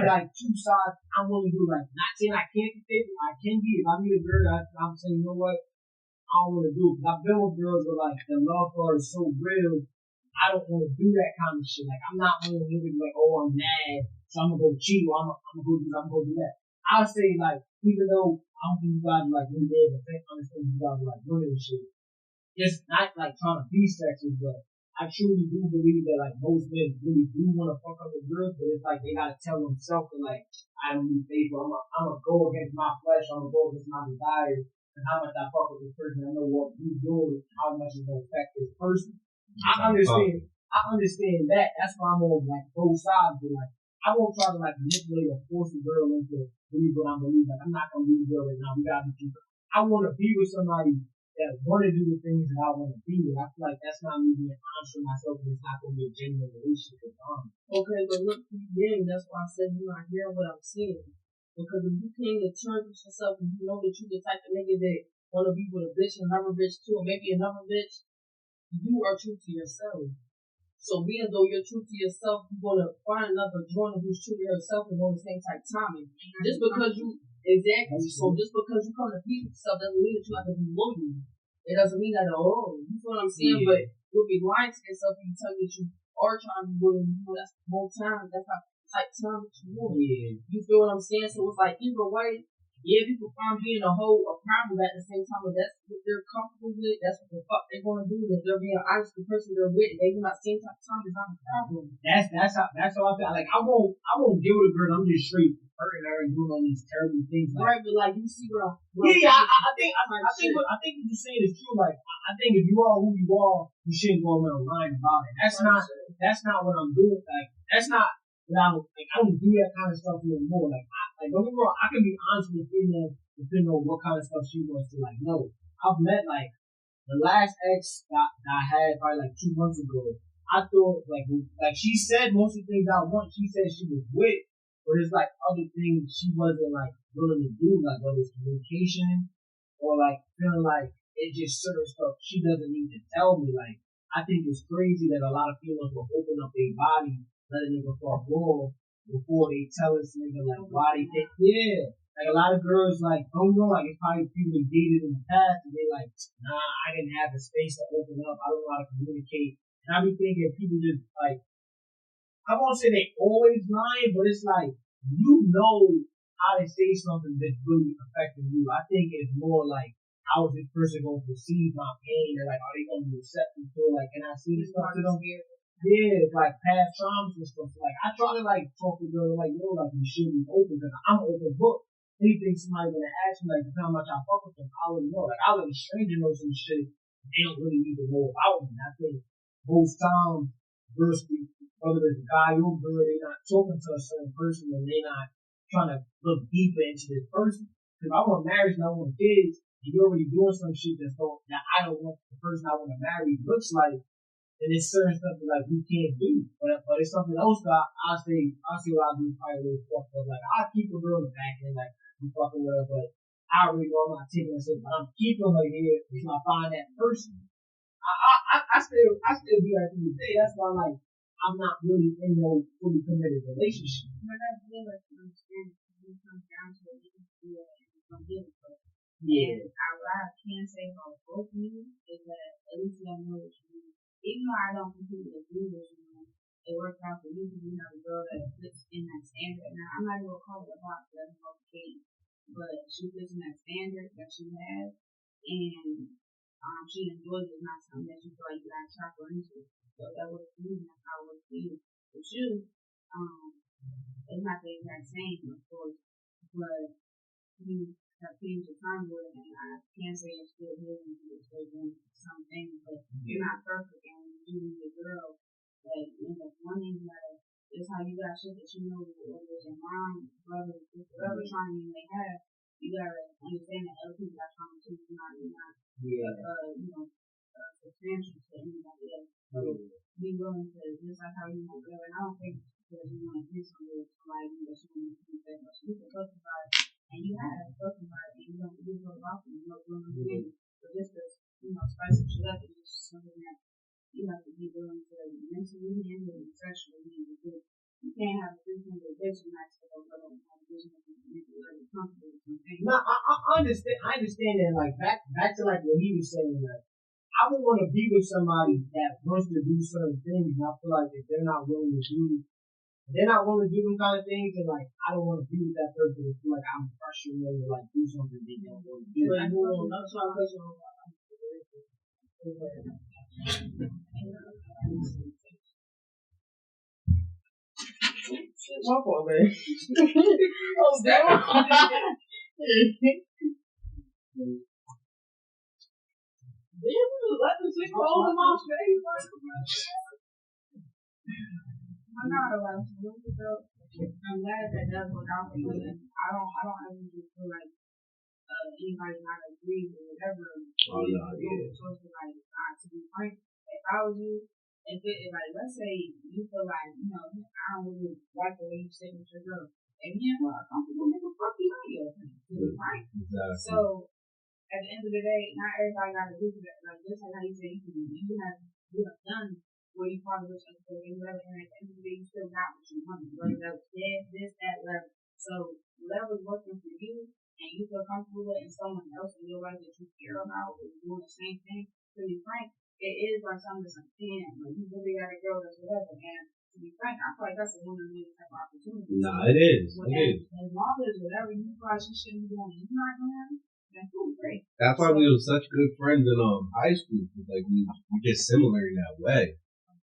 like two sides I'm willing to do. Like not saying I can't be faithful, I can be. If I meet a girl, I'm saying, you know what, I don't want to do it. Because I've been with girls where like the love for her is so real, I don't want to do that kind of shit. Like I'm not one of them niggas like, oh, I'm mad, so I'm gonna go cheat or I'm gonna go do this, I'm gonna go do that. I'll say like, even though I don't think you guys are like really able to understand you guys are like women and shit, just not like trying to be sexist, but I truly do believe that like most men really do want to fuck up with girls, but it's like they gotta tell themselves that like I don't need favor. I'm gonna go against my flesh. I'm gonna go against my desires and how much I fuck with this person. I know what you doing, how much it's gonna affect this person. I understand. I understand that. That's why I'm on like both sides. But like I won't try to like manipulate or force a girl into believe what I believe. Like I'm not gonna leave a girl right now. We gotta be people. I want to be with somebody that want to do the things that I want to be with. I feel like that's not me being honest with myself, and it's not going to be a genuine relationship. Okay, but look, again, that's why I said you're not hearing what I'm saying. Because if you came to terms with yourself and you know that you're the type of nigga that want to be with a bitch, another bitch too, or maybe another bitch, you are true to yourself. So being though you're true to yourself, you're going to find another joiner who's true to herself and on the same type of timing. Just because you, exactly, so just because you come to peace with yourself doesn't mean that you have to be loyal. It doesn't mean that at all. You feel what I'm saying? Yeah. But you'll be lying to yourself if you tell me that you are trying to be loyal. You know, that's the whole time. That's how type of time that you want. Yeah. You feel what I'm saying? So it's like either way, yeah, people find being a whole a problem at the same time, but that's what they're comfortable with. That's what the fuck they're gonna do. If they're being honest with the person they're with, they do not same type of time is not a problem. That's how I feel. Like I won't deal with a girl. I'm just straight hurting her and doing all these terrible things. Like, right, but like you see what I'm I think what you're saying is true. Like I think if you are who you are, you shouldn't go around lying about it. That's not what I'm doing. Like that's not. I don't do that kind of stuff anymore. Like don't get me wrong, I can be honest with a female depending on what kind of stuff she wants to like know. I've met like the last ex that I had probably like 2 months ago. I thought like she said most of the things I want. She said she was with, but it's like other things she wasn't like willing to do, like whether it's communication or like feeling like it's just certain stuff she doesn't need to tell me. Like I think it's crazy that a lot of females will open up their body, let a nigga fall raw before they tell us nigga like why they think like a lot of girls like don't know, like it's probably people they dated in the past and they like nah, I didn't have the space to open up, I don't know how to communicate. And I be thinking people just like I won't say they always lying, but it's like you know how to say something that's really affecting you. I think it's more like how is this person going to perceive my pain, and like are they going to be receptive to it? Like can I see this stuff to them? Yeah, like past traumas and stuff. Like I try to like talk to girls like yo, like you should be open because I'm an open book. Anything somebody gonna ask me like how much I fuck with them, I already know. Like I let a stranger know some shit. They don't really need to know about me. I think most times girls, whether it's a guy or girl, they're not talking to a certain person and they're not trying to look deeper into this person. Because I want marriage and I want kids, and you're already doing some shit that I don't want the person I want to marry looks like. And it's certain stuff that like we can't do, but it's something else that I'll say what I'll do probably a little fucked up. Like I'll keep a girl in the back end, like I'm fucking with her, but I already know I'm not taking her, but I'm keeping her here until I find that person. I still do that to this day. That's why like I'm not really in no fully committed relationship. But that's good to understand when it comes down to it, you can feel it and from getting it. Yeah. And what I can say about both of you is that at least I know what you mean. Even though I don't completely agree with you, it works out for you because you have a girl that fits in that standard. Now, I'm not going to call it a box, that's okay, but she fits in that standard that she has, and she enjoys it, not something that you feel like you got to trap her into. So that works for me, that's how it works for you. With you, it's not the exact same, of course, but you have came to time with it, and I can't say it's still healing, it's still doing some things, but you're not perfect, and you need a girl that you end up wanting that. It's how you got shit that you know, whether it's your mom, brother, whatever trauma you may have, you gotta understand that other people got trauma too. You're not substantial to anybody else. So be willing to, just like how you want to go, and I don't think because you want to do something with somebody that you want to do that much. You can justify it. And you have spoken about it, and you don't do so often, you don't really do. But just to, spice some shit up, it's just something that you have to be willing to mentally handle and sexually handle. Because you can't have a 300 bitch and not take a little vision and make you really comfortable with something. No, I understand that. Like back to like what he was saying. Like I would want to be with somebody that wants to do certain things, and I feel like if they're not willing to do they're not willing to do them kind of things, and like I don't want to be with that person and feel like I'm pressuring them to like do something they don't want to do. Like, well, that's why I was my fault, man. Oh, damn. Let the shit fall in my face. I'm not allowed to look it up. I'm glad that does work out for you. And I don't ever just feel like anybody not agree or whatever. Oh, no, yeah. So it's like, to be frank, if I was you, if like, let's say you feel like, I don't really like the way you sit with your girl, and me and her are comfortable, nigga, fuck you, to be frank. Exactly. So at the end of the day, not everybody got to do that. Like, just like how you say you have done what you probably wish you could do, whatever, and at the end of the day, you still got what you wanted, whether that was this, that, whatever. So whatever's working for you, and you feel comfortable with, and someone else in your life that you care about is doing the same thing, to be frank, it is like something that's like, damn, like you really got a girl that's whatever, and to be frank, I feel like that's a woman made type of opportunity. Nah, it is. As long as whatever you feel like she shouldn't be doing, you're not doing, then cool, great. That's why we were such good friends in high school. Like we just similar in that way.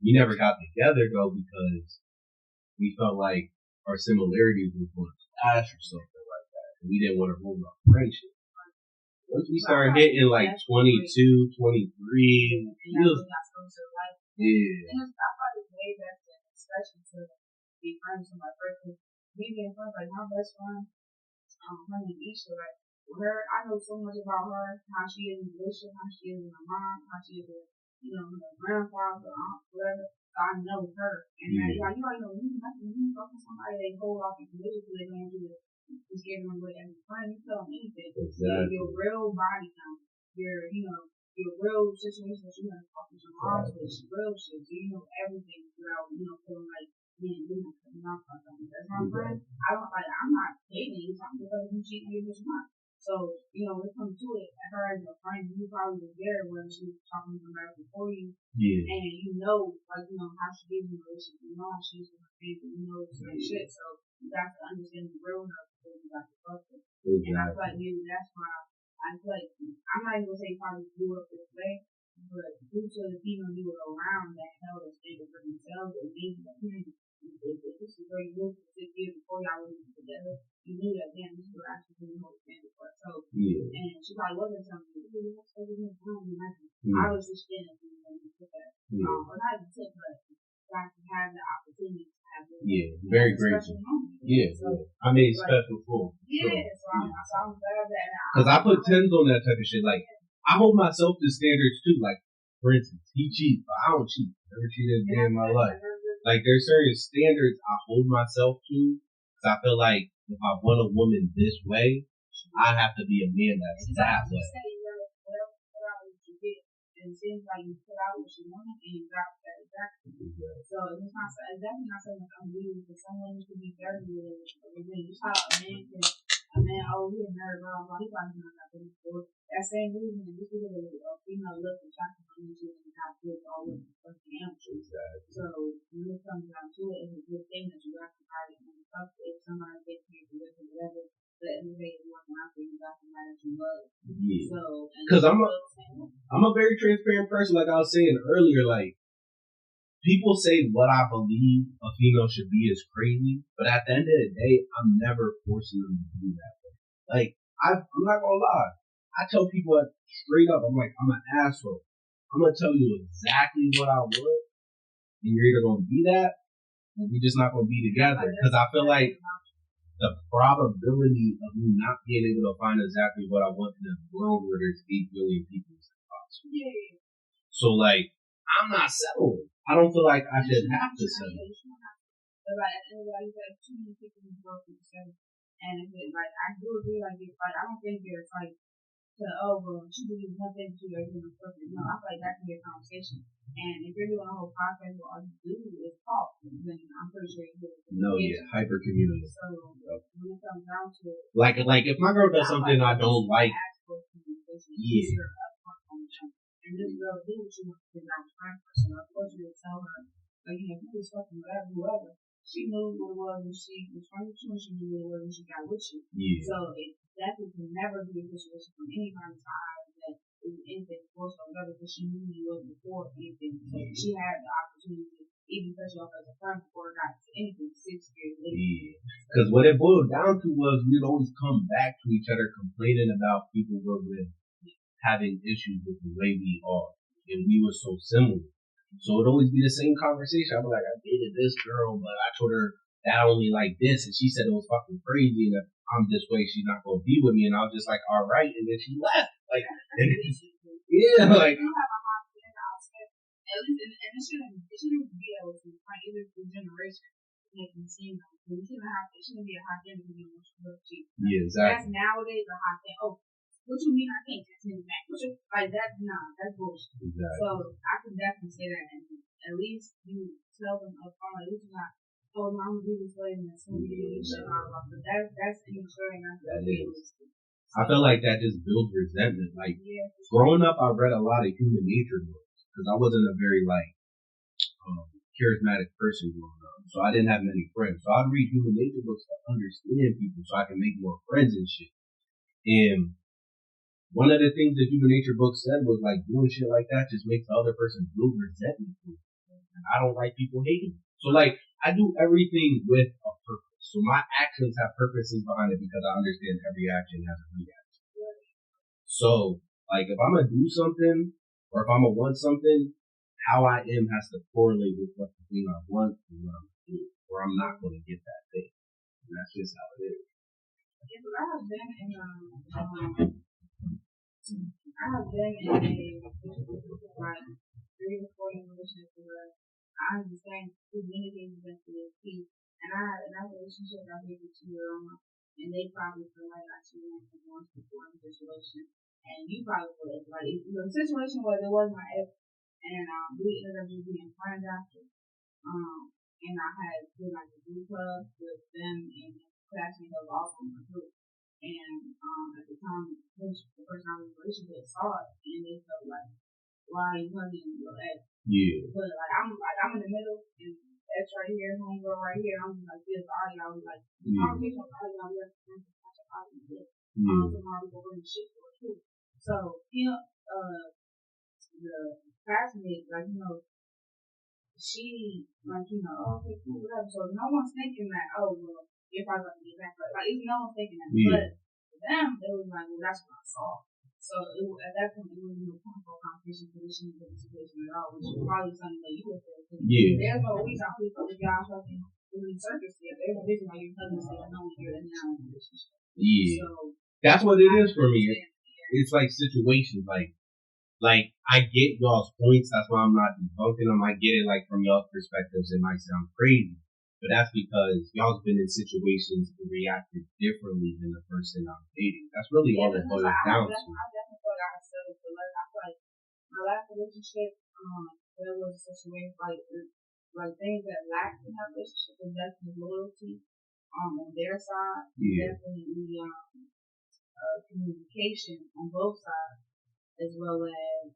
We never got together though because we felt like our similarities were going to clash or something like that. And we didn't want to ruin our friendship. Once we started hitting like 22, 23, yeah. And it's not like way back then, especially to be friends with my friends. Me being friends, like my best friend, her name Isha, like her, I know so much about her, how she is in relationship, how she is with her mom, how she is with, her grandfather, aunt, whatever. So I know her. And like you already know, you fucking somebody they hold off in religion because they don't do it. Just giving them away as a friend, you tell them anything. Exactly. Your real body count, your real situation that you have to talk with your mom with, real shit. So you know everything without, feeling like, man, you're not coming off on something. That's my friend. I'm not dating you, something because you cheat on your bitch mom. So, when it comes to it, her as a friend, you probably was there when she was talking to somebody before you. Yeah. And how she is in a relationship, how she is with her family, certain shit. So you got to understand the real her before you got to fuck her. Exactly. And I feel like maybe that's why I feel like I'm not even gonna say probably grew up this way, but due to the people you were around that held a standard for themselves, it made you like, if this is where you moved for 6 years before y'all were together, you knew that damn this is what actually really hold a standard for. So and she probably wasn't telling me, I was just standing for you and took that. Or not even took, but got to have the opportunity to have it. Yeah, very grateful. Yeah, so, I mean, special for. Yeah, so I'm glad that. Because I put 10s on that type of shit. Like, I hold myself to standards too. Like, for instance, he cheats, but I don't cheat. Never cheated a day in my life. Like, there's certain standards I hold myself to. Because I feel like if I want a woman this way, I have to be a man that's that way. And it seems like you put out what you wanted and you got that exactly. So it's definitely not something that's unbelievable because someone could be very good at it. You saw a man, he a nerd, blah, blah, he probably not got this before. That same reason, just because of a female look and attractive on you and how good all of the fucking amateurs. So when it comes down to it, it's a good thing that you got to party and stuff. If somebody gets here to live or whatever, the innovative working out for you got somebody that you love. Yeah. So, because I'm a very transparent person, like I was saying earlier. Like, people say what I believe a female should be is crazy, but at the end of the day, I'm never forcing them to do that. Like, I'm not gonna lie. I tell people straight up, I'm like, I'm an asshole. I'm gonna tell you exactly what I want, and you're either gonna be that, or we're just not gonna be together. Because I feel like the probability of me not being able to find exactly what I want in a world where there's 8 billion people is impossible. Yeah. So, like, I'm not settling. I don't feel like I should have to settle. But like at the end of the day, you got too many people in the world to settle. And if it, like, I do agree, like, if, like, I don't think there's like she believes one thing, she does doing perfect. No, I feel like that can be a conversation. And if you're doing a whole podcast where all you do is talk, then I'm pretty sure you do it. No, yeah, hyper community. So when it comes down to it, like if my girl does something I don't like, yeah. And this girl do what she wants to do, not trying for. So of course you would tell her, like, you was fucking whoever. she knew what it was when she was friends with you, and she knew what it was when she got with you. Yeah. So it definitely can never be a situation from anybody's side that it was anything forced or whatever, because she knew you was before anything. So she had the opportunity to even cut you off as a friend before it got to anything 6 years later. Yeah. Because what it boiled down to was we'd always come back to each other complaining about people we're with having issues with the way we are. And we were so similar. So it'd always be the same conversation. I'd be like, I dated this girl, but I told her that I only like this, and she said it was fucking crazy, and if I'm this way, she's not gonna be with me. And I was just like, all right, and then she left. Like, yeah, like. You have a hot thing outside, at least, and it shouldn't be able to find either the generation to make them seem like it shouldn't be a hot thing because you want to look cheap. Yeah, exactly. That's nowadays a hot thing. Oh, what you mean I can't text him back? Like that's that's bullshit. Exactly. So I can definitely say that, and at least you tell them up front. At least you're not, oh, no, I'm gonna do this way, and that's gonna do this shit. But that's immature, and that's realistic. I feel like that just builds resentment. Like, growing up, I read a lot of human nature books because I wasn't a very charismatic person growing up, so I didn't have many friends. So I'd read human nature books to understand people, so I can make more friends and shit. And one of the things that human nature book said was like doing shit like that just makes the other person build resentment for you. And I don't like people hating me. So like I do everything with a purpose. So my actions have purposes behind it because I understand every action has a reaction. So like if I'm gonna do something or if I'm gonna want something, how I am has to correlate with what the thing I want and what I'm doing, or I'm not gonna get that thing. And that's just how it is. Yeah, but I have been in like 3 to 4 year relationship where I understand too many things eventually peace. And I had another relationship I did with 2 year old, and they probably feel like I should have been once before in the situation. And you probably feel like the situation where there was my ex, and we ended up just being friends after. And I had did like a group club with them and classmates that was also in my group. And at the time, the person I was in a relationship saw it, and they felt like, why are you hugging your ex? Yeah. But I'm in the middle, and ex right here, homegirl right here. I'm like this, all y'all be like, conversation with all y'all, we have to catch up out of this. Tomorrow we go bring shit for it too. So the classmate, she okay, cool, whatever. So no one's thinking that, oh well, you're probably gonna get back. Like no one's thinking that. Yeah. But for them, it was like, well, that's what I saw. So at that point, it wasn't no point for a conversation because it shouldn't be a situation at all, which is probably something that you would say. Yeah. There's no reason I feel like y'all fucking really surface yet. There's no reason why you're telling us that no you're in now in a relationship. Yeah. So that's what it is for me. It's like situations like I get y'all's points. That's why I'm not debunking them. I get it like from y'all's perspectives. It might sound crazy, but that's because y'all's been in situations and reacted differently than the person I'm dating. That's really all it boils down to. I definitely feel like I said it, but I feel like my last relationship, there was a situation like things that lacked in that relationship was definitely loyalty on their side, definitely communication on both sides, as well as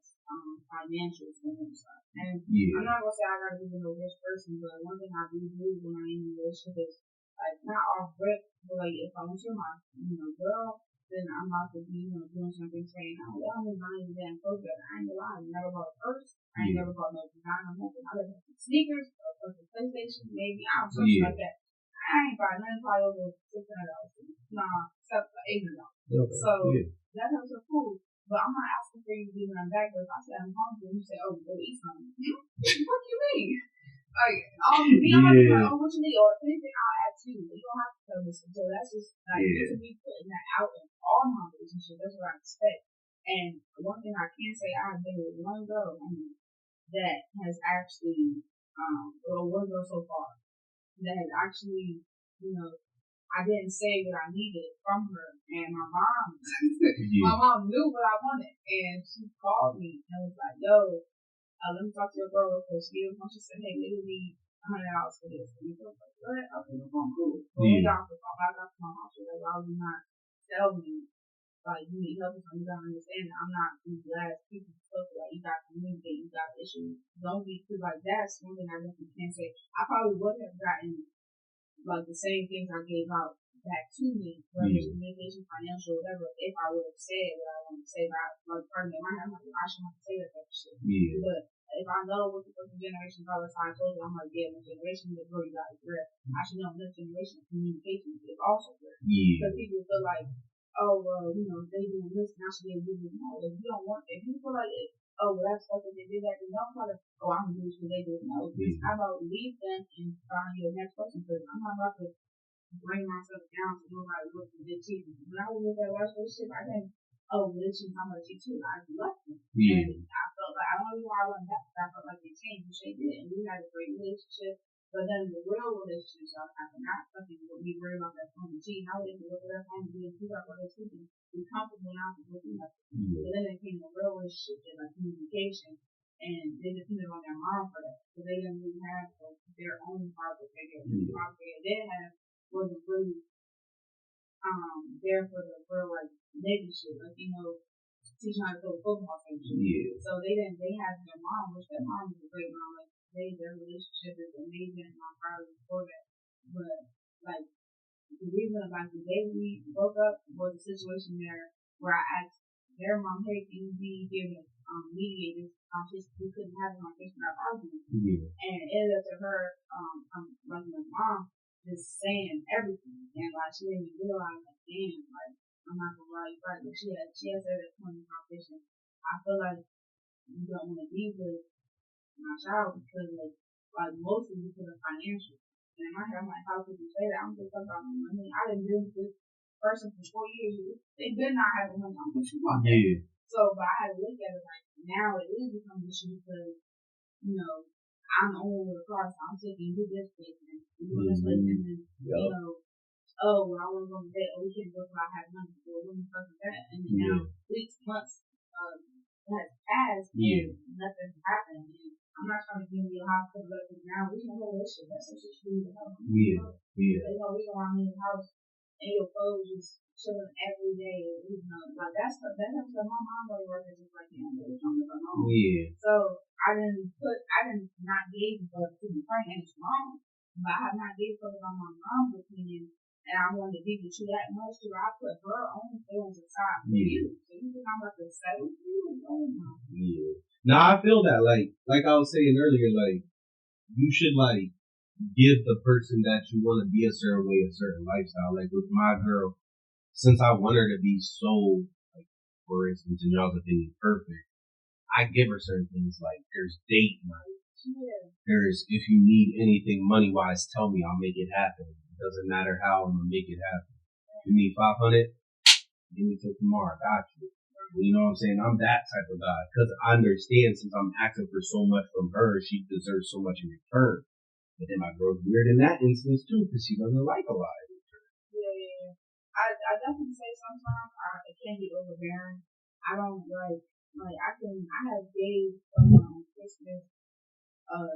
financials on one side. And I'm not gonna say I gotta be a rich person, but one thing I do when I'm in a relationship is like not off rip, but like if I want to my girl, then I'm about to be doing something saying, oh, I'm buying the damn clothes. I ain't gonna lie, I never bought a purse. I ain't never bought no designer, nothing. I love some sneakers, a fucking PlayStation, maybe something like that. I ain't buying nothing probably over $600. Nah, except for $800. So that was so cool. But I'm not asking for you to do nothing back. But if I say I'm hungry, and you say, "Oh, go eat something," what do you mean? Like, I'll be honest, like, "Oh, what you need?" Or if anything, I'll ask you. You don't have to tell me. So that's just like to be putting that out in all my relationships. That's what I expect. And one thing I can say, I've been with one girl that has actually, or one girl so far that has actually, I didn't say what I needed from her, and my mom, my mom knew what I wanted, and she called me and was like, "Yo, let me talk to your girl because she said, hey, we need $100 for this." And I was like, "What? Okay, we're going cool." But we got the phone. I got to my mom. She was like, "Why would you not tell me like you need help? You gotta understand that I'm not these last people stuff. Like you gotta communicate. You got issues. Don't be too like that's one thing I definitely can't say. I probably would have gotten like the same things I gave out back to me, whether it's communication, financial, whatever. If I would have said what I want to say, like part of my mind, I'm like, I shouldn't have to say that type of shit. Yeah. But if I know what the fucking generation all the time told you, I'm like, yeah, the generation that really got it real. I should know this generation communication is also real. Yeah. Because people feel like, oh, well, you know, they doing this, and I should be able to do this. No, if you don't want, if you feel like, oh, well, that's fucking, they did that, then don't try to, oh, I'm going to do this because they do it. No, how about leave them and find your next person? Because I'm not about to bring myself down to nobody look for this cheating. When I was with that last relationship, I didn't, oh, well, this cheating, I'm going to cheat too. I left them. Yeah. And I felt like, I don't know why I went back, but I felt like they changed, which they did. And we had a great relationship. But then the real relationship started happening, not something that we worry about that phone and cheating. I wouldn't look at that phone and be about what they're cheating. Be comfortable now to look at that. But then it came to real relationship and like communication. And they depended on their mom for that. So they didn't really have their own father figure. The father figure they had wasn't really there for the real like nigga shit. Like, you know, teaching how to throw a football type shit. Yeah. So they had their mom, which their mom was a great mom. Like their relationship is amazing and I'm proud of them for that. But like the reason like the day we broke up was a situation where I asked their mom, hey, can you be given mediators? We couldn't have a conversation without arguing. Yeah. And it ended up to her, like my mom, just saying everything, and like she didn't even realize that. Damn, like I'm not gonna lie, right? But she had said at a point in the conversation, I feel like you don't want to be with my child because like mostly because of financial. And in my head, I'm like, how could you say that? I'm just talking about my money. I didn't deal with this person for 4 years. They did not have the money. I'm what you want. Yeah. So, but I had to look at it like now it is becoming an issue because, you know, I'm the only one with a car, so I'm taking you this place and you do this place, and then, you know, oh, well, I want to go to bed. Oh, we can't go till I have money. So we're going to talk about that. And then now, weeks, months has passed, and nothing's happened. And I'm not trying to give you a hospital, but now we can hold this shit. That's what you need to know. Yeah. You know, we go around in the house, and your clothes just chilling every day. You know, like that's my mom already working just like him. They were trying to go home. Yeah. So I didn't not gave up to be frank, and it's wrong. But I have not gave up on my mom's opinion, and I wanted to be with you that much to where I put her own feelings aside for you. So you think I'm about to settle for you? Oh no. Yeah. Now I feel that like I was saying earlier, like you should like give the person that you want to be a certain way, a certain lifestyle. Like with my girl, since I want her to be so, like, for instance, in y'all's opinion, perfect, I give her certain things like there's date night. Yeah. There's, if you need anything money wise, tell me, I'll make it happen. It doesn't matter how, I'm gonna make it happen. You need 500? Give me till tomorrow, I got you. You know what I'm saying? I'm that type of guy. Because I understand since I'm asking for so much from her, she deserves so much in return. But then my girl's weird in that instance too, because she doesn't like a lot in return. Yeah. I definitely say sometimes it can be overbearing. I don't like I have days on Christmas, $1,000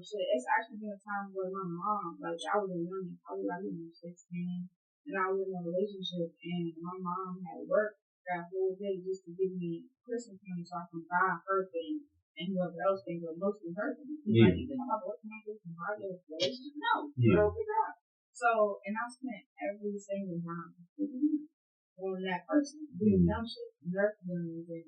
shit. It's actually been a time where my mom, like I was young, probably like 16, and I was in a relationship, and my mom had worked that whole day just to give me Christmas money so I can buy her thing and whoever else thing, but mostly her thing. Like, you think I'm working on this and buy this relationship? No, girl, figure out. So, and I spent every single time on that person doing dumb shit, nerf guns and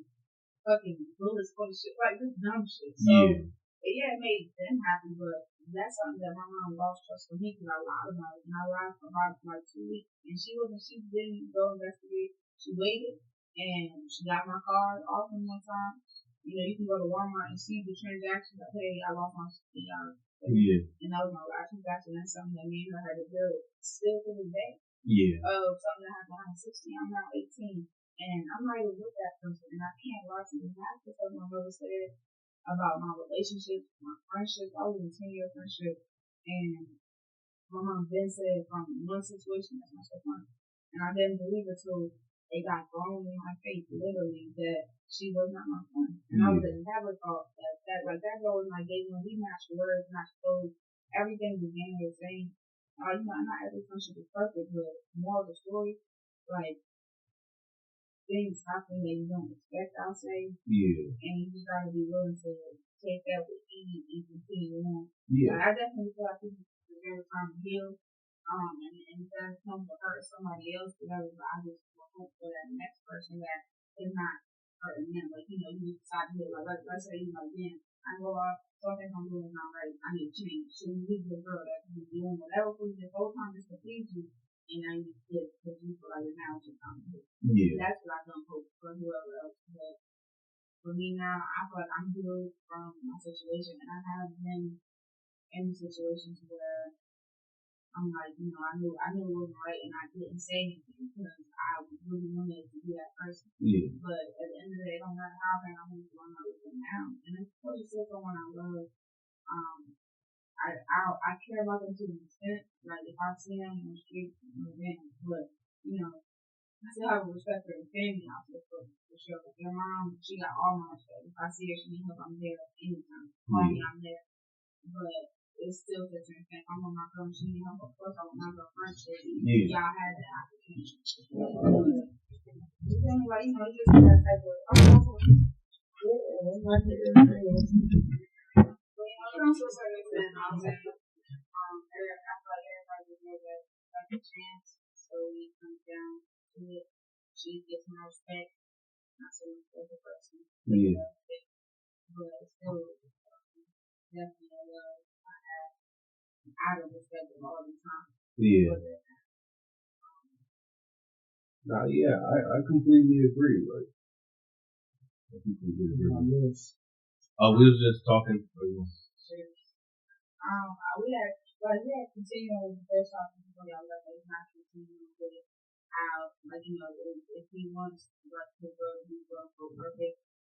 fucking bullets full of shit, like this dumb shit. So, it made them happy, but that's something that my mom lost trust in me because I lied about it, and I lied for about like 2 weeks, and she didn't go investigate. She waited, and she got my card off in one time. You know, you can go to Walmart and see the transaction. Like, hey, I lost my $60. Yeah. And that was my last transaction. That's something that me and her had to deal with still to this day. Yeah. Something that happened when I was 16, I'm now 18. And I'm not even with that person. And I can't lie to you. That's because my mother said about my relationships, my friendships. I was in a 10-year friendship. And my mom then said from one situation, that's not so funny. And I didn't believe it till it got thrown in my face, literally, that she was not my friend. And I would have never thought that girl was my date when we matched words, matched clothes, everything began the same. You know, not every friendship is perfect, but more of the story, like, things happen that you don't expect, I'll say. Yeah. And you just gotta be willing to take that with ease and continue on. Yeah. Like, I definitely feel like this is a very time to heal. and that comes to hurt somebody else, whatever. But I just hope for that next person that is not hurting them. Like, you decide to do it. Like, let's say, again, I go off, something I'm doing is not right. I need to change. Shouldn't be the girl that's been doing whatever for you this whole time just to please you, and now you get because you feel like now it's your time to do. Yeah. That's what I don't hope for whoever else. But for me now, I feel like I'm healed from my situation, and I have been in situations where I'm like, I knew it wasn't right, and I didn't say anything because I really wanted to be that person. Yeah. But at the end of the day, it don't matter how bad I want to run out with them now. And it's probably still someone I love. I care about them to an extent. Like if I see them on the street, then, but I still have a respect for the family out there for sure. Like your mom, she got all my respect. If I see her, she needs help, I'm there anytime. Call me, I'm there. But it's still the same thing. I'm on my girl, she needs help. Of course, I want my girl friendship. Yeah. Y'all had that opportunity. You feel me? Like, it's just that type of. I'm so sorry for that. I feel like everybody deserves that second chance. So when it comes down to it, she gets my respect. Not so much as a person. Yeah. But still, definitely love I have out of respect all the time. Yeah. Nah, yeah, I completely agree. Like, I completely agree. We was just talking. We had continued on the first topic before y'all left. It's not continuing with it. How, if he wants his girl to be perfect,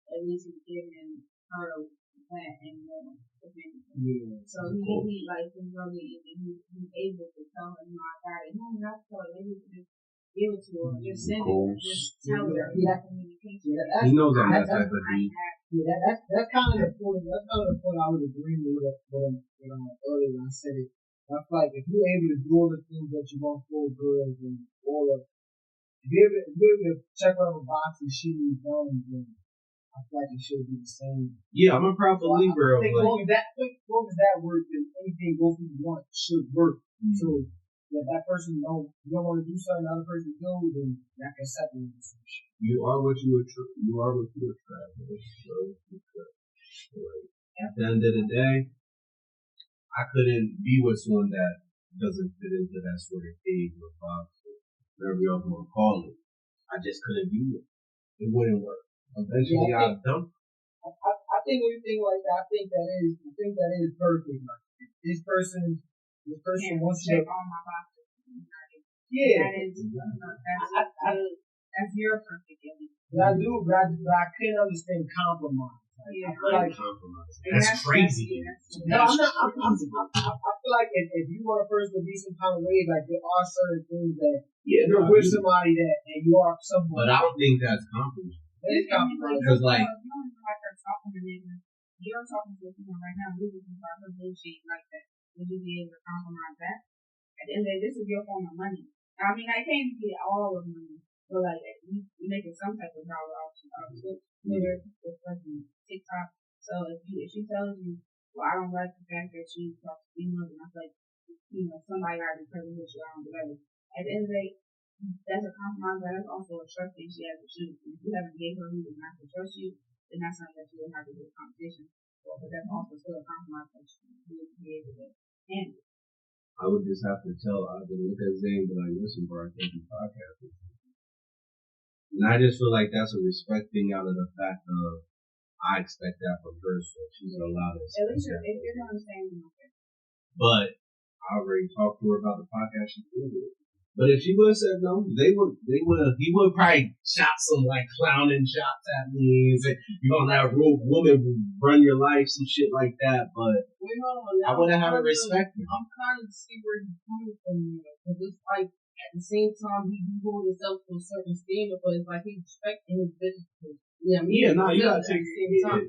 at least he's giving her that and more. Yeah. So he like his brother, and he's able to tell her, I got it. No, not to tell her. Maybe just give it to her. Just send it. Just tell her. That communication. He knows I'm that type of dude. Yeah, that's kind of the point. That's kind of the point I was agreeing with earlier when I said it. I feel like if you're able to do all the things that you want for girls and all of, if you're able to check out the box and she needs done, then I feel like it should be the same. Yeah, I'm a proud believer of like. As long as that works, then anything both of you want should work. Mm-hmm. So if that person you don't want to do something, the other person do, then that can separate some shit. You are what you attract. Like, at the end of the day, I couldn't be with someone that doesn't fit into that sort of cage or box or whatever you want to call it. I just couldn't be with it. It wouldn't work. Eventually, I dumped. I think when you think like that, I think that is perfect. Like this person wants to check all my boxes. Yeah. That's your perfect image. But I can't understand compromise. Yeah, I feel like compromise. That's crazy. No, I'm not. I feel like if you want a person to be some kind of way, like there are certain things that you're with somebody that and you are someone. But I don't think that's compromise. It is compromise. Because like you don't even like her talking to niggas. You're talking to someone right now. You're looking for her bullshit like that. Would you be able to compromise that? At the end of the day, this is your form of money. I mean, I can't get all of money, but like you making some type of dollar off Twitter, TikTok. So if she tells you, well, I don't like the fact that she talks to females, and I feel like somebody got to be present with you, I don't whatever. At the end of the day, that's a compromise, but that's also a trust thing she has to shoot. If you haven't gave her reason not to trust you, then that's something that you will have to do a competition for. But that's also still a compromise that you will be able to handle. I would just have to tell, I would look at Zane and be like, listen, bro, I can't do podcasts. And I just feel like that's a respect thing out of the fact of, I expect that from her, so she's allowed to. At least if you're not saying okay. But I already talked to her about the podcast, she did it. But if she would have said no, he would probably shot some like clowning shots at me and say, you're gonna let a woman run your life, some shit like that. But I would have had a respect. I'm kind of see where you're coming from, because it's like at the same time he hold himself to a certain standard, but it's like he's respecting his business. You gotta take it.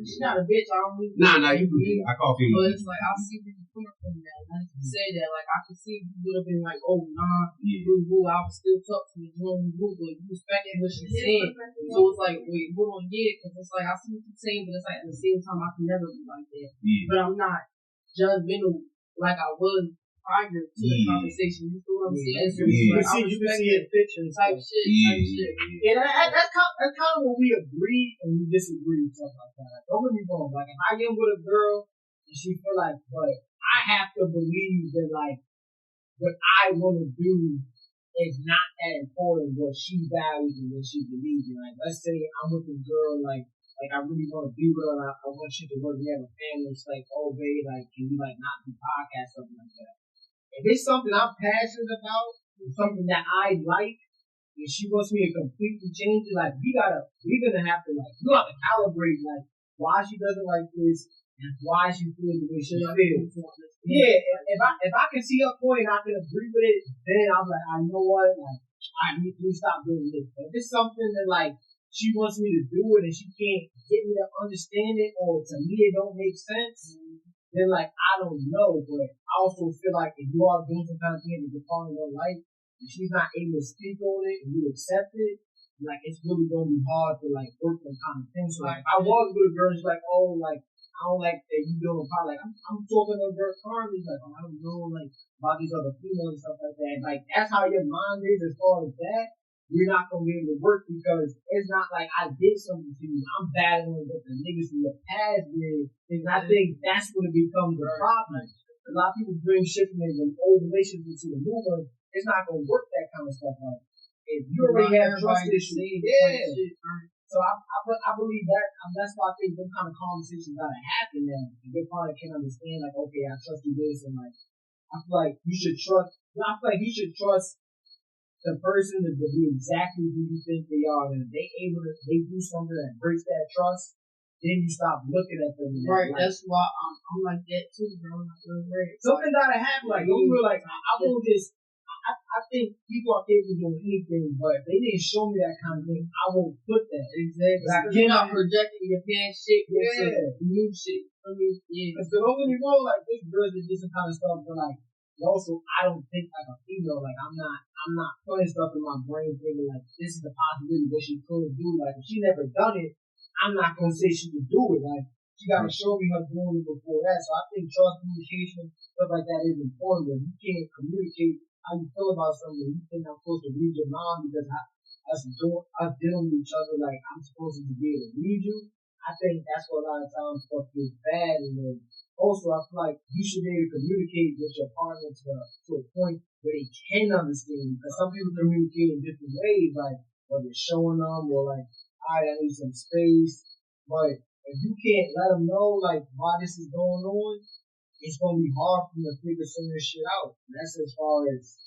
She's not a bitch. I don't really. You can. I call female. But it's like I see where you're coming from now. Like you say that, like I can see you would have been like, oh nah, boo, I would still talk to you, but you respecting what she's saying. So it's like, wait, hold on, because it's like I see what you're saying, but it's like at the same time I can never be like that. Yeah. But I'm not judgmental like I was fire to the conversation. You know what I'm saying? So You like, can see it fiction type shit. And that's kind of what we agree and we disagree and stuff like that. Like, don't get me wrong. Like, if I get with a girl and she feel like, but I have to believe that, like, what I want to do is not that important, what she values and what she believes in. Like, let's say I'm with a girl, like I really want to be with her, I want you to work, we have a family, it's like, oh, babe, like, can you, like, not do podcasts, something like that. If it's something I'm passionate about, something that I like, and she wants me to completely change it, like, we're gonna have to, like, you have to calibrate, like, why she doesn't like this, and why she feels the way she feels. Yeah, if I can see her point and I can agree with it, then I'm like, I know what, like, I need to stop doing this. But if it's something that, like, she wants me to do it and she can't get me to understand it, or to me it don't make sense, then, like, I don't know. But I also feel like if you are doing some kind of thing that you're part of her life, and she's not able to speak on it and you accept it, like, it's really gonna be hard to, like, work on kind of things. So, like, I was with a girl, she's like, oh, like, I don't like that you doing pot. Like, I'm talking to her calmly, like, oh, I don't know, like, about these other females and stuff like that. Like, that's how your mind is as far as that. We're not gonna be able to work because it's not like I did something to you. I'm battling with the niggas who have past with, and I think that's when it becomes a problem. A lot of people bring shit from their old relationships into the new one. It's not gonna work that kind of stuff out. If you already have trust issues, So I believe that that's why I think them kind of conversations gotta happen now. Your partner can understand, like, okay, I trust you this, and, like, I feel like you should trust. I feel like you should trust the person to be exactly who you think they are, and if they do something that breaks that trust, then you stop looking at them. Right, that's why I'm like that too, bro. Something gotta happen. Like, don't feel like I won't just. I think people are capable of doing anything, but if they didn't show me that kind of thing, I won't put that. Exactly. Like, you're not projecting your past shit. New shit. I mean, yeah. Because don't get me wrong, like, this girl is just some kind of stuff, but, like, also, I don't think like a female. Like, I'm not putting stuff in my brain thinking, like, this is the possibility what she could do. Like, if she never done it, I'm not gonna say she could do it. Like, she gotta show me her doing it before that. So I think trust, communication, stuff like that is important. If you can't communicate how you feel about something, you think I'm supposed to read your mind because us dealing with each other, like, I'm supposed to be able to read you. I think that's what a lot of times stuff feels bad. And then also, I feel like you should be able to communicate with your partner to a point where they can understand. Because some people communicate in different ways, like whether it's showing them or like, all right, I need some space. But if you can't let them know like why this is going on, it's gonna be hard for you to figure some of this shit out. And that's as far as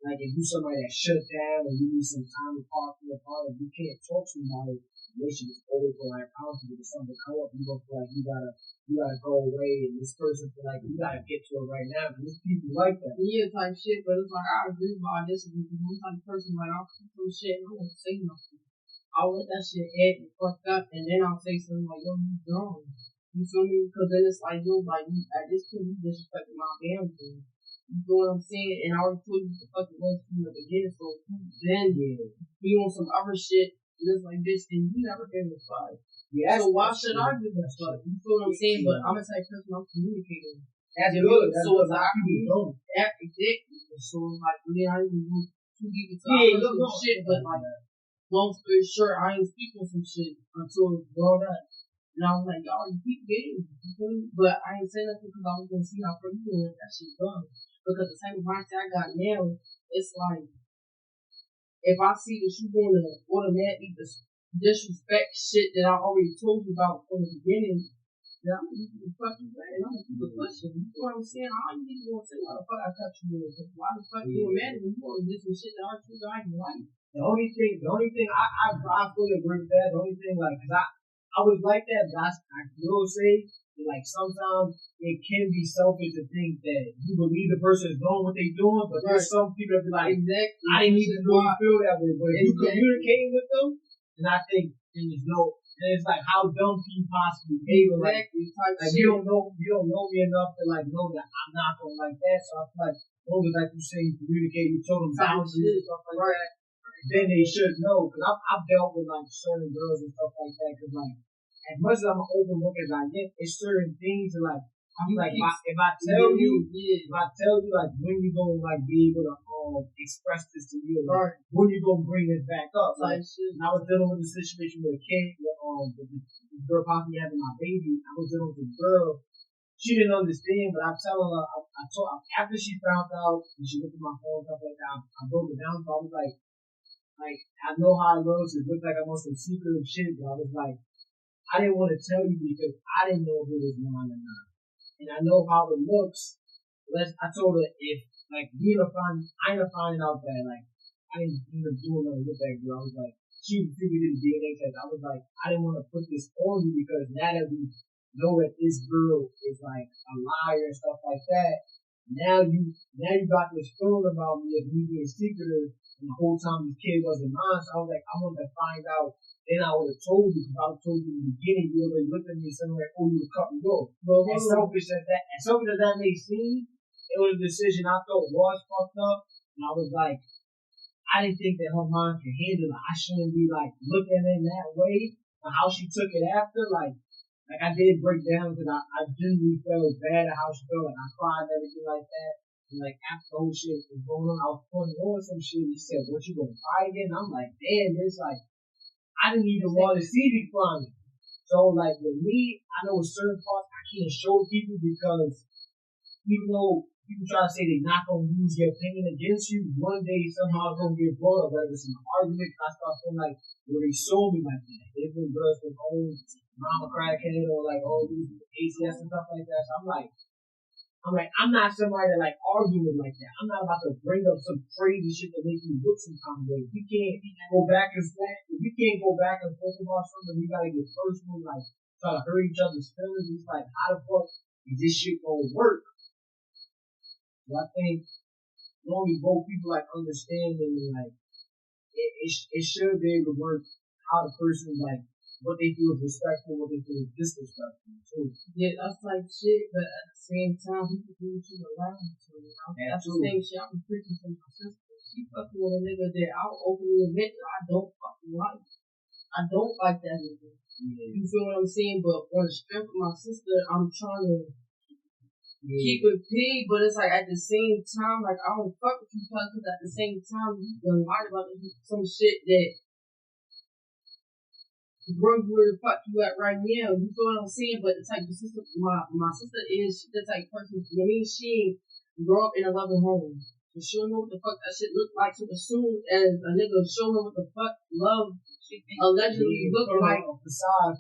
like if you somebody that shut down and you need some time apart from your partner, you can't talk to somebody. Relation is always going to conflict if something come up, you gonna feel like you gotta go away, and this person feel like you gotta get to it right now. Because there's people like that. Yeah, type shit, but it's like I agree with all this. Because one type of person like I'll see some shit and I won't say nothing. I'll let that shit egg and fucked up, and then I'll say something like, "Yo, you wrong." You feel me? Because then it's like, yo, like you, at this point, you disrespecting my family. You feel what I'm saying? And I already told you what the fuck it was from the beginning. So then you on some other shit. Just like this, and you never gave a fuck. Yeah, so why should I give a fuck? You feel what I'm saying? But I'm a type of person I'm communicating. That's good. So it's like I can that exactly. So it's like I ain't even too deep into some shit, but like long story short, I ain't speaking some shit until it's brought up. And I was like, y'all, you keep getting, you feel me? But I ain't saying nothing because I was gonna see how far you doing that shit done. Because the type of mindset I got now, it's like, if I see that you're going to automatically disrespect shit that I already told you about from the beginning, then I'm going to keep fucking mad. I'm going to keep it pushing. You know what I'm saying? How you even going to say why the fuck I cut you with? Why the fuck you mad at me? You want to do some shit that I told you I didn't like. The only thing I fully agree with that. The only thing, like, cause I was like that, but I will say, like, sometimes it can be selfish to think that you believe the person is doing what they're doing, but there's some people that be like, exactly. I didn't even really feel that way. But if you communicating with them, then I think it's like how dumb can you possibly be? Like you don't know me enough to like know that I'm not gonna like that. So I feel like as long as like you say you communicate, you told them boundaries and stuff like that, then they should know. Cause I've dealt with like certain girls and stuff like that. Cause like as much as I'm an open book as I get, it's certain things that like I I'm like, if I tell you, like, when you gonna like be able to express this to you, like, when you gonna bring this back up? Like, and I was dealing with a situation with a kid, with the girl possibly having my baby. I was dealing with a girl. She didn't understand, but I tell her, I told her, after she found out, and she looked at my phone, stuff like that, I broke it down. So I was like, I know how it looks. It looked like I'm on some secretive shit, but I was like, I didn't want to tell you because I didn't know if it was mine or not. And I know how it looks. I told her if, like, I ended up finding out that, like, I didn't end up doing nothing with that girl. I was like, she refused the DNA test. I was like, I didn't want to put this on you because now that we know that this girl is, like, a liar and stuff like that, now you got this feeling about me of me being secretive, and the whole time this kid wasn't mine. So I was like, I wanted to find out. Then I would have told you, because I would have told you in the beginning, you already looked at me and said, like, oh, you would cut me off. As selfish as that may seem, it was a decision I thought was fucked up. And I was like, I didn't think that her mind could handle it. I shouldn't be, like, looking in that way. And how she took it after, like I did break down because I genuinely felt bad at how she felt. Like, I cried and everything like that. And, like, after the whole shit was going on, I was putting on some shit. He said, what, you gonna cry again? And I'm like, damn, it's like, I didn't even want to see me crying. So, like, with me, I know with certain parts I can't show people because even though people try to say they're not going to use their opinion against you, one day somehow it's going to get brought up, whether it's an argument. I start feeling like, well, they saw me like that. They've been girls with old mama crackhead or like all these ACS and stuff like that. So I'm not somebody that like arguing like that. I'm not about to bring up some crazy shit that makes me look some kind of way. We can't go back and forth. If we can't go back and forth about something, we gotta get personal, like try to hurt each other's feelings. It's like, how the fuck is this shit gonna work? So I think as long as both people like understand and like it should be able to work how the person like what they feel is respectful, what they feel is disrespectful. So, yeah, that's like shit, but at the same time, we can do what you allow to. You know? That's the same shit I'm preaching to my sister. She fucking with a nigga that I'll openly admit that I don't fucking like. I don't like that nigga. Yeah. You feel what I'm saying? But on the strength of my sister, I'm trying to keep it P, but it's like at the same time, like I don't fuck with you because at the same time, you done lied about some shit that bro, where the fuck you at right now? You feel what I'm saying? But the type of sister, my sister is the type of person. I mean, she grew up in a loving home, so she'll know what the fuck that shit look like. So as soon as a nigga show her what the fuck love allegedly look like,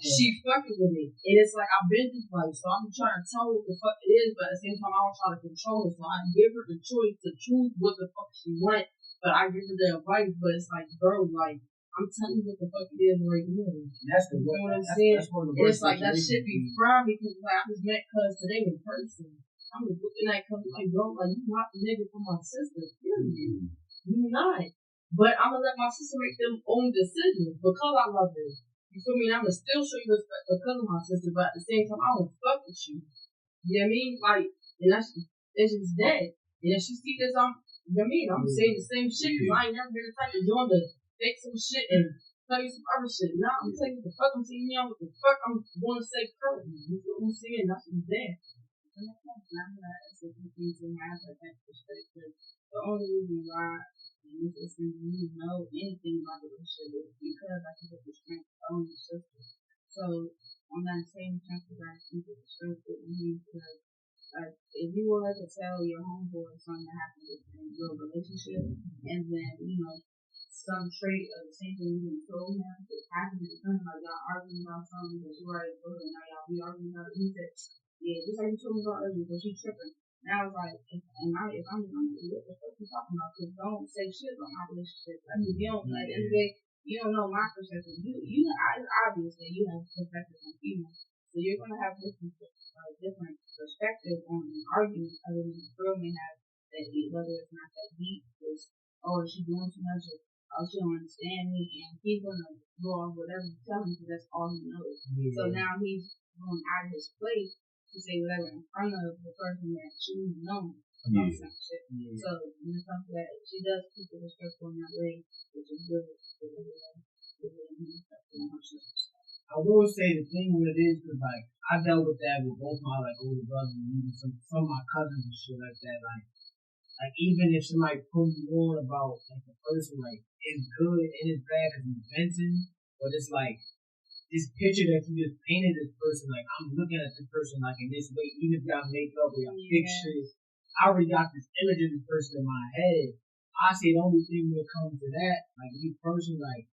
she fucking with me, and it's like I've been through life, so I'm trying to tell her what the fuck it is, but at the same time I don't try to control her. So I give her the choice to choose what the fuck she want, but I give her the advice. But it's like, bro, like. I'm telling you what the fuck it is right now. That's the you know what I'm saying? It's like that shit be fried because like I just met cuz today in person. I'm just looking at cuz like, bro, like you not the nigga for my sister. Period. You not. But I'm gonna let my sister make them own decisions because I love her. You feel me? And I'm gonna still show you respect because of my sister, but at the same time, I don't fuck with you. You know what I mean? Like, and that's just that. And if she see this, you know what I mean? I'm saying the same shit because I ain't never been the type of doing the fake some shit and tell you some other shit. Now I'm telling you what the fuck I'm seeing now, what the fuck I'm going to say currently. You feel what I'm saying? That's what's there. And that's not that it's a good thing to have that perspective. The only reason why you know anything about the relationship is because I think it's the strength of your sister. So on that same strength of I think it's the strength of me because like if you were to tell your homeboy something that happened in your relationship and then, you know, some trait of the same thing you told him it happened to him, like y'all arguing about something that you already told him, now y'all be arguing about it. He said, yeah, just like you told me about earlier, but she tripping. Now it's like, if I'm what the fuck you talking about? Because don't say shit about my relationship. I mean, you don't, like, at the end of the day, you don't know my perspective. Obviously, you have perspective on female. So you're going to have different perspective on an argument other than the girl may have that whether it's not that deep, because, oh, is she doing too much? Oh, she don't understand me, and he's gonna go on whatever you tell him because that's all he knows. Yeah. So now he's going out of his place to say whatever in front of the person that she didn't know about some shit. Yeah. So when it comes to that, she does keep it respectful in that way, which is good. I will say the thing with it is because like I dealt with that with both my like older brothers and even some of my cousins and shit like that. Like even if somebody put you on about like the person, like it's good and it's bad because he's venting, but it's like this picture that you just painted this person, like I'm looking at this person like in this way, even if y'all make up or y'all fix shit, I already got this image of this person in my head. I say the only thing when it comes to that, like me personally, like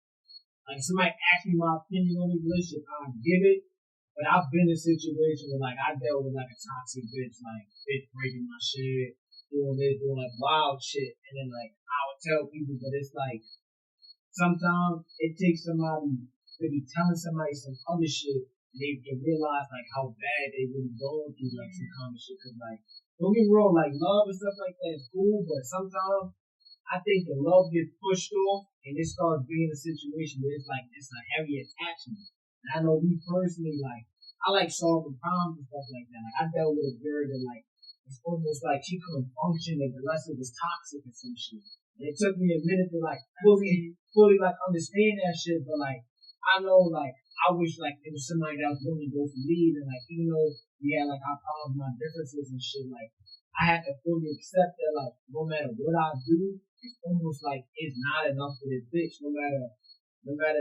somebody asked me my opinion on the relationship, I give it. But I've been in a situation where like I dealt with like a toxic bitch, like bitch breaking my shit, doing this, doing like wild shit, and then like I would tell people, but it's like sometimes it takes somebody to be telling somebody some other shit, and they can realize like how bad they really going through like some kind of shit. Cause like don't get me wrong, like love and stuff like that is cool, but sometimes I think the love gets pushed off, and it starts being a situation where it's like it's a heavy attachment. And I know me personally, like I like solving problems and stuff like that. Like I dealt with a girl that like it's almost like she couldn't function unless it was toxic or some shit. And it took me a minute to like fully like understand that shit, but like I know like I wish like it was somebody that was willing to go for me, and like even though we had like our problems, our differences and shit, like I had to fully accept that like no matter what I do, it's almost like it's not enough for this bitch, no matter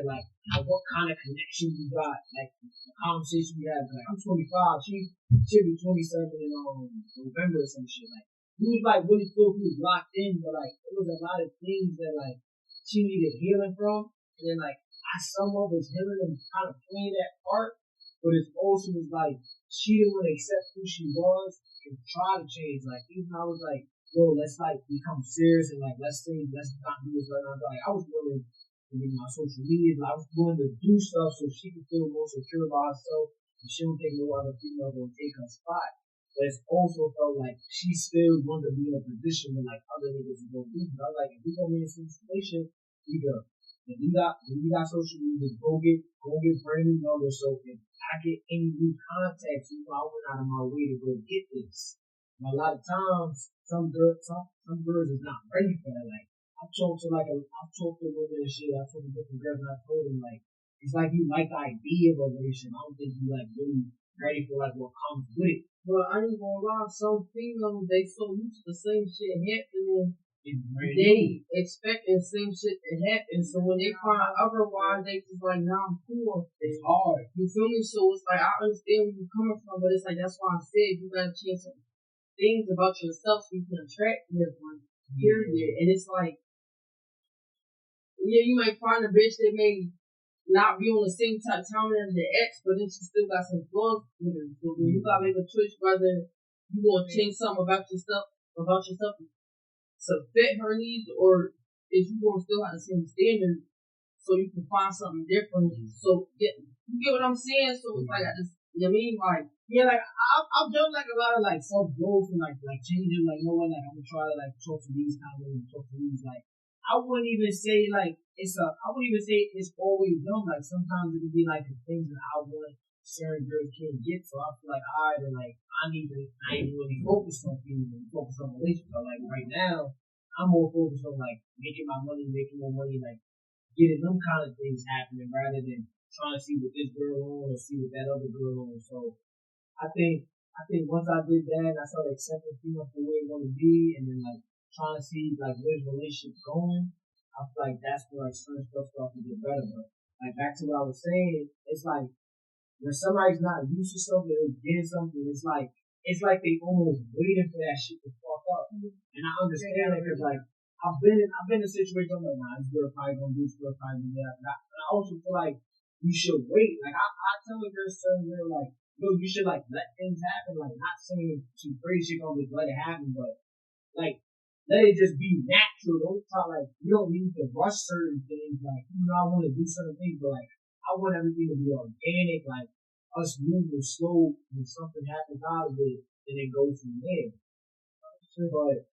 like what kind of connection you got, like the conversation we had. Like I'm 25, she'll be 27 in November or some shit. Like we was like really cool, we was locked in, but like there was a lot of things that like she needed healing from, and then like I somewhat was healing and kind of playing that part, but it also was like she didn't want to accept who she was and try to change. Like even I was like, yo, let's like become serious and like let's not do this right now. Like I was willing to do my social media, like, I was willing to do stuff so she could feel more secure about herself and she don't think no other female gonna take her spot. But it's also felt like she still wanted to be in a position where like other niggas are gonna do. But I was like, if we gonna be in a situation, we go. If we got social media, go get brand new numbers. So if I get any new contacts, you know, I went out of my way to go get this. But a lot of times, some girls is not ready for that. Like I've talked to women and shit. I've talked to different girls, and I told them like it's like you like the idea of a relationship. I don't think you like really ready for like what comes with it. But I ain't gonna lie, some females they so used to the same shit happening. They expecting the same shit to happen, so when they find otherwise, they just like, nah, I'm cool. It's hard. You feel me? So it's like I understand where you're coming from, but it's like that's why I said you gotta change some things about yourself so you can attract different. Period. And it's like, yeah, you might find a bitch that may not be on the same type of time as the ex, but then she still got some flaws with her. So you gotta make a choice whether you want to change something about yourself to fit her needs, or if you gonna still have the same standard, so you can find something different. So you get what I'm saying? So it's like I just, you know what I mean? Like yeah, like I've done like a lot of like self growth and like changing. Like you know what? Like I'm gonna try to like talk to these kind of women, talk to these like. I wouldn't even say like I wouldn't even say it's always done. Like sometimes it could be like the things that I want certain girls can't get. So I feel like I ain't really focused on females, focus on relationships. But like right now, I'm more focused on like making my money, making more money, like getting them kind of things happening rather than trying to see what this girl on or see what that other girl on. So I think once I did that, I started accepting females for where they want to be, and then like trying to see like where's the relationship going. I feel like that's where like certain stuff starts to get better. But like back to what I was saying, it's like when somebody's not used to something or getting something, it's like they almost waiting for that shit to fuck up. And I understand that because like I've been in a situation I'm like, nah, this girl probably gonna do this, girl probably gonna do that. And I also feel like you should wait. Like I tell a girl certain girl like, yo, you should like let things happen. Like not saying some crazy shit gonna just let it happen, but like let it just be natural. Don't try like you don't need to rush certain things. Like you know, I want to do certain things, but like I want everything to be organic. Like us moving slow when something happens out of it, and it goes from there. But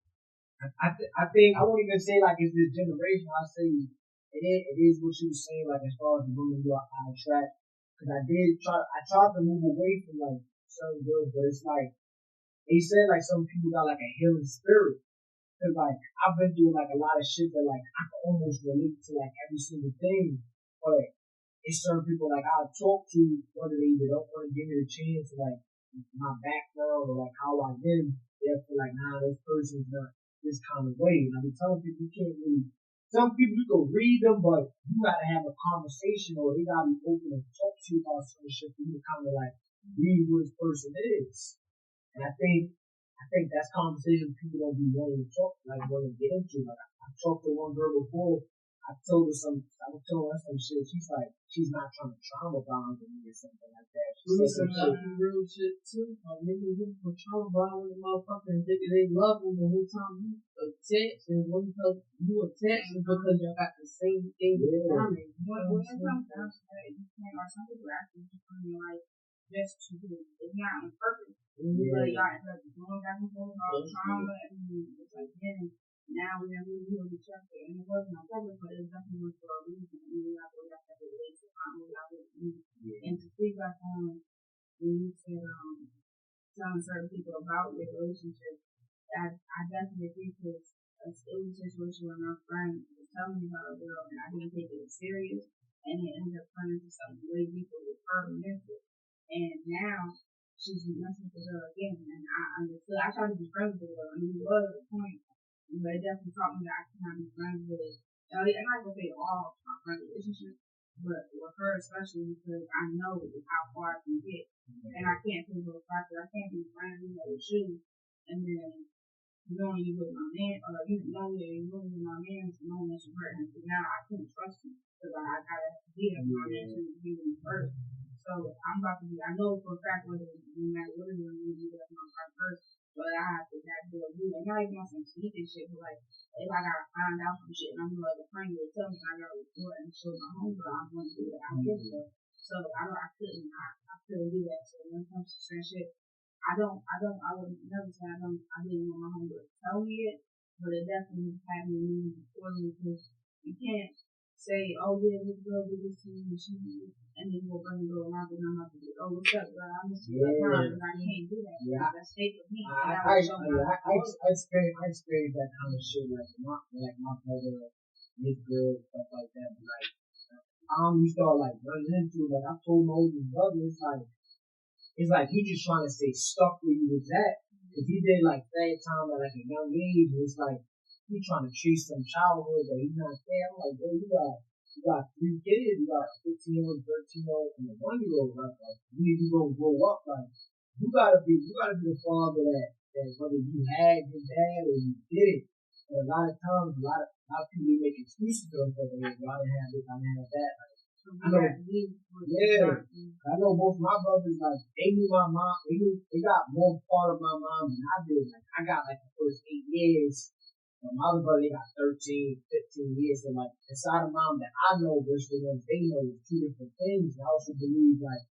I think I won't even say like it's this generation. I say it is what you were saying. Like as far as the women go out of track, because I tried to move away from like certain girls, but it's like they said like some people got like a healing spirit. Cause like I've been through like a lot of shit that like I can almost relate to like every single thing, but it's certain people like I talk to, whether they either don't want to give me the chance, like my background or like how I am, they're like, nah, this person's not this kind of way. And I be telling people you can't really. Some people you can read them, but you gotta have a conversation or they gotta be open and talk to you about certain shit for you to kind of like read who this person is. And I think that's conversations people don't be willing to talk, like willing to get into. Like I talked to one girl before. I was telling her some shit. She's like, she's not trying to trauma bond with me or something like that. She said some shit. Real shit too. Niggas looking for trauma bond with a motherfucker and thinking they love him the whole time you text and when you a text is because y'all got the same thing in common. When it comes down to that, you can't, or some people actually just in your life just to do it. It's not on purpose. But y'all end up going back and forth about trauma and it's like, yeah. Now we have really healed each other, and it wasn't on purpose, but it was definitely for a reason. And we have to have that relationship, and to speak back on when you said telling certain people about your relationship, I definitely think it's a still situation where my friend was telling me about a girl, and I didn't take it serious, and it ended up turning into something way deeper with her mental. And now she's messing with the girl again, and I understood. I tried to be friends with her, and it was a point. But it definitely taught me that I cannot be friends with. I'm not gonna say all my friend relationships, but with her especially because I know how far I can get, and I can't think of the fact that I can't be friends with you, and then knowing you with my man, or you knowing with my man, knowing that you hurt him. So now I couldn't trust you because I gotta be a my man to be with me first. So I'm about to be. I know for a fact whether no matter what it is, I'm gonna be with my friend first. But I have to that deal with and not even on some sneaky shit, but like if I gotta find out some shit and I'm like a friend will tell me I gotta report and show my homegirl I'm gonna do that. I get so. So I couldn't do that. So when it comes to certain shit, I would never say I didn't want my homegirl to tell me it, but it definitely had me moving accordingly because you can't say, oh yeah, this girl did this to me and then we'll bring the girl around and I'm not gonna be, oh what's up, girl? I'm just but I can't do that. Yeah. That's fake with me. I experienced that kind of shit like my brother, his girl, stuff like that. But like you start like running into like I told my older brother, it's like he just trying to stay stuck where he was at. Cause he did like bad time at like a young age, and it's like he trying to chase some childhood that he's not there. I'm like, bro, you got 3 kids, you got 15-year-old, 13-year-old, and a 1-year-old. Like you gonna grow up like you gotta be the father that whether you had your dad or you did it. And a lot of times, a lot of people make excuses for themselves. Like, well, I didn't have this, I didn't have that. Like, I know both my brothers, like, they knew my mom, they got more part of my mom than I did. Like, I got, like, the first 8 years, but my other brother, they got 13, 15 years. So, like, the side of mom that I know versus the ones they know is 2 different things. And I also believe, like,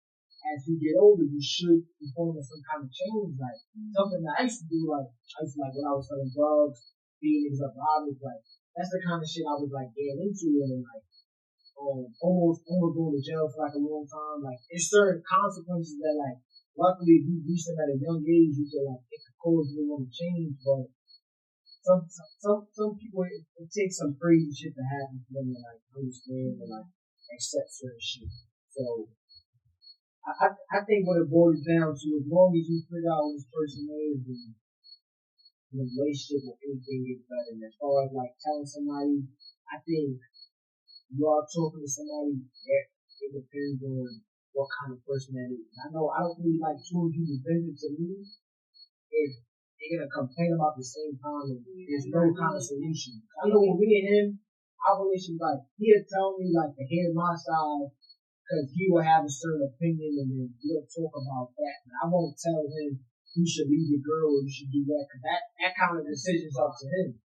as you get older, you should be forming some kind of change. Like, something that I used to do, like, when I was selling drugs, beating up robbers, like, that's the kind of shit I was, like, getting into and, like, almost going to jail for like a long time. Like there's certain consequences that like luckily if you reach them at a young age you can like it could cause you to want to change. But some people it takes some crazy shit to happen for them to like understand and like accept certain shit. So I think what it boils down to, as long as you figure out who this person is and the relationship or anything gets better. And as far as like telling somebody, I think you are talking to somebody, it depends on what kind of person that is. I know I don't really like two people visit to me if they're gonna complain about the same time and there's no kind of solution. I know when me and him, our relationship like he'll tell me like to hear my side because he will have a certain opinion and then we'll talk about that. And I won't tell him you should leave your girl or you should do that because that kind of decision's up to him.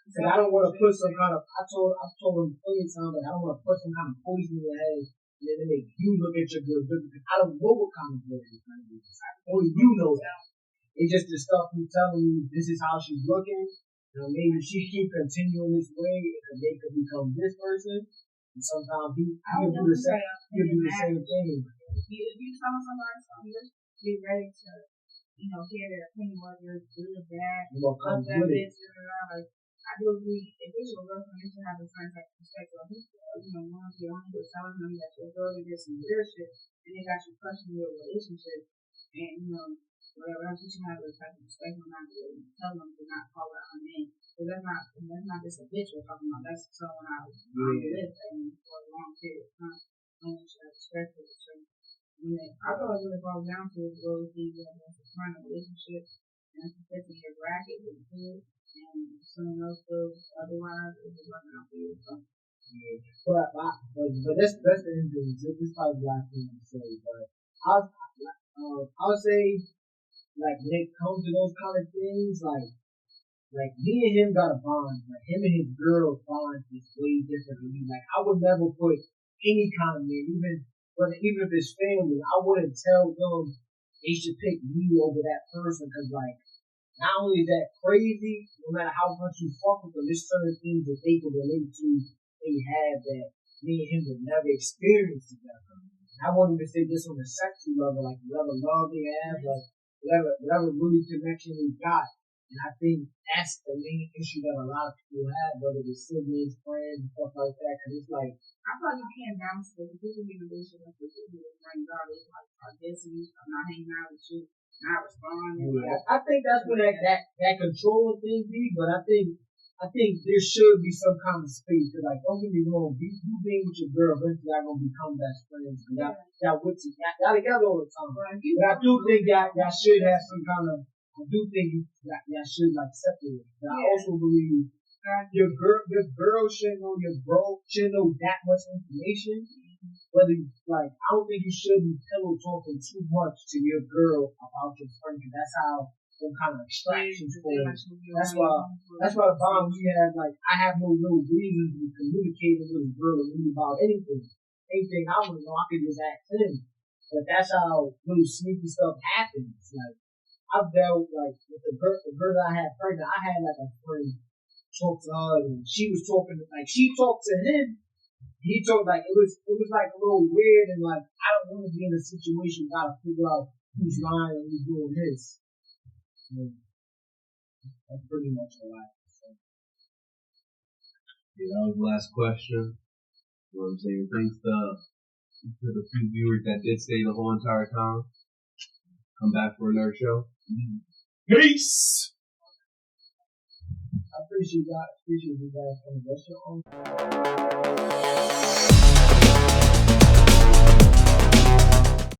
Because I don't want to put some kind of, I've told him plenty of times, but I don't want to put some kind of poison in your head and then it make you look at your girl different because I don't know what kind of girl you're going to be. Only you know that. It's just the stuff you telling me, this is how she's looking. You know, maybe she keep continuing this way and they could become this person. And sometimes he'll do the same thing. If you tell somebody something, just be ready to, hear their opinion, whether it's good or bad. Like, I do agree. If it's your girlfriend, you should have the same type of perspective. Once you're on, you're telling them that your girl did some weird shit, and they got you questioning your relationship, and whatever else, you should have the type of perspective not to tell them to not call out her name. Because that's not just a bitch we're talking about. That's someone I was with and for a long period of time. And you should have respect for it. So, I feel like when it boils down to it, goes to you have a friend relationship, and if it fits in your bracket, it's good. And if someone else feels otherwise, it's just working out for you. So. Yeah. But that's the end of it. This is probably the last thing to say. But I'll say, like, when it comes to those kind of things, like me and him got a bond. Like him and his girl bond is way different than me. Like I would never put any kind of man, even if it's family, I wouldn't tell them they should pick me over that person because like not only is that crazy, no matter how much you fuck with them, there's certain things that they can relate to, they have that me and him would never experience together. And I won't even say this on a sexual level, like whatever love they have, like whatever really connection they got. And I think that's the main issue that a lot of people have, whether it's siblings, friends, and stuff like that. Because it's like, I thought you can't bounce it. If you can be in a relationship with people who bring garbage, like, I'm dissing you, I'm not hanging out with you, not responding. Yeah, I think that's where that control thing be, but I think there should be some kind of space. Cause like, don't get me wrong, you being with your girl, eventually y'all gonna become best friends. Y'all together all the time. But I do think y'all should have some kind of. I do think that should like separate. But I also believe your girl shouldn't know your bro shouldn't know that much information. Whether like I don't think you should be pillow talking too much to your girl about your friend. Cause that's how some kind of distractions form. That's why the bond we have. Like I have no reason to be communicating with a girl or me about anything. Anything I want to know, I can just ask him. But that's how little sneaky stuff happens. Like. I've dealt like with the girl that I had pregnant. I had like a friend talk to her, and she was talking like she talked to him. He talked like it was like a little weird, and like I don't want to be in a situation where I gotta figure out who's lying and who's doing this. So, that's pretty much all I have to say. Yeah, that was the last question. You know what I'm saying? Thanks to the few viewers that did stay the whole entire time. Come back for another show. Peace! I appreciate you guys coming to the show.